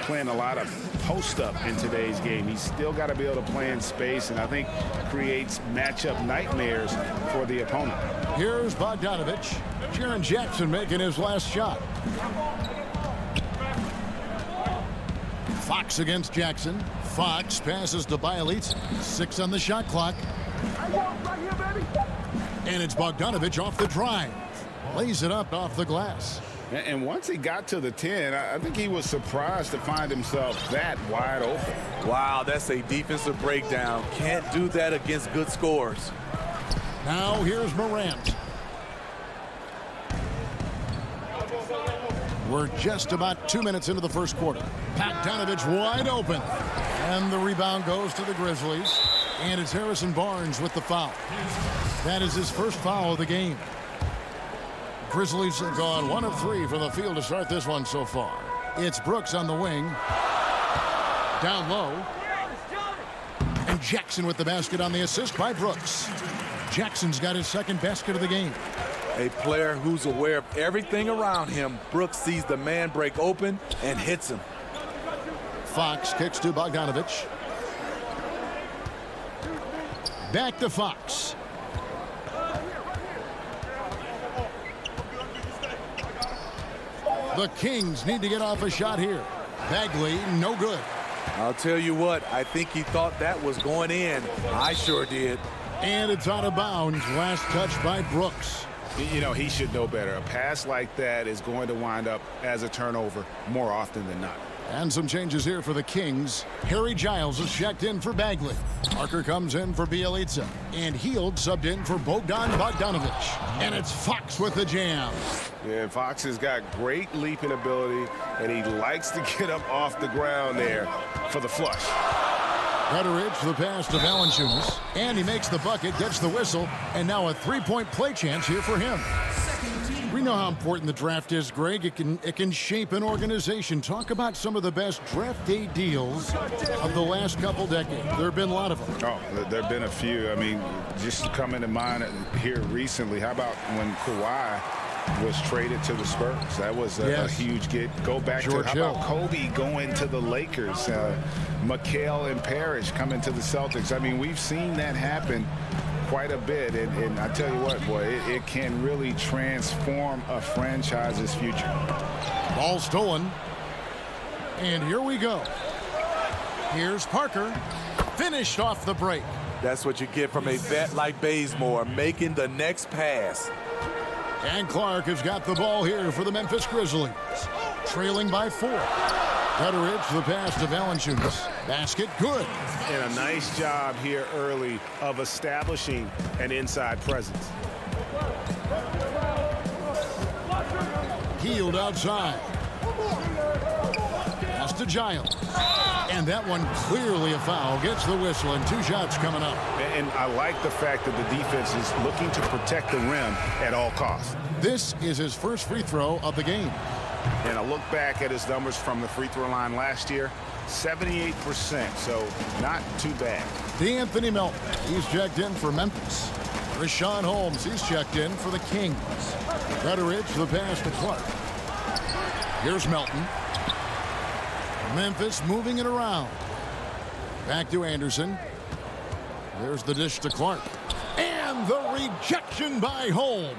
playing a lot of post-up in today's game. He's still got to be able to play in space, and I think creates matchup nightmares for the opponent. Here's Bogdanovich. Jaren Jackson making his last shot. Fox against Jackson. Fox passes to Bielitsa. 6 on the shot clock. And it's Bogdanovich off the drive. Lays it up off the glass. And once he got to the 10, I think he was surprised to find himself that wide open. Wow, that's a defensive breakdown. Can't do that against good scores. Now here's Morant. We're just about 2 minutes into the first quarter. Bogdanovich wide open. And the rebound goes to the Grizzlies. And it's Harrison Barnes with the foul. That is his first foul of the game. Grizzlies have gone 1 of 3 from the field to start this one so far. It's Brooks on the wing. Down low. And Jackson with the basket on the assist by Brooks. Jackson's got his second basket of the game. A player who's aware of everything around him. Brooks sees the man break open and hits him. Fox kicks to Bogdanovich. Back to Fox. The Kings need to get off a shot here. Bagley, no good. I'll tell you what, I think he thought that was going in. I sure did. And it's out of bounds. Last touch by Brooks. You know, he should know better. A pass like that is going to wind up as a turnover more often than not. And some changes here for the Kings. Harry Giles is checked in for Bagley. Parker comes in for Bielitsa. And Hield subbed in for Bogdanovich. And it's Fox with the jam. Yeah, Fox has got great leaping ability, and he likes to get up off the ground there for the flush. Rutteridge, the pass to Valanciunas. And he makes the bucket, gets the whistle, and now a three-point play chance here for him. We know how important the draft is, Greg. It can shape an organization. Talk about some of the best draft day deals of the last couple decades. There have been a lot of them. Oh, there have been a few. I mean, just coming to mind here recently, how about when Kawhi was traded to the Spurs? That was a huge get. Go back to how about Kobe going to the Lakers, McHale and Parrish coming to the Celtics. I mean, we've seen that happen quite a bit, and I tell you what, boy, it can really transform a franchise's future. Ball stolen, and here we go. Here's Parker, finished off the break. That's what you get from a vet like Bazemore, making the next pass. And Clark has got the ball here for the Memphis Grizzlies, trailing by 4. Rutteridge, the pass to Valanciunas. Basket good. And a nice job here early of establishing an inside presence. Hield outside. Pass to Giles. And that one clearly a foul. Gets the whistle, and 2 shots coming up. And I like the fact that the defense is looking to protect the rim at all costs. This is his first free throw of the game. And a look back at his numbers from the free throw line last year, 78%, so not too bad. D'Anthony Melton, he's checked in for Memphis. Rashawn Holmes, he's checked in for the Kings. Betteridge, the pass to Clark. Here's Melton. Memphis moving it around. Back to Anderson. There's the dish to Clark. And the rejection by Holmes.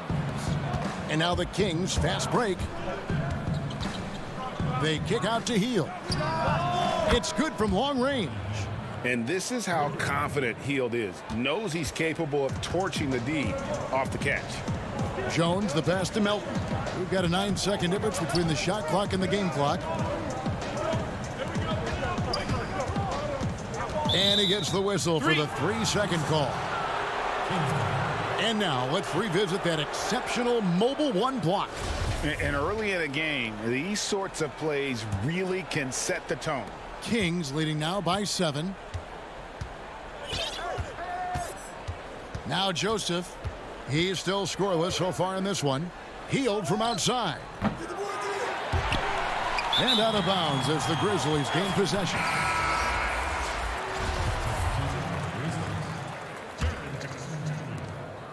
And now the Kings fast break. They kick out to Hield. It's good from long range. And this is how confident Hield is. Knows he's capable of torching the D off the catch. Jones, the pass to Melton. We've got a 9-second difference between the shot clock and the game clock. And he gets the whistle for the 3-second call. And now let's revisit that exceptional mobile one block. And early in a game, these sorts of plays really can set the tone. Kings leading now by 7. Now Joseph. He's still scoreless so far in this one. Hield from outside. And out of bounds as the Grizzlies gain possession.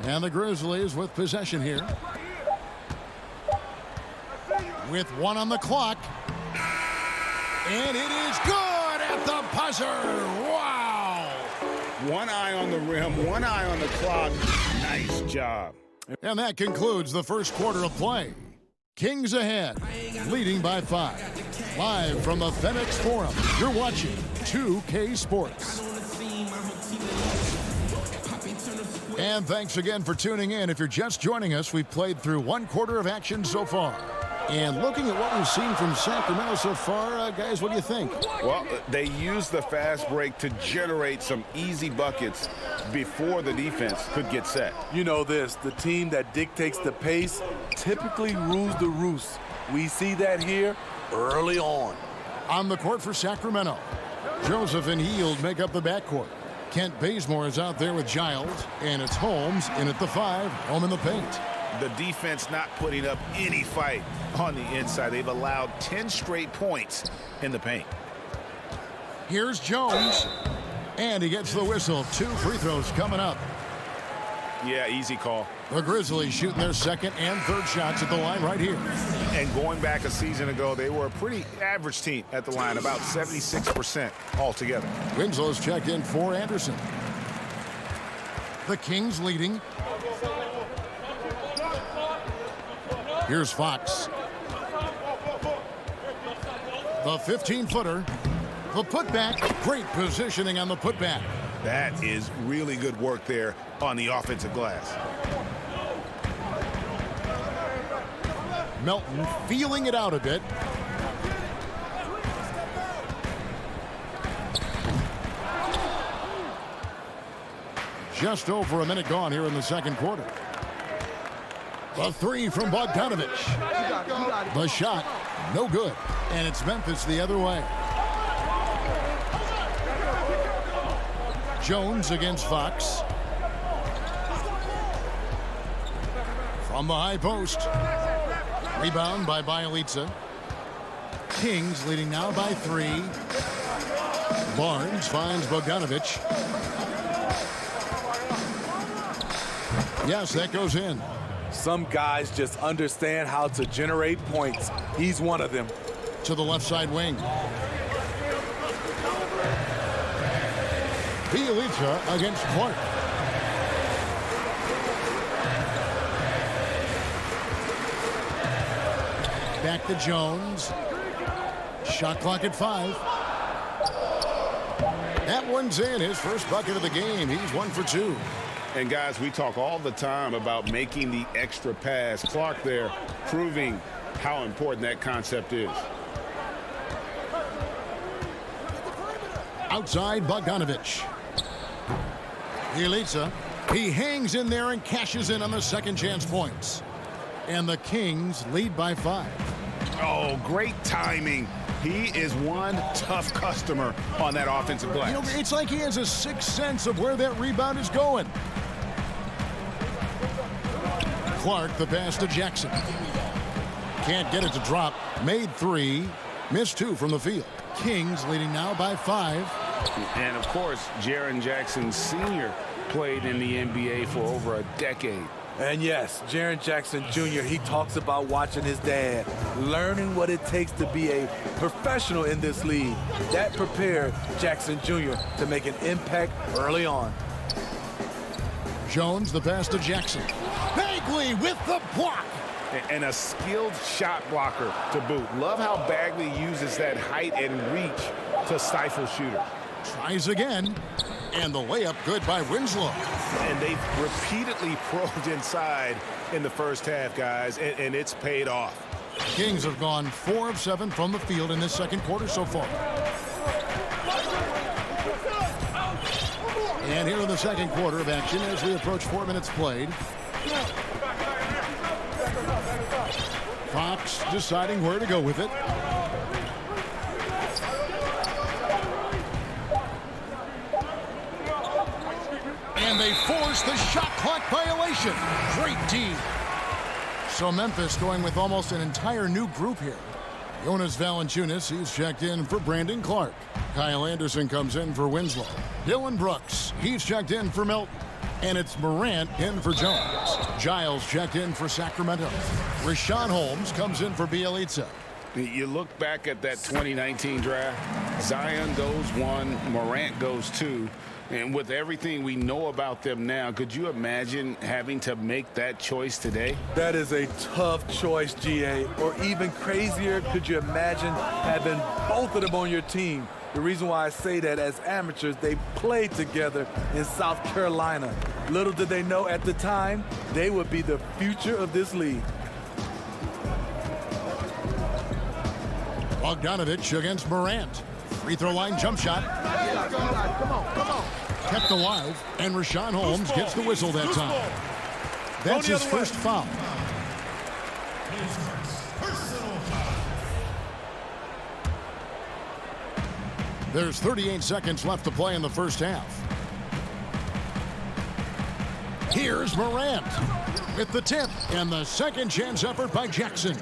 And the Grizzlies with possession here. With 1 on the clock. And it is good at the buzzer. Wow. One eye on the rim, one eye on the clock. Nice job. And that concludes the first quarter of play. Kings ahead, leading by 5. Live from the FedEx Forum, you're watching 2K Sports. And thanks again for tuning in. If you're just joining us, we've played through 1 quarter of action so far. And looking at what we've seen from Sacramento so far, guys, what do you think? Well, they used the fast break to generate some easy buckets before the defense could get set. You know this, the team that dictates the pace typically rules the roost. We see that here early on. On the court for Sacramento, Joseph and Hield make up the backcourt. Kent Bazemore is out there with Giles, and it's Holmes in at the 5, home in the paint. The defense not putting up any fight on the inside. They've allowed 10 straight points in the paint. Here's Jones, and he gets the whistle. 2 free throws coming up. Yeah, easy call. The Grizzlies shooting their 2nd and 3rd shots at the line right here. And going back a season ago, they were a pretty average team at the line, about 76% altogether. Winslow's checked in for Anderson. The Kings leading. Here's Fox. The 15-footer. The putback. Great positioning on the putback. That is really good work there on the offensive glass. Melton feeling it out a bit. Just over a minute gone here in the second quarter. The 3 from Bogdanovich. The shot, no good. And it's Memphis the other way. Jones against Fox. From the high post. Rebound by Bielitsa. Kings leading now by 3. Barnes finds Bogdanovich. Yes, that goes in. Some guys just understand how to generate points. He's one of them. To the left side wing. Bielitsa against Clark. Back to Jones. Shot clock at 5. That one's in. His first bucket of the game. He's 1 for 2. And guys, we talk all the time about making the extra pass. Clark there proving how important that concept is. Outside Bogdanovich. Bielitsa. He hangs in there and cashes in on the second chance points. And the Kings lead by 5. Oh, great timing. He is one tough customer on that offensive glass. You know, it's like he has a sixth sense of where that rebound is going. Clark, the pass to Jackson. Can't get it to drop. Made 3. Missed 2 from the field. Kings leading now by 5. And, of course, Jaren Jackson Sr. played in the NBA for over a decade. And yes, Jaren Jackson Jr., he talks about watching his dad, learning what it takes to be a professional in this league. That prepared Jackson Jr. to make an impact early on. Jones, the pass to Jackson. Bagley with the block. And a skilled shot blocker to boot. Love how Bagley uses that height and reach to stifle shooters. Tries again. And the layup good by Winslow. And they've repeatedly probed inside in the first half, guys, and it's paid off. Kings have gone 4 of 7 from the field in this second quarter so far. And here in the second quarter of action as we approach 4 minutes played. Fox deciding where to go with it. And they force the shot clock violation. Great D. So Memphis going with almost an entire new group here. Jonas Valanciunas, he's checked in for Brandon Clark. Kyle Anderson comes in for Winslow. Dylan Brooks, he's checked in for Milton. And it's Morant in for Jones. Giles checked in for Sacramento. Rashawn Holmes comes in for Bielitsa. You look back at that 2019 draft, Zion goes 1, Morant goes 2. And with everything we know about them now, could you imagine having to make that choice today? That is a tough choice, GA. Or even crazier, could you imagine having both of them on your team? The reason why I say that, as amateurs, they played together in South Carolina. Little did they know at the time, they would be the future of this league. Bogdanovich against Morant. Free throw line jump shot. Come on. Kept alive, and Rashawn Holmes gets the whistle that time. That's his first foul. There's 38 seconds left to play in the first half. Here's Morant with the tip, and the second chance effort by Jackson.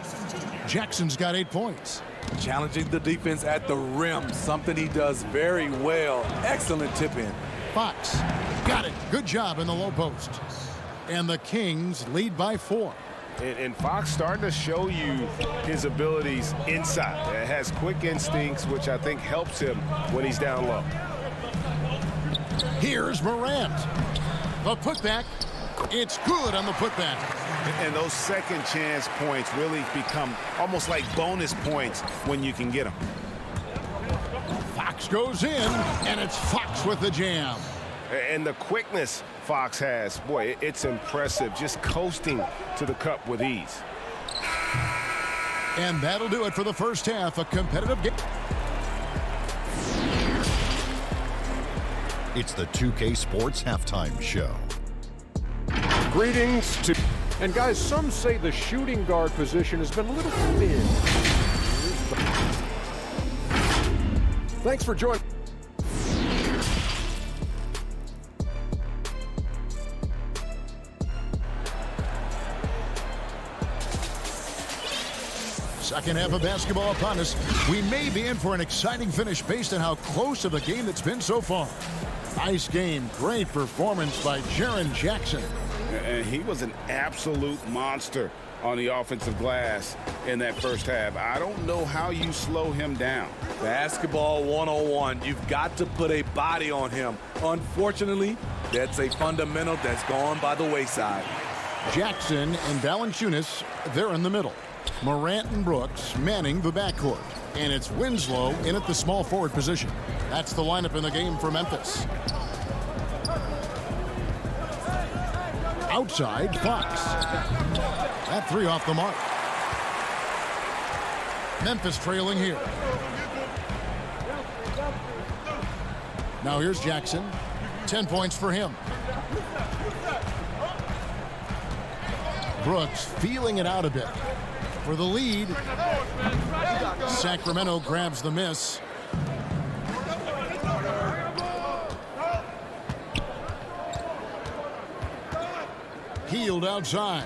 Jackson's got 8 points. Challenging the defense at the rim, something he does very well. Excellent tip in. Fox got it. Good job in the low post. And the Kings lead by 4. And Fox starting to show you his abilities inside. Has quick instincts, which I think helps him when he's down low. Here's Morant. The putback. It's good on the putback. And those second chance points really become almost like bonus points when you can get them. Fox goes in, and it's Fox with the jam. And the quickness Fox has, boy, it's impressive. Just coasting to the cup with ease. And that'll do it for the first half. A competitive game. It's the 2K Sports Halftime Show. Greetings to... And guys, some say the shooting guard position has been a little thin. Thanks for joining. Second half of basketball upon us. We may be in for an exciting finish based on how close of a game it's been so far. Nice game. Great performance by Jaren Jackson. And he was an absolute monster on the offensive glass in that first half. I don't know how you slow him down. Basketball 101. You've got to put a body on him. Unfortunately, that's a fundamental that's gone by the wayside. Jackson and Valanciunas, they're in the middle. Morant and Brooks manning the backcourt. And it's Winslow in at the small forward position. That's the lineup in the game for Memphis. Outside, Fox. That 3 off the mark. Memphis trailing here. Now here's Jackson. 10 points for him. Brooks feeling it out a bit. For the lead. Sacramento grabs the miss. Healed outside.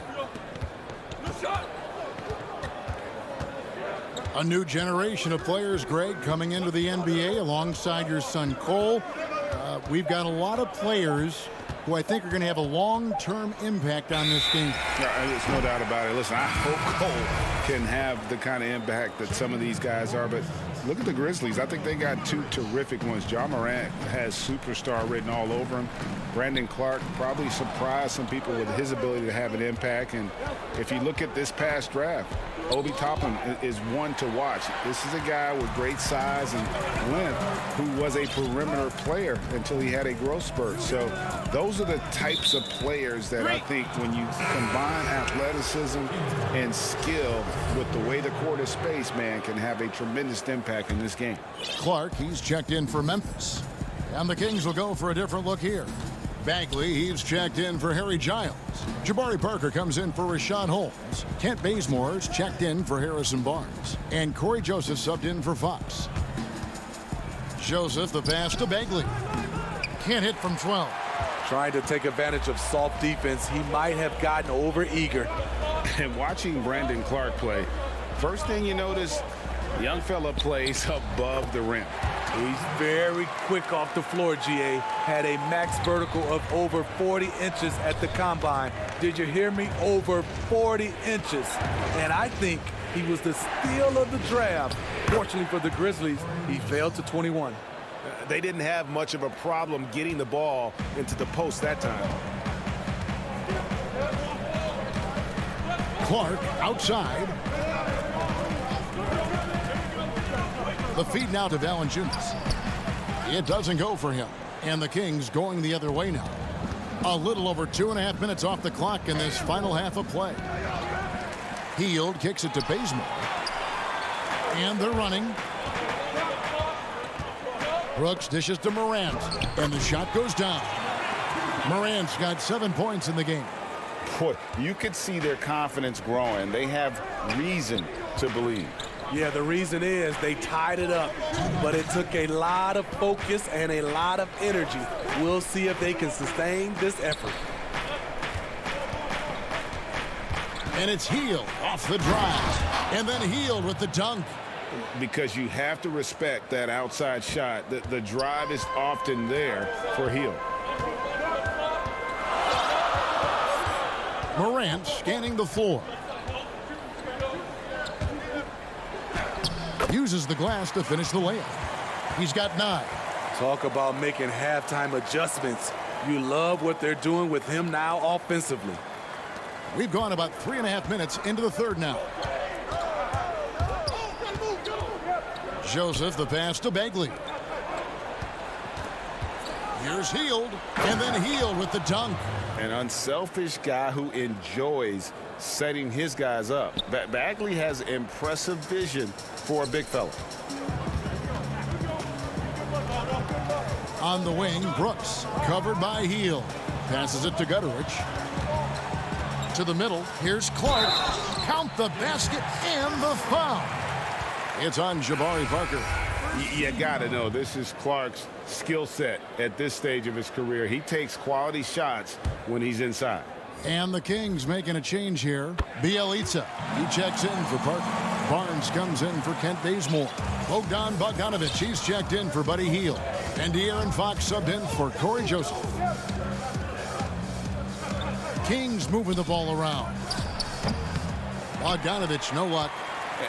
A new generation of players, Greg, coming into the NBA alongside your son Cole. We've got a lot of players who I think are going to have a long-term impact on this game. Yeah, there's no doubt about it. Listen, I hope Cole can have the kind of impact that some of these guys are, but look at the Grizzlies. I think they got two terrific ones. Ja Morant has superstar written all over him. Brandon Clark probably surprised some people with his ability to have an impact. And if you look at this past draft, Obi Toppin is one to watch. This is a guy with great size and length who was a perimeter player until he had a growth spurt. So those are the types of players that I think when you combine athleticism and skill with the way the court is spaced, man, can have a tremendous impact in this game. Clark, he's checked in for Memphis. And the Kings will go for a different look here. Bagley, he's checked in for Harry Giles. Jabari Parker comes in for Rashad Holmes. Kent Bazemore's checked in for Harrison Barnes. And Corey Joseph subbed in for Fox. Joseph, the pass to Bagley. Can't hit from 12. Trying to take advantage of soft defense. He might have gotten over-eager. And watching Brandon Clark play, first thing you notice, the young fella plays above the rim. He's very quick off the floor, GA. Had a max vertical of over 40 inches at the combine. Did you hear me? Over 40 inches. And I think he was the steal of the draft. Fortunately for the Grizzlies, he failed to 21. They didn't have much of a problem getting the ball into the post that time. Clark outside. The feed now to Valanciunas. It doesn't go for him. And the Kings going the other way now. A little over 2.5 minutes off the clock in this final half of play. Hield kicks it to Bazemore. And they're running. Brooks dishes to Morant. And the shot goes down. Morant's got 7 points in the game. Boy, you could see their confidence growing. They have reason to believe. Yeah, the reason is they tied it up, but it took a lot of focus and a lot of energy. We'll see if they can sustain this effort. And it's Hield off the drive. And then Hield with the dunk. Because you have to respect that outside shot. The drive is often there for Hield. Morant scanning the floor. Uses the glass to finish the layup. He's got 9. Talk about making halftime adjustments. You love what they're doing with him now offensively. We've gone about 3.5 minutes into the third now. Joseph, the pass to Bagley. Here's Hield, and then Hield with the dunk. An unselfish guy who enjoys setting his guys up. Bagley has impressive vision for a big fella. On the wing, Brooks, covered by Hield. Passes it to Gutteridge. To the middle, here's Clark. Count the basket and the foul. It's on Jabari Parker. You got to know, this is Clark's skill set at this stage of his career. He takes quality shots when he's inside. And the Kings making a change here. Bjelica, he checks in for Parker. Barnes comes in for Kent Bazemore. Bogdan Bogdanovic, he's checked in for Buddy Hield. And De'Aaron Fox subbed in for Corey Joseph. Kings moving the ball around. Bogdanovic, no luck.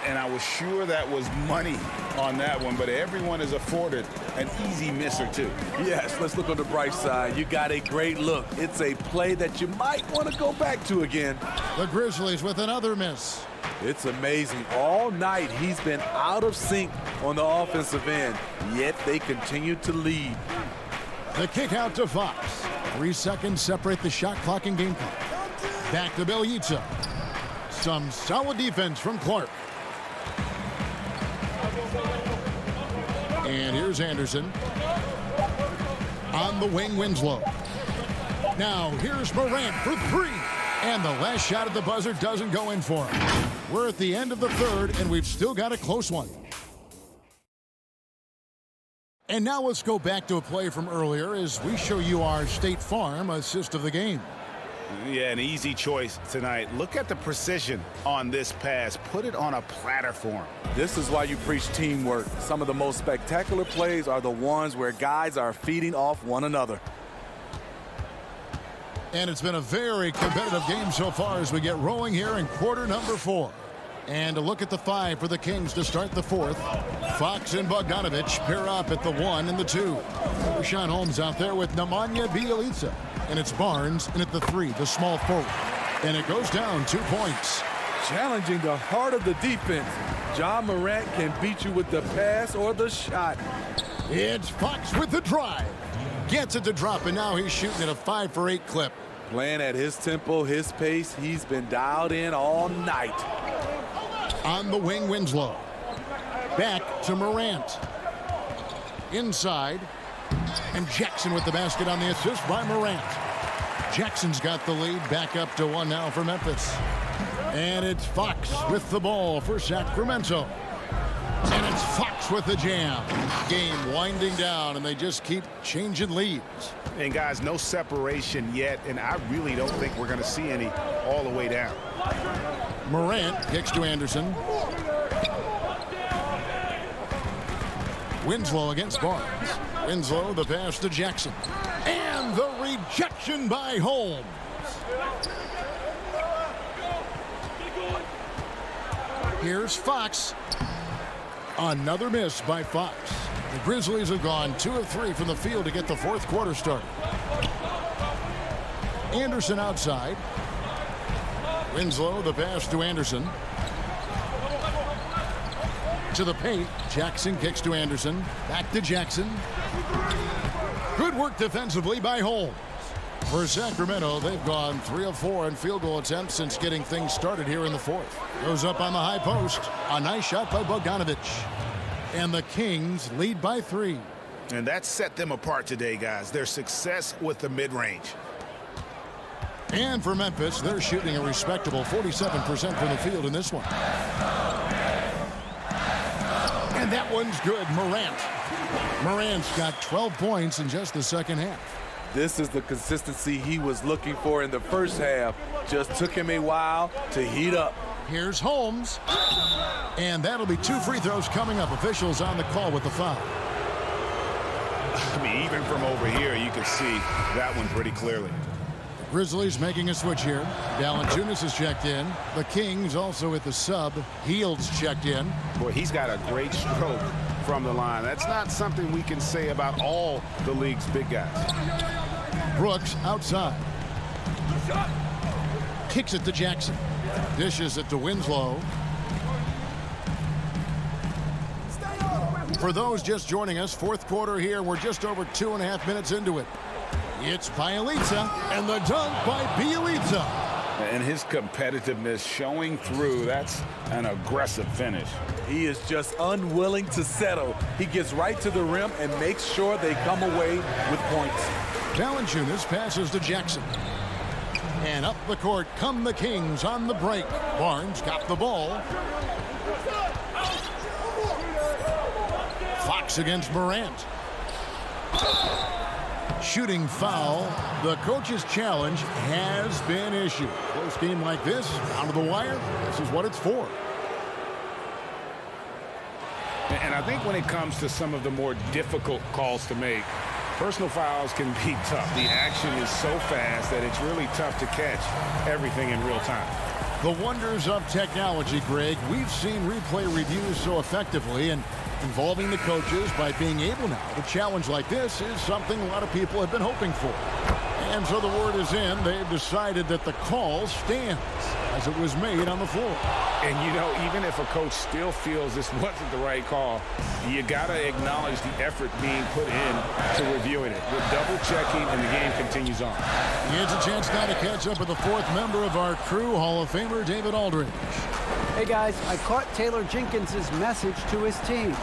And I was sure that was money on that one, but everyone is afforded an easy miss or two. Yes, let's look on the bright side. You got a great look. It's a play that you might want to go back to again. The Grizzlies with another miss. It's amazing. All night he's been out of sync on the offensive end, yet they continue to lead. The kick out to Fox. 3 seconds separate the shot clock and game clock. Back to Bjelica. Some solid defense from Clark. And here's Anderson. On the wing, Winslow. Now here's Morant for 3. And the last shot at the buzzer doesn't go in for him. We're at the end of the third, and we've still got a close one. And now let's go back to a play from earlier as we show you our State Farm assist of the game. Yeah, an easy choice tonight. Look at the precision on this pass. Put it on a platter for him. This is why you preach teamwork. Some of the most spectacular plays are the ones where guys are feeding off one another. And it's been a very competitive game so far as we get rolling here in quarter number 4. And a look at the 5 for the Kings to start the 4th. Fox and Bogdanovich pair up at the 1 and the 2. Richaun Holmes out there with Nemanja Bjelica. And it's Barnes in at the 3, the small forward. And it goes down 2 points. Challenging the heart of the defense. John Morant can beat you with the pass or the shot. It's Fox with the drive. Gets it to drop, and now he's shooting at a 5 for 8 clip. Playing at his tempo, his pace. He's been dialed in all night. On the wing, Winslow. Back to Morant. Inside. And Jackson with the basket on the assist by Morant. Jackson's got the lead, back up to 1 now for Memphis. And it's Fox with the ball for Sacramento. And it's Fox with the jam. Game winding down, and they just keep changing leads. And guys, no separation yet, and I really don't think we're going to see any all the way down. Morant kicks to Anderson. Winslow against Barnes. Winslow, the pass to Jackson. And the rejection by Holmes. Here's Fox. Another miss by Fox. The Grizzlies have gone 2 of 3 from the field to get the 4th quarter started. Anderson outside. Winslow, the pass to Anderson. To the paint. Jackson kicks to Anderson. Back to Jackson. Good work defensively by Holmes. For Sacramento, they've gone 3 of 4 in field goal attempts since getting things started here in the 4th. Goes up on the high post. A nice shot by Bogdanovich. And the Kings lead by 3. And that set them apart today, guys. Their success with the mid-range. And for Memphis, they're shooting a respectable 47% from the field in this one. And that one's good. Morant's got 12 points in just the second half. This is the consistency he was looking for in the first half. Just took him a while to heat up. Here's Holmes. And that'll be 2 free throws coming up. Officials on the call with the foul. I mean, even from over here, you can see that one pretty clearly. The Grizzlies making a switch here. Valanciunas is checked in. The Kings also at the sub. Heald's checked in. Boy, he's got a great stroke from the line. That's not something we can say about all the league's big guys. Brooks outside. Kicks it to Jackson. Dishes it to Winslow. For those just joining us, 4th quarter here. We're just over 2.5 minutes into it. It's Bjelica, and the dunk by Bjelica. And his competitiveness showing through. That's an aggressive finish. He is just unwilling to settle. He gets right to the rim and makes sure they come away with points. Valanciunas passes to Jackson. And up the court come the Kings on the break. Barnes got the ball. Fox against Morant. Shooting foul. The coach's challenge has been issued. Close game like this, down to the wire, this is what it's for. And I think when it comes to some of the more difficult calls to make, personal fouls can be tough. The action is so fast that it's really tough to catch everything in real time. The wonders of technology, Greg. We've seen replay reviews so effectively, and involving the coaches by being able now to challenge like this is something a lot of people have been hoping for. And so the word is in. They've decided that the call stands as it was made on the floor. And, you know, even if a coach still feels this wasn't the right call, you got to acknowledge the effort being put in to reviewing it. We're double-checking, and the game continues on. It's a chance now to catch up with the 4th member of our crew, Hall of Famer David Aldridge. Hey, guys, I caught Taylor Jenkins' message to his team.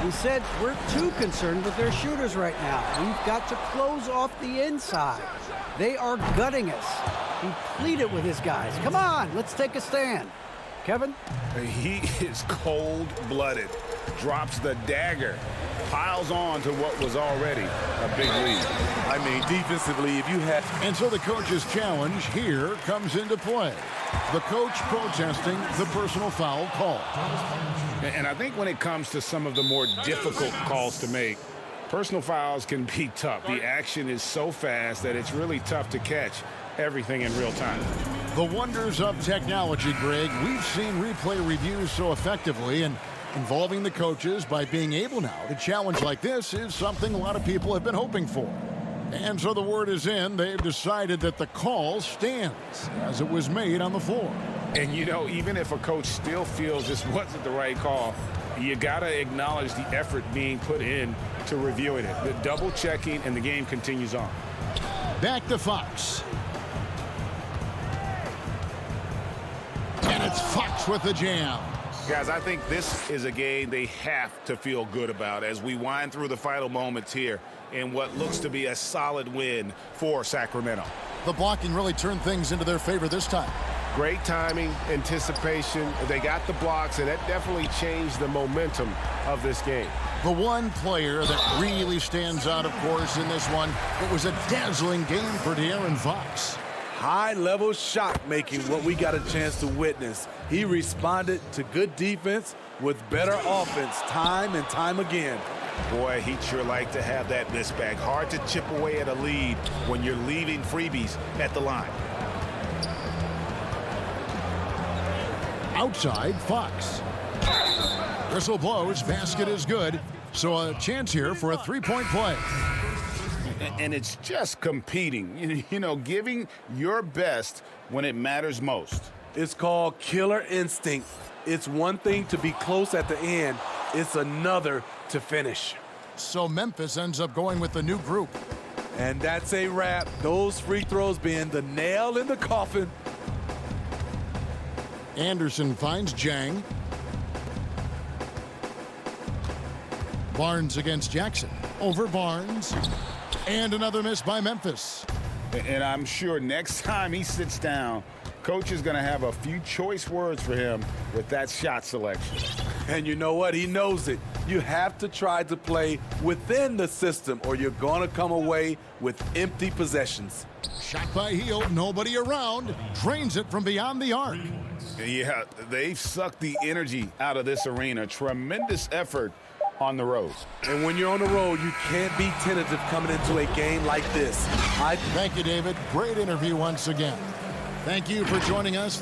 He said, we're too concerned with their shooters right now. We've got to close off the inside. They are gutting us. He pleaded with his guys. Come on, let's take a stand. Kevin? He is cold-blooded. Drops the dagger. piles on to what was already a big lead. I mean, defensively, if you had... And so the coach's challenge here comes into play. The coach protesting the personal foul call. And I think when it comes to some of the more difficult calls to make, personal fouls can be tough. The action is so fast that it's really tough to catch everything in real time. The wonders of technology, Greg. We've seen replay reviews so effectively, and involving the coaches by being able now to challenge like this is something a lot of people have been hoping for. And so the word is in. They've decided that the call stands as it was made on the floor. And, you know, even if a coach still feels this wasn't the right call, you got to acknowledge the effort being put in to reviewing it. The double checking, and the game continues on. Back to Fox. And it's Fox with the jam. Guys, I think this is a game they have to feel good about as we wind through the final moments here in what looks to be a solid win for Sacramento. The blocking really turned things into their favor this time. Great timing, anticipation. They got the blocks, and that definitely changed the momentum of this game. The one player that really stands out, of course, in this one, it was a dazzling game for De'Aaron Fox. High-level shot making, what we got a chance to witness. He responded to good defense with better offense time and time again. Boy, he'd sure like to have that miss back. Hard to chip away at a lead when you're leaving freebies at the line. Outside, Fox. Whistle blows, basket is good. So a chance here for a three-point play. And it's just competing, you know, giving your best when it matters most. It's called killer instinct. It's one thing to be close at the end. It's another to finish. So Memphis ends up going with the new group. And that's a wrap. Those free throws being the nail in the coffin. Anderson finds Jang. Barnes against Jackson. Over Barnes. And another miss by Memphis. And I'm sure next time he sits down, coach is going to have a few choice words for him with that shot selection. And you know what? He knows it. You have to try to play within the system or you're going to come away with empty possessions. Shot by Hield, nobody around. Drains it from beyond the arc. Yeah, they've sucked the energy out of this arena. Tremendous effort on the road. And when you're on the road, you can't be tentative coming into a game like this. Thank you, David. Great interview once again. Thank you for joining us.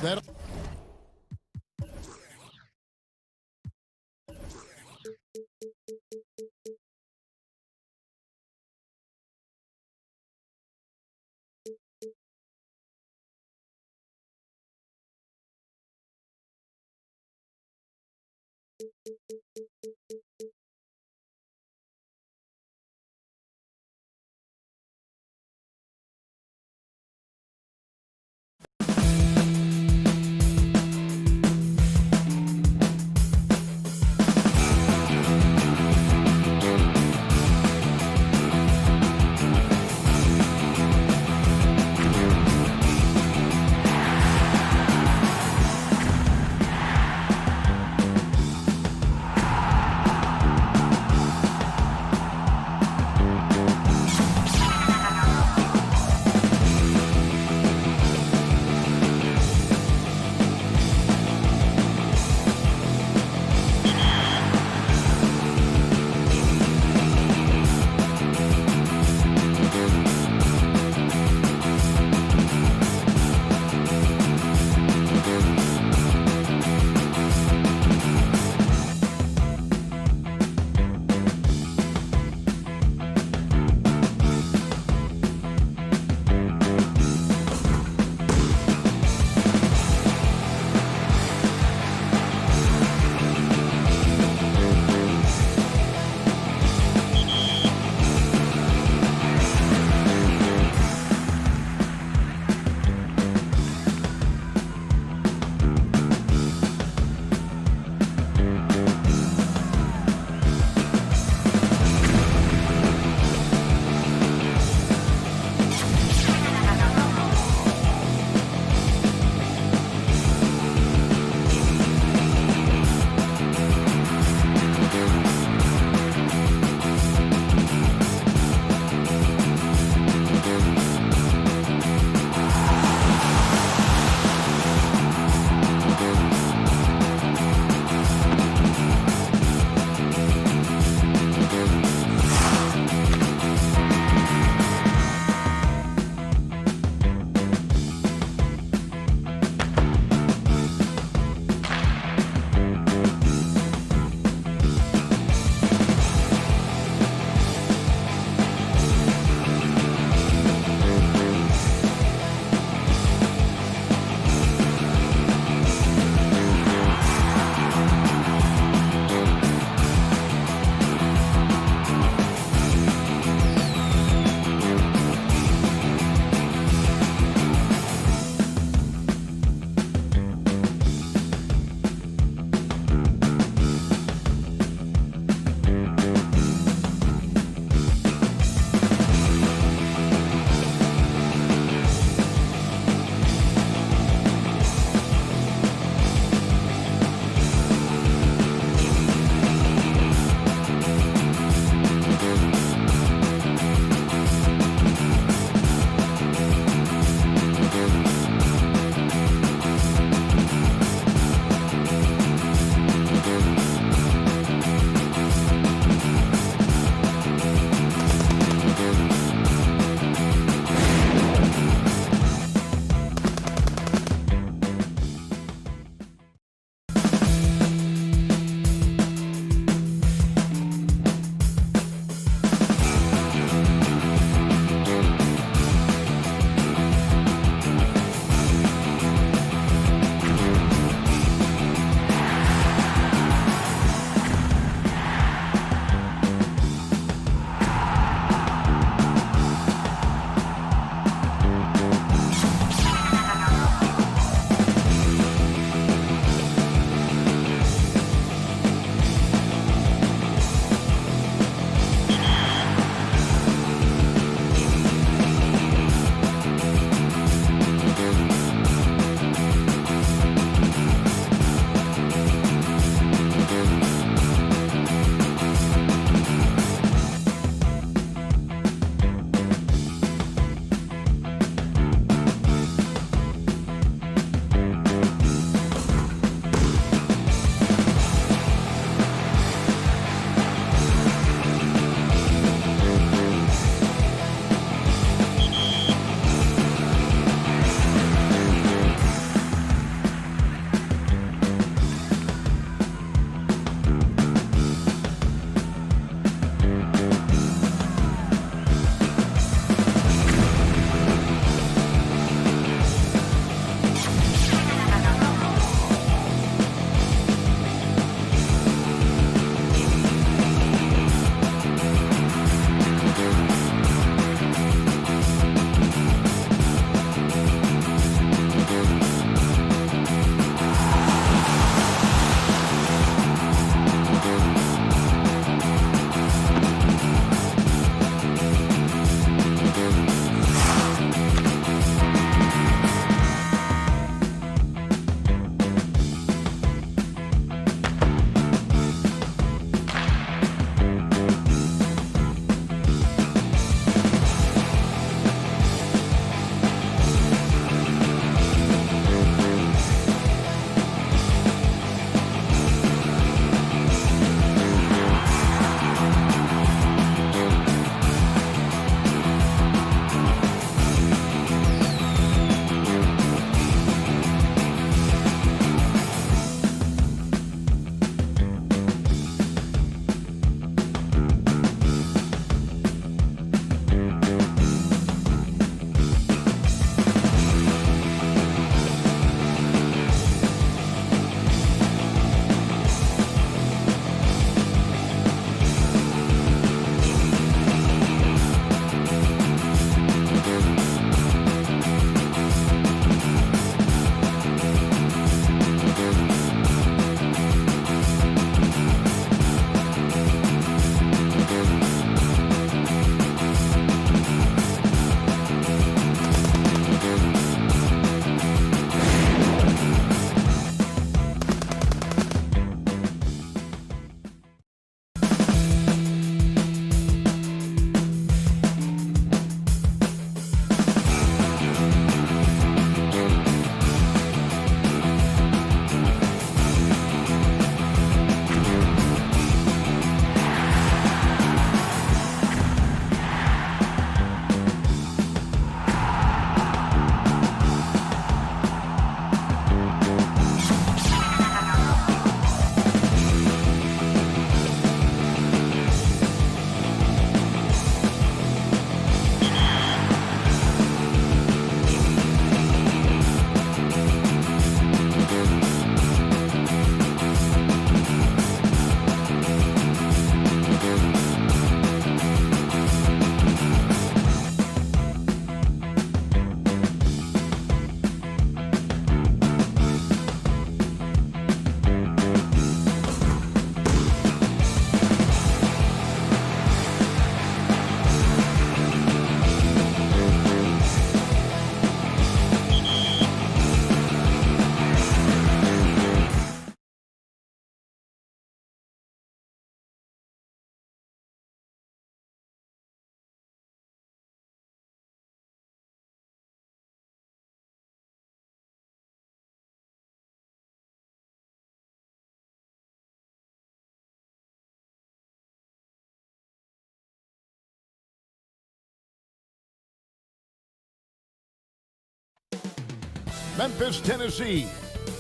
Memphis, Tennessee,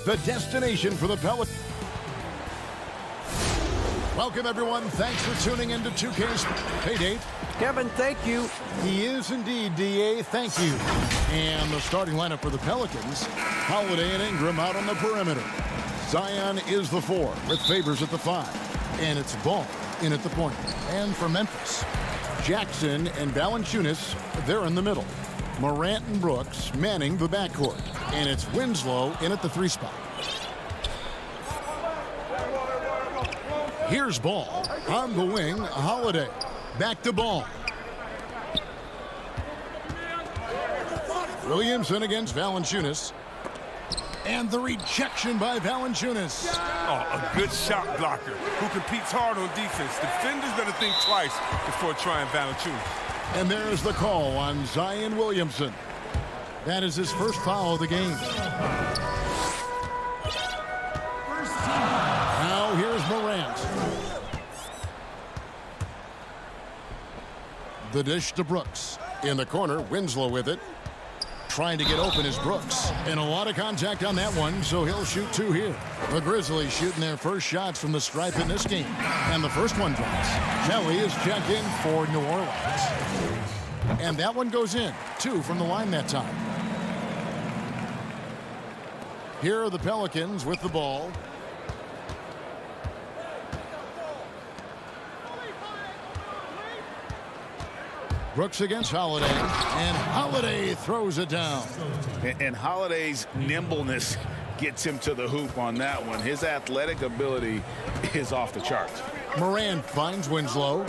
the destination for the Pelicans. Welcome, everyone. Thanks for tuning in to 2K's Payday. Kevin, thank you. He is indeed, D.A. Thank you. And the starting lineup for the Pelicans, Holiday and Ingram out on the perimeter. Zion is the 4 with Favors at the 5. And it's Ball in at the point. And for Memphis, Jackson and Valanciunas, they're in the middle. Morant and Brooks manning the backcourt. And it's Winslow in at the 3 spot. Here's Ball on the wing. Holiday back to Ball. Williamson against Valanciunas. And the rejection by Valanciunas. Oh, a good shot blocker who competes hard on defense. Defenders better think twice before trying Valanciunas. And there's the call on Zion Williamson. That is his first foul of the game. Now here's Morant. The dish to Brooks. In the corner, Winslow with it. Trying to get open is Brooks. And a lot of contact on that one, so he'll shoot 2 here. The Grizzlies shooting their first shots from the stripe in this game. And the first one drops. Kelly is checked in for New Orleans. And that one goes in. 2 from the line that time. Here are the Pelicans with the ball. Brooks against Holiday, and Holiday throws it down. And Holiday's nimbleness gets him to the hoop on that one. His athletic ability is off the charts. Morant finds Winslow.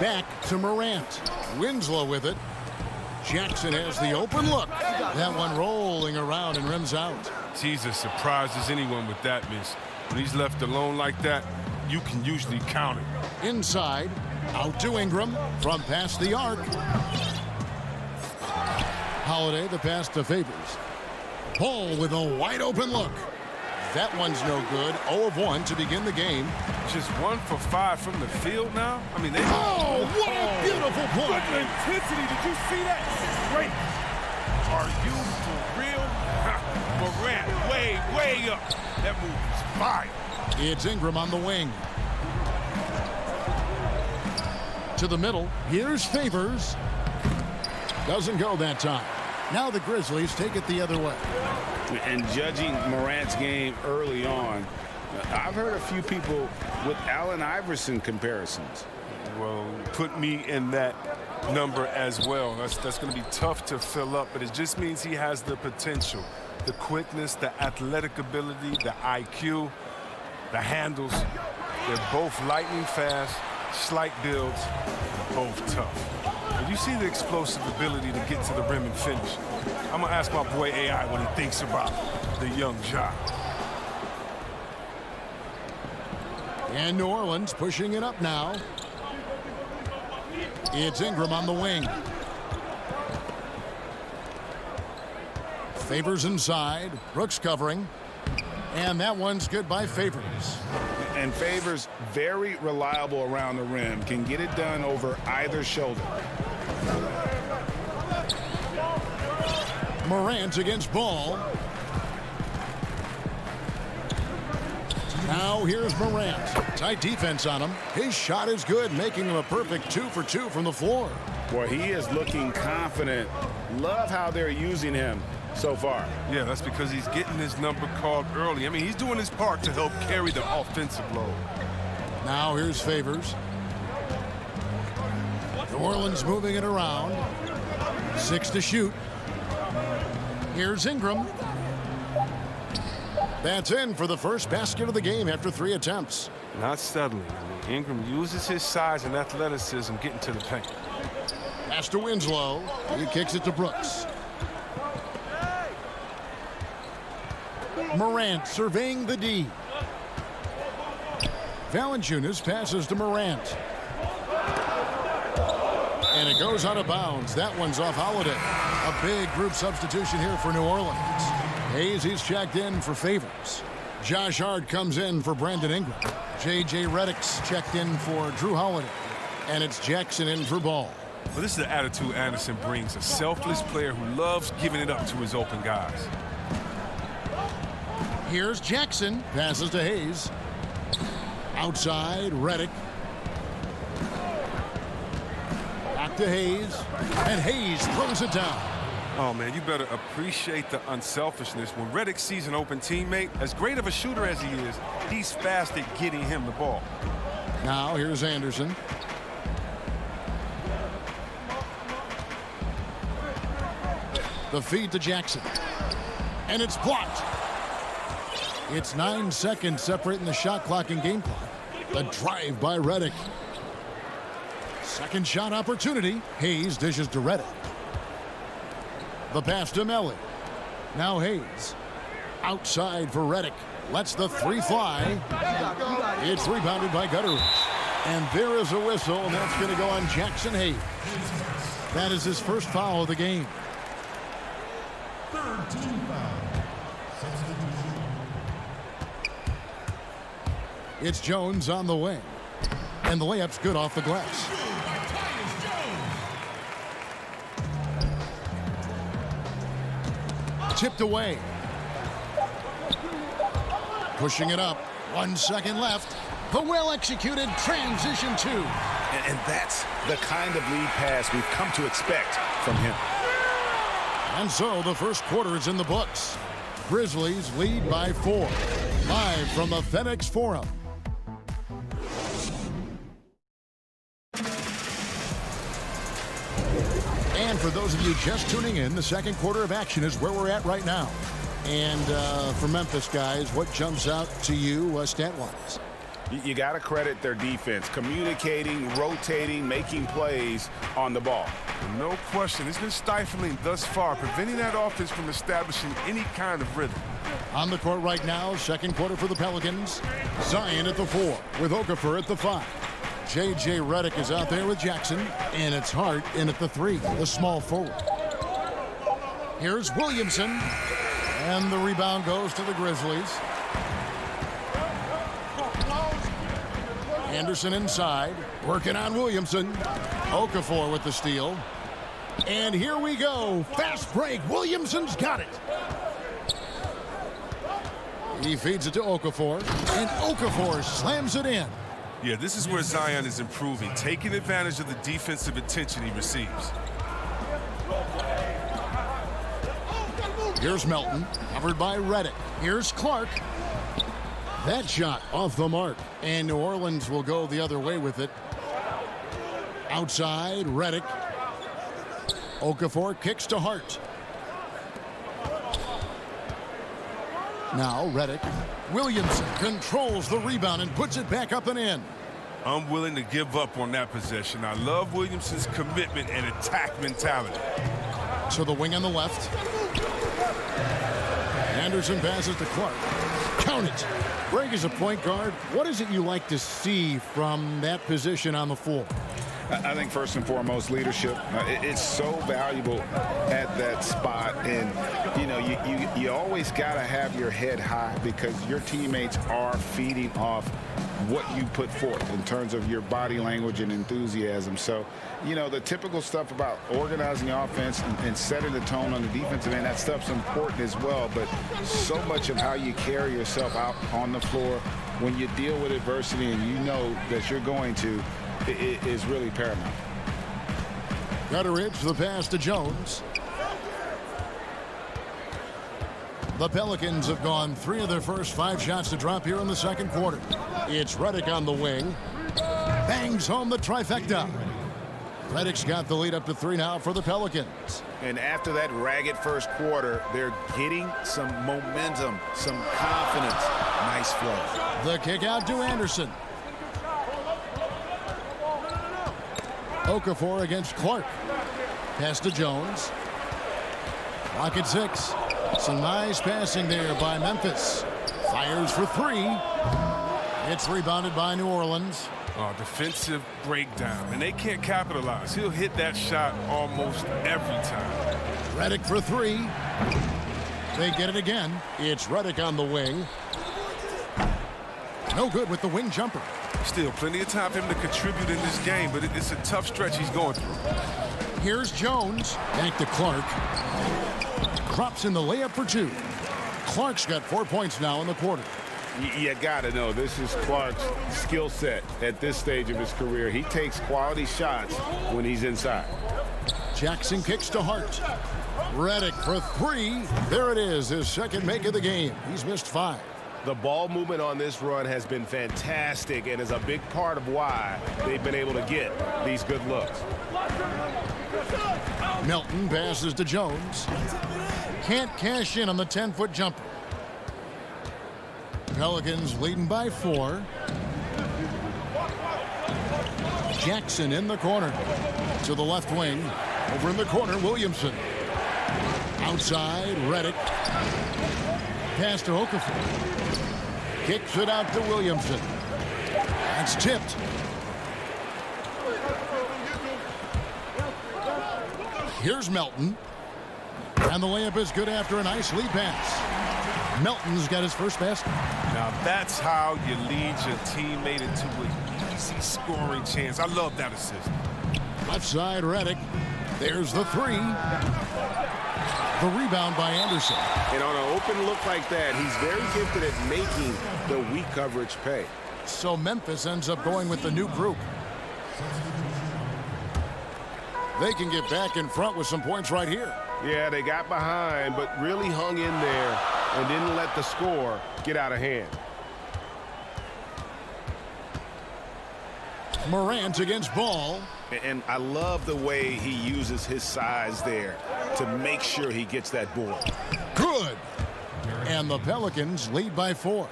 Back to Morant. Winslow with it. Jackson has the open look. That one rolling around and rims out. Jesus surprises anyone with that miss. When he's left alone like that, you can usually count it. Inside. Out to Ingram from past the arc. Holiday the pass to Favors. Paul with a wide open look. That one's no good. 0 of 1 to begin the game. Just 1 for 5 from the field now. I mean, they. Oh, what a beautiful point! What intensity! Did you see that? Great. Are you for real? Morant, way up. That move is fire. It's Ingram on the wing. To the middle. Here's Favors. Doesn't go that time. Now the Grizzlies take it the other way. And judging Morant's game early on, I've heard a few people with Allen Iverson comparisons. Well, put me in that number as well. That's going to be tough to fill up, but it just means he has the potential, the quickness, the athletic ability, the IQ, the handles. They're both lightning fast. Slight builds, both tough. And you see the explosive ability to get to the rim and finish. I'm going to ask my boy AI what he thinks about the young Ja. And New Orleans pushing it up now. It's Ingram on the wing. Favors inside. Brooks covering. And that one's good by Favors. And Favors very reliable around the rim. Can get it done over either shoulder. Morant against Ball. Now here's Morant. Tight defense on him. His shot is good, making him a perfect 2 for 2 from the floor. Boy, he is looking confident. Love how they're using him so far. Yeah, that's because he's getting his number called early. I mean, he's doing his part to help carry the offensive load. Now here's Favors. New Orleans moving it around. 6 to shoot. Here's Ingram. That's in for the first basket of the game after 3 attempts. Not settling. I mean, Ingram uses his size and athleticism getting to the paint. Pass to Winslow. He kicks it to Brooks. Morant surveying the D. Valanciunas passes to Morant. And it goes out of bounds. That one's off Holiday. A big group substitution here for New Orleans. Hayes, he's checked in for Favors. Josh Hart comes in for Brandon Ingram. J.J. Redick's checked in for Drew Holiday. And it's Jackson in for Ball. Well, this is the attitude Anderson brings, a selfless player who loves giving it up to his open guys. Here's Jackson. Passes to Hayes. Outside, Redick. Back to Hayes. And Hayes throws it down. Oh, man, you better appreciate the unselfishness. When Redick sees an open teammate, as great of a shooter as he is, he's fast at getting him the ball. Now here's Anderson. The feed to Jackson. And it's blocked. It's 9 seconds separating the shot clock and game clock. The drive by Redick. Second shot opportunity. Hayes dishes to Redick. The pass to Melly. Now Hayes. Outside for Redick. Lets the three fly. It's rebounded by Gutteridge. And there is a whistle, and that's going to go on Jackson Hayes. That is his first foul of the game. It's Jones on the wing. And the layup's good off the glass. Tipped away. Pushing it up. 1 second left. The well-executed transition two. And that's the kind of lead pass we've come to expect from him. And so the first quarter is in the books. Grizzlies lead by 4. Live from the FedEx Forum. And for those of you just tuning in, the second quarter of action is where we're at right now. And for Memphis, guys, what jumps out to you stat-wise? You got to credit their defense, communicating, rotating, making plays on the ball. No question. It's been stifling thus far, preventing that offense from establishing any kind of rhythm. On the court right now, second quarter for the Pelicans. Zion at the 4 with Okafor at the 5. J.J. Redick is out there with Jackson, and it's Hart in at the 3, the small forward. Here's Williamson, and the rebound goes to the Grizzlies. Anderson inside, working on Williamson. Okafor with the steal. And here we go. Fast break. Williamson's got it. He feeds it to Okafor, and Okafor slams it in. Yeah, this is where Zion is improving, taking advantage of the defensive attention he receives. Here's Melton, covered by Redick. Here's Clark. That shot off the mark, and New Orleans will go the other way with it. Outside, Redick. Okafor kicks to Hart. Now Redick. Williamson controls the rebound and puts it back up and in. I'm willing to give up on that possession. I love Williamson's commitment and attack mentality. To the wing on the left. Anderson passes to Clark. Count it. Greg is a point guard. What is it you like to see from that position on the floor? I think first and foremost, leadership. It's so valuable at that spot, and you know you always got to have your head high because your teammates are feeding off what you put forth in terms of your body language and enthusiasm. So, you know, the typical stuff about organizing the offense and setting the tone on the defensive end, that stuff's important as well. But so much of how you carry yourself out on the floor when you deal with adversity and you know that you're going to. It is really paramount. Gutteridge, the pass to Jones. The Pelicans have gone 3 of their first 5 shots to drop here in the second quarter. It's Redick on the wing. Bangs home the trifecta. Redick's got the lead up to 3 now for the Pelicans. And after that ragged first quarter, they're getting some momentum, some confidence. Nice flow. The kick out to Anderson. Okafor against Clark. Pass to Jones. Clock at 6. Some nice passing there by Memphis. Fires for 3. It's rebounded by New Orleans. Defensive breakdown, and they can't capitalize. He'll hit that shot almost every time. Redick for 3. They get it again. It's Redick on the wing. No good with the wing jumper. Still plenty of time for him to contribute in this game, but it's a tough stretch he's going through. Here's Jones. Back to Clark. Drops in the layup for 2. Clark's got 4 points now in the quarter. You got to know this is Clark's skill set at this stage of his career. He takes quality shots when he's inside. Jackson kicks to Hart. Redick for 3. There it is, his second make of the game. He's missed 5. The ball movement on this run has been fantastic and is a big part of why they've been able to get these good looks. Melton passes to Jones. Can't cash in on the 10-foot jumper. Pelicans leading by 4. Jackson in the corner. To the left wing. Over in the corner, Williamson. Outside, Redick. Pass to Okafor. Kicks it out to Williamson. That's tipped. Here's Melton. And the layup is good after a nice lead pass. Melton's got his first basket. Now that's how you lead your teammate into an easy scoring chance. I love that assist. Left side, Redick. There's the 3. The rebound by Anderson. And on an open look like that, he's very gifted at making the weak coverage pay. So Memphis ends up going with the new group. They can get back in front with some points right here. Yeah, they got behind, but really hung in there and didn't let the score get out of hand. Morant against Ball. And I love the way he uses his size there to make sure he gets that board. Good. And the Pelicans lead by 4.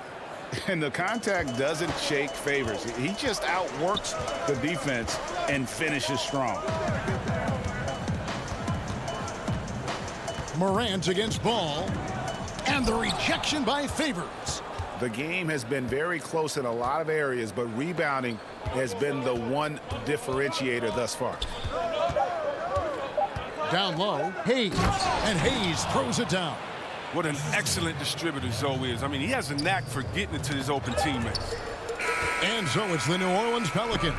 And the contact doesn't shake favors. He just outworks the defense and finishes strong. Morant against Ball. And the rejection by Favors. The game has been very close in a lot of areas, but rebounding has been the one differentiator thus far. Down low, Hayes. And Hayes throws it down. What an excellent distributor Zoe is. I mean, he has a knack for getting it to his open teammates. And so it's the New Orleans Pelicans.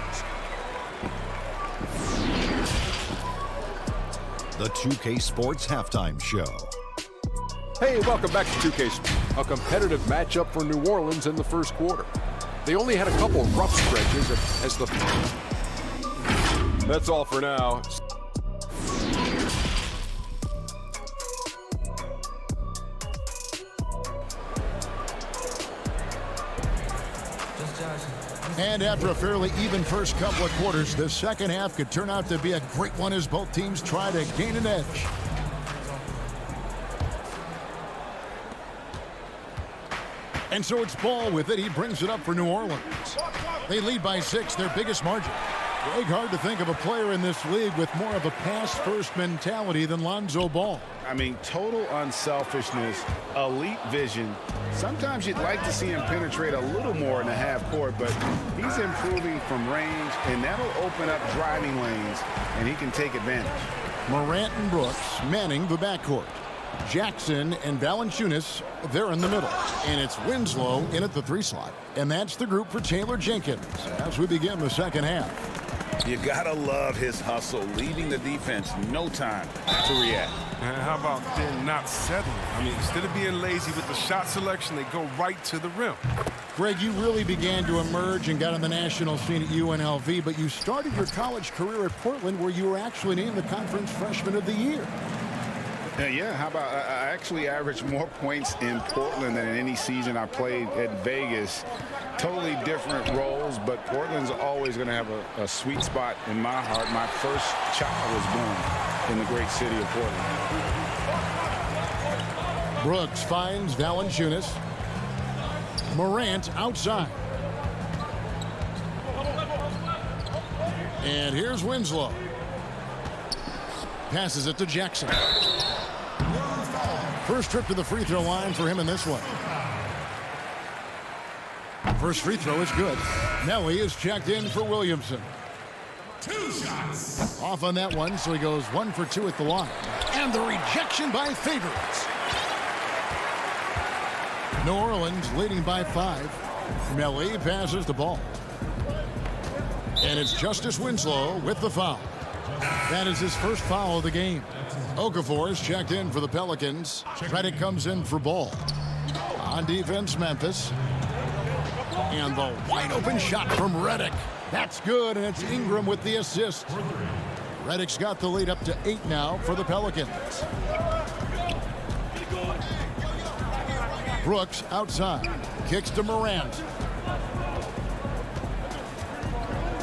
The 2K Sports Halftime Show. Hey, welcome back to 2K Sports. A competitive matchup for New Orleans in the first quarter. They only had a couple rough stretches as the... That's all for now. And after a fairly even first couple of quarters, the second half could turn out to be a great one as both teams try to gain an edge. And so it's Ball with it. He brings it up for New Orleans. They lead by 6, their biggest margin. Greg, hard to think of a player in this league with more of a pass-first mentality than Lonzo Ball. I mean, total unselfishness, elite vision. Sometimes you'd like to see him penetrate a little more in the half court, but he's improving from range, and that'll open up driving lanes, and he can take advantage. Morant and Brooks manning the backcourt. Jackson and Valanciunas, they're in the middle. And it's Winslow in at the 3 slot. And that's the group for Taylor Jenkins as we begin the second half. You gotta love his hustle, leaving the defense no time to react. And how about them not settling? I mean, instead of being lazy with the shot selection, they go right to the rim. Greg, you really began to emerge and got on the national scene at UNLV, but you started your college career at Portland, where you were actually named the Conference Freshman of the Year. Yeah, how about I actually averaged more points in Portland than in any season I played at Vegas. Totally different roles, but Portland's always going to have a sweet spot in my heart. My first child was born in the great city of Portland. Brooks finds Valanciunas. Morant outside. And here's Winslow. Passes it to Jackson. First trip to the free throw line for him in this one. First free throw is good. Nelly is checked in for Williamson. 2 shots. Off on that one, so he goes 1 for 2 at the line. And the rejection by Favors. New Orleans leading by 5. Nelly passes the ball. And it's Justice Winslow with the foul. That is his first foul of the game. Okafor is checked in for the Pelicans. Redick comes in for Ball. On defense, Memphis. And the wide open shot from Redick. That's good, and it's Ingram with the assist. Redick's got the lead up to 8 now for the Pelicans. Brooks outside. Kicks to Morant.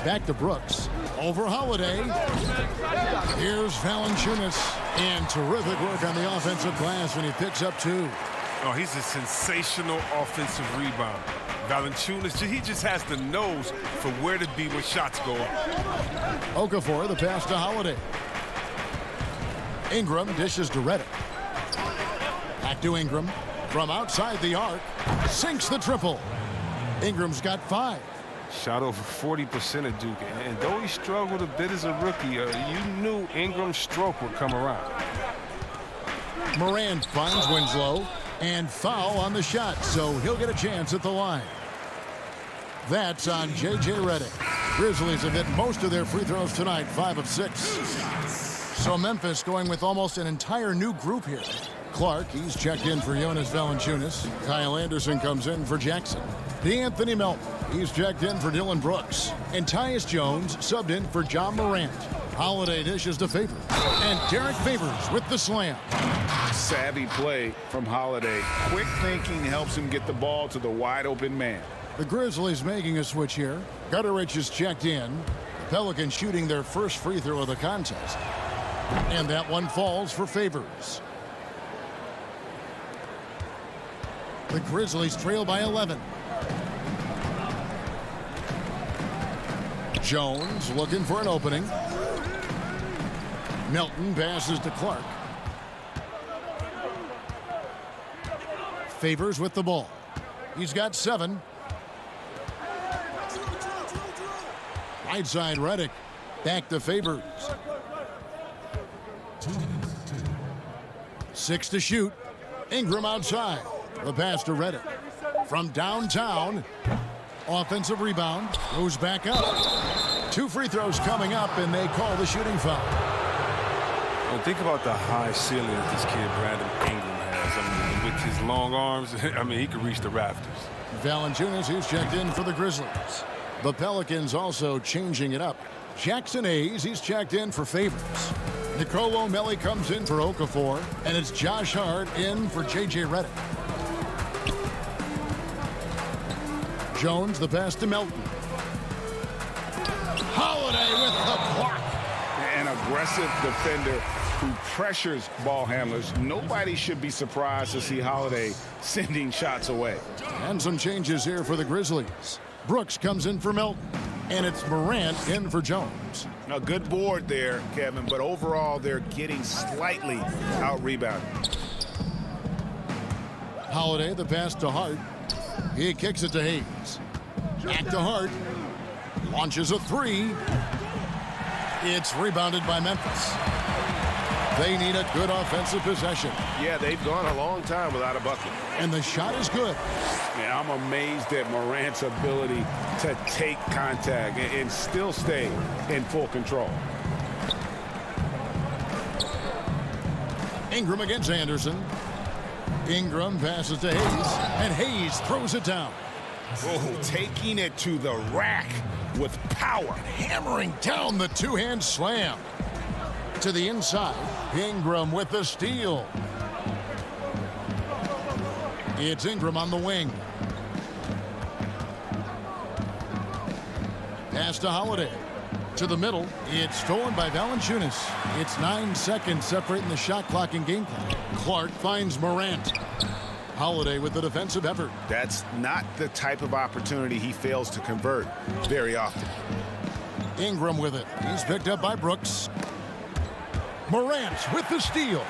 Back to Brooks. Over Holiday. Here's Valanciunas. And terrific work on the offensive glass, and he picks up 2. Oh, he's a sensational offensive rebounder. Valanciunas, he just has the nose for where to be when shots go up. Okafor, the pass to Holiday. Ingram dishes to Redick. Back to Ingram. From outside the arc. Sinks the triple. Ingram's got 5. Shot over 40% at Duke. And though he struggled a bit as a rookie, you knew Ingram's stroke would come around. Morant finds Winslow. And foul on the shot, so he'll get a chance at the line. That's on J.J. Redick. Grizzlies have hit most of their free throws tonight, 5 of 6. So Memphis going with almost an entire new group here. Clark, he's checked in for Jonas Valanciunas. Kyle Anderson comes in for Jackson. D'Anthony Melton, he's checked in for Dylan Brooks. And Tyus Jones subbed in for John Morant. Holiday dishes to Favors. And Derek Favors with the slam. Savvy play from Holiday. Quick thinking helps him get the ball to the wide open man. The Grizzlies making a switch here. Gutterich is checked in. The Pelicans shooting their first free throw of the contest. And that one falls for Favors. The Grizzlies trail by 11. Jones looking for an opening. Melton passes to Clark. Favors with the ball. He's got 7. Right side Redick. Back to Favors. 6 to shoot. Ingram outside. The pass to Redick. From downtown. Offensive rebound. Goes back up. 2 free throws coming up, and they call the shooting foul. Well, think about the high ceiling that this kid Brandon Ingram has. I mean, with his long arms, I mean, he could reach the rafters. Valanciunas, who's checked in for the Grizzlies. The Pelicans also changing it up. Jackson Hayes, he's checked in for Favors. Nicolo Melli comes in for Okafor, and it's Josh Hart in for J.J. Redick. Jones, the pass to Melton. Holiday with the block. An aggressive defender who pressures ball handlers. Nobody should be surprised to see Holiday sending shots away. And some changes here for the Grizzlies. Brooks comes in for Melton, and it's Morant in for Jones. A good board there, Kevin, but overall they're getting slightly out-rebounded. Holiday, the pass to Hart. He kicks it to Hayes. Back to Hart. Launches a 3. It's rebounded by Memphis. They need a good offensive possession. Yeah, they've gone a long time without a bucket. And the shot is good. Yeah, I'm amazed at Morant's ability to take contact and still stay in full control. Ingram against Anderson. Ingram passes to Hayes, and Hayes throws it down. Oh, taking it to the rack with power. Hammering down the two-hand slam. To the inside, Ingram with the steal. It's Ingram on the wing. Pass to Holiday. To the middle. It's stolen by Valanciunas. It's 9 seconds separating the shot clock and game clock. Clark finds Morant. Holiday with the defensive effort. That's not the type of opportunity he fails to convert very often. Ingram with it. He's picked up by Brooks. Morant with the steal.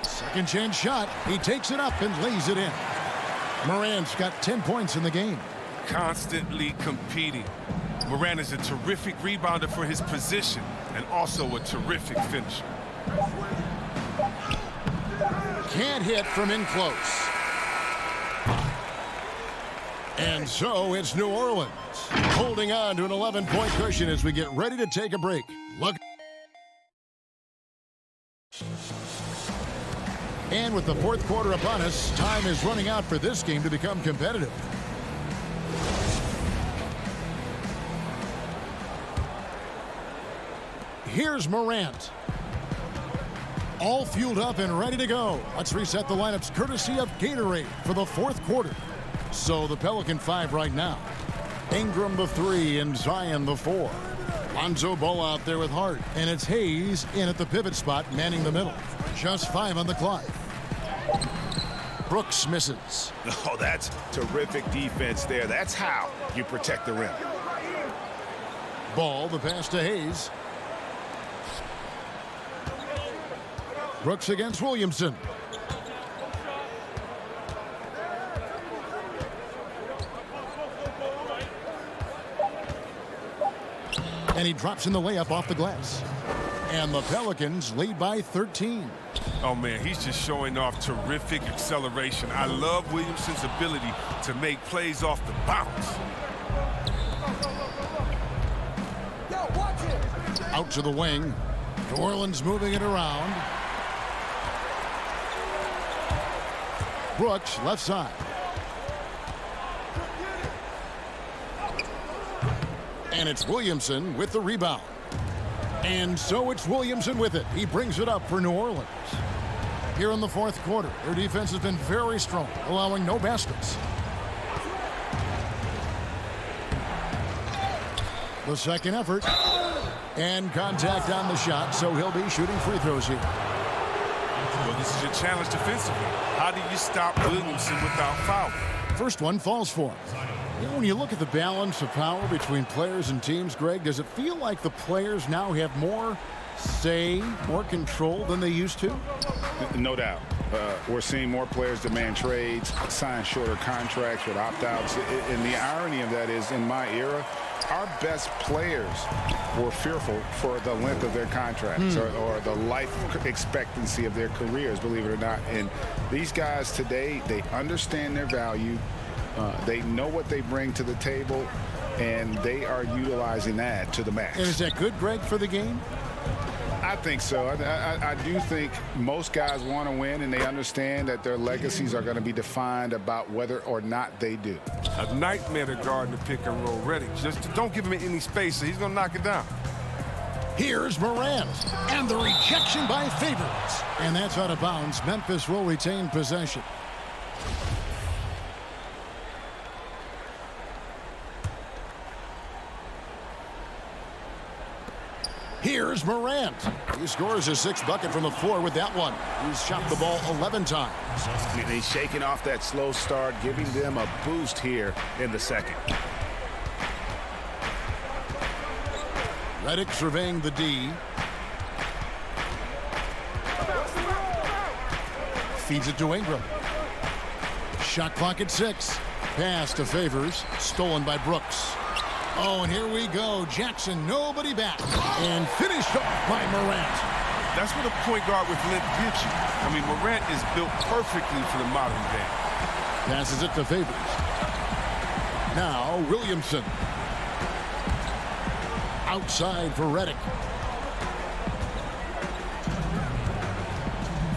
Second chance shot. He takes it up and lays it in. Morant's got 10 points in the game. Constantly competing. Morant is a terrific rebounder for his position and also a terrific finisher. Can't hit from in close. And so it's New Orleans holding on to an 11-point cushion as we get ready to take a break. Look. And with the fourth quarter upon us, time is running out for this game to become competitive. Here's Morant. All fueled up and ready to go. Let's reset the lineups courtesy of Gatorade for the fourth quarter. So the Pelican 5 right now. Ingram the 3 and Zion the 4. Lonzo Ball out there with Hart. And it's Hayes in at the pivot spot, manning the middle. Just 5 on the clock. Brooks misses. Oh, that's terrific defense there. That's how you protect the rim. Ball, the pass to Hayes. Brooks against Williamson. And he drops in the layup off the glass. And the Pelicans lead by 13. Oh, man, he's just showing off terrific acceleration. I love Williamson's ability to make plays off the bounce. Out to the wing. New Orleans moving it around. Brooks, left side. And it's Williamson with the rebound. And so it's Williamson with it. He brings it up for New Orleans. Here in the fourth quarter, their defense has been very strong, allowing no baskets. The second effort. And contact on the shot, so he'll be shooting free throws here. Well, this is your challenge defensively. How do you stop Williamson without fouling? First one falls for him. You know, when you look at the balance of power between players and teams, Greg, does it feel like the players now have more say, more control than they used to? No doubt. We're seeing more players demand trades, sign shorter contracts with opt-outs. And the irony of that is, in my era, our best players were fearful for the length of their contracts or the life expectancy of their careers, believe it or not. And these guys today, they understand their value. They know what they bring to the table, and they are utilizing that to the max. And is that good, Greg, for the game? I think so. I do think most guys want to win, and they understand that their legacies are going to be defined about whether or not they do. A nightmare to guard the pick and roll ready. Just don't give him any space, or he's going to knock it down. Here's Morant, and the rejection by Favors. And that's out of bounds. Memphis will retain possession. Here's Morant. He scores his sixth bucket from the floor with that one. He's shot the ball 11 times. And he's shaking off that slow start, giving them a boost here in the second. Redick surveying the D. Feeds it to Ingram. Shot clock at 6. Pass to Favors. Stolen by Brooks. Oh, and here we go. Jackson, nobody back. And finished off by Morant. That's what a point guard with length gives you. I mean, Morant is built perfectly for the modern game. Passes it to Favors. Now, Williamson. Outside for Redick.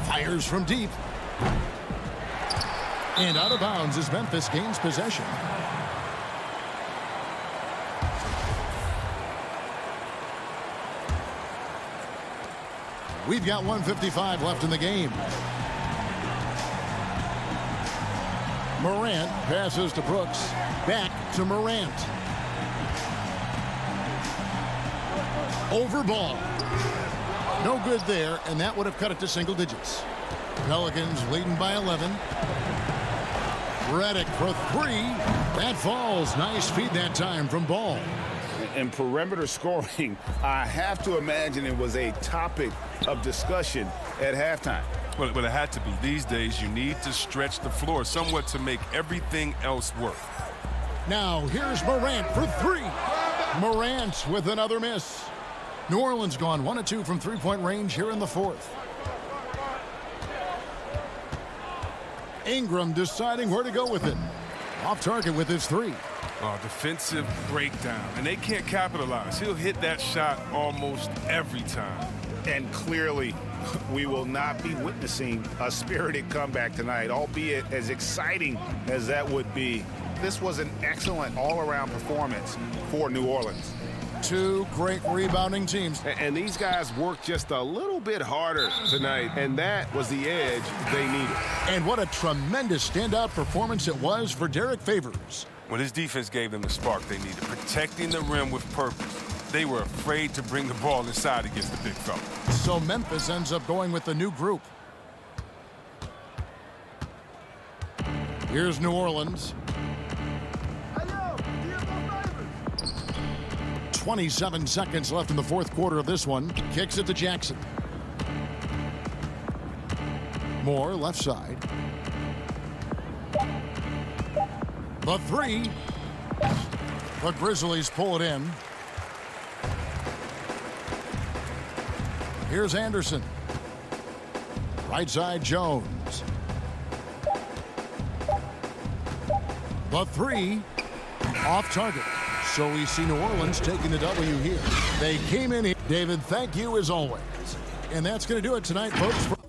Fires from deep. And out of bounds as Memphis gains possession. We've got 1:55 left in the game. Morant passes to Brooks. Back to Morant. Over ball. No good there, and that would have cut it to single digits. Pelicans leading by 11. Redick for 3. That falls. Nice feed that time from Ball. And perimeter scoring, I have to imagine it was a topic of discussion at halftime. Well, it had to be. These days, you need to stretch the floor somewhat to make everything else work. Now, here's Morant for 3. Morant with another miss. New Orleans gone 1 of 2 from three-point range here in the fourth. Ingram deciding where to go with it. Off target with his three. Oh, defensive breakdown, and they can't capitalize. He'll hit that shot almost every time. And clearly, we will not be witnessing a spirited comeback tonight, albeit as exciting as that would be. This was an excellent all-around performance for New Orleans. Two great rebounding teams. And these guys worked just a little bit harder tonight, and that was the edge they needed. And what a tremendous standout performance it was for Derek Favors. Well, his defense gave them the spark they needed, protecting the rim with purpose. They were afraid to bring the ball inside against the big fella. So Memphis ends up going with the new group. Here's New Orleans. 27 seconds left in the fourth quarter of this one. Kicks it to Jackson. Moore, left side. The three. The Grizzlies pull it in. Here's Anderson. Right side, Jones. The three. Off target. So we see New Orleans taking the W here. They came in here. David, thank you as always. And that's going to do it tonight, folks.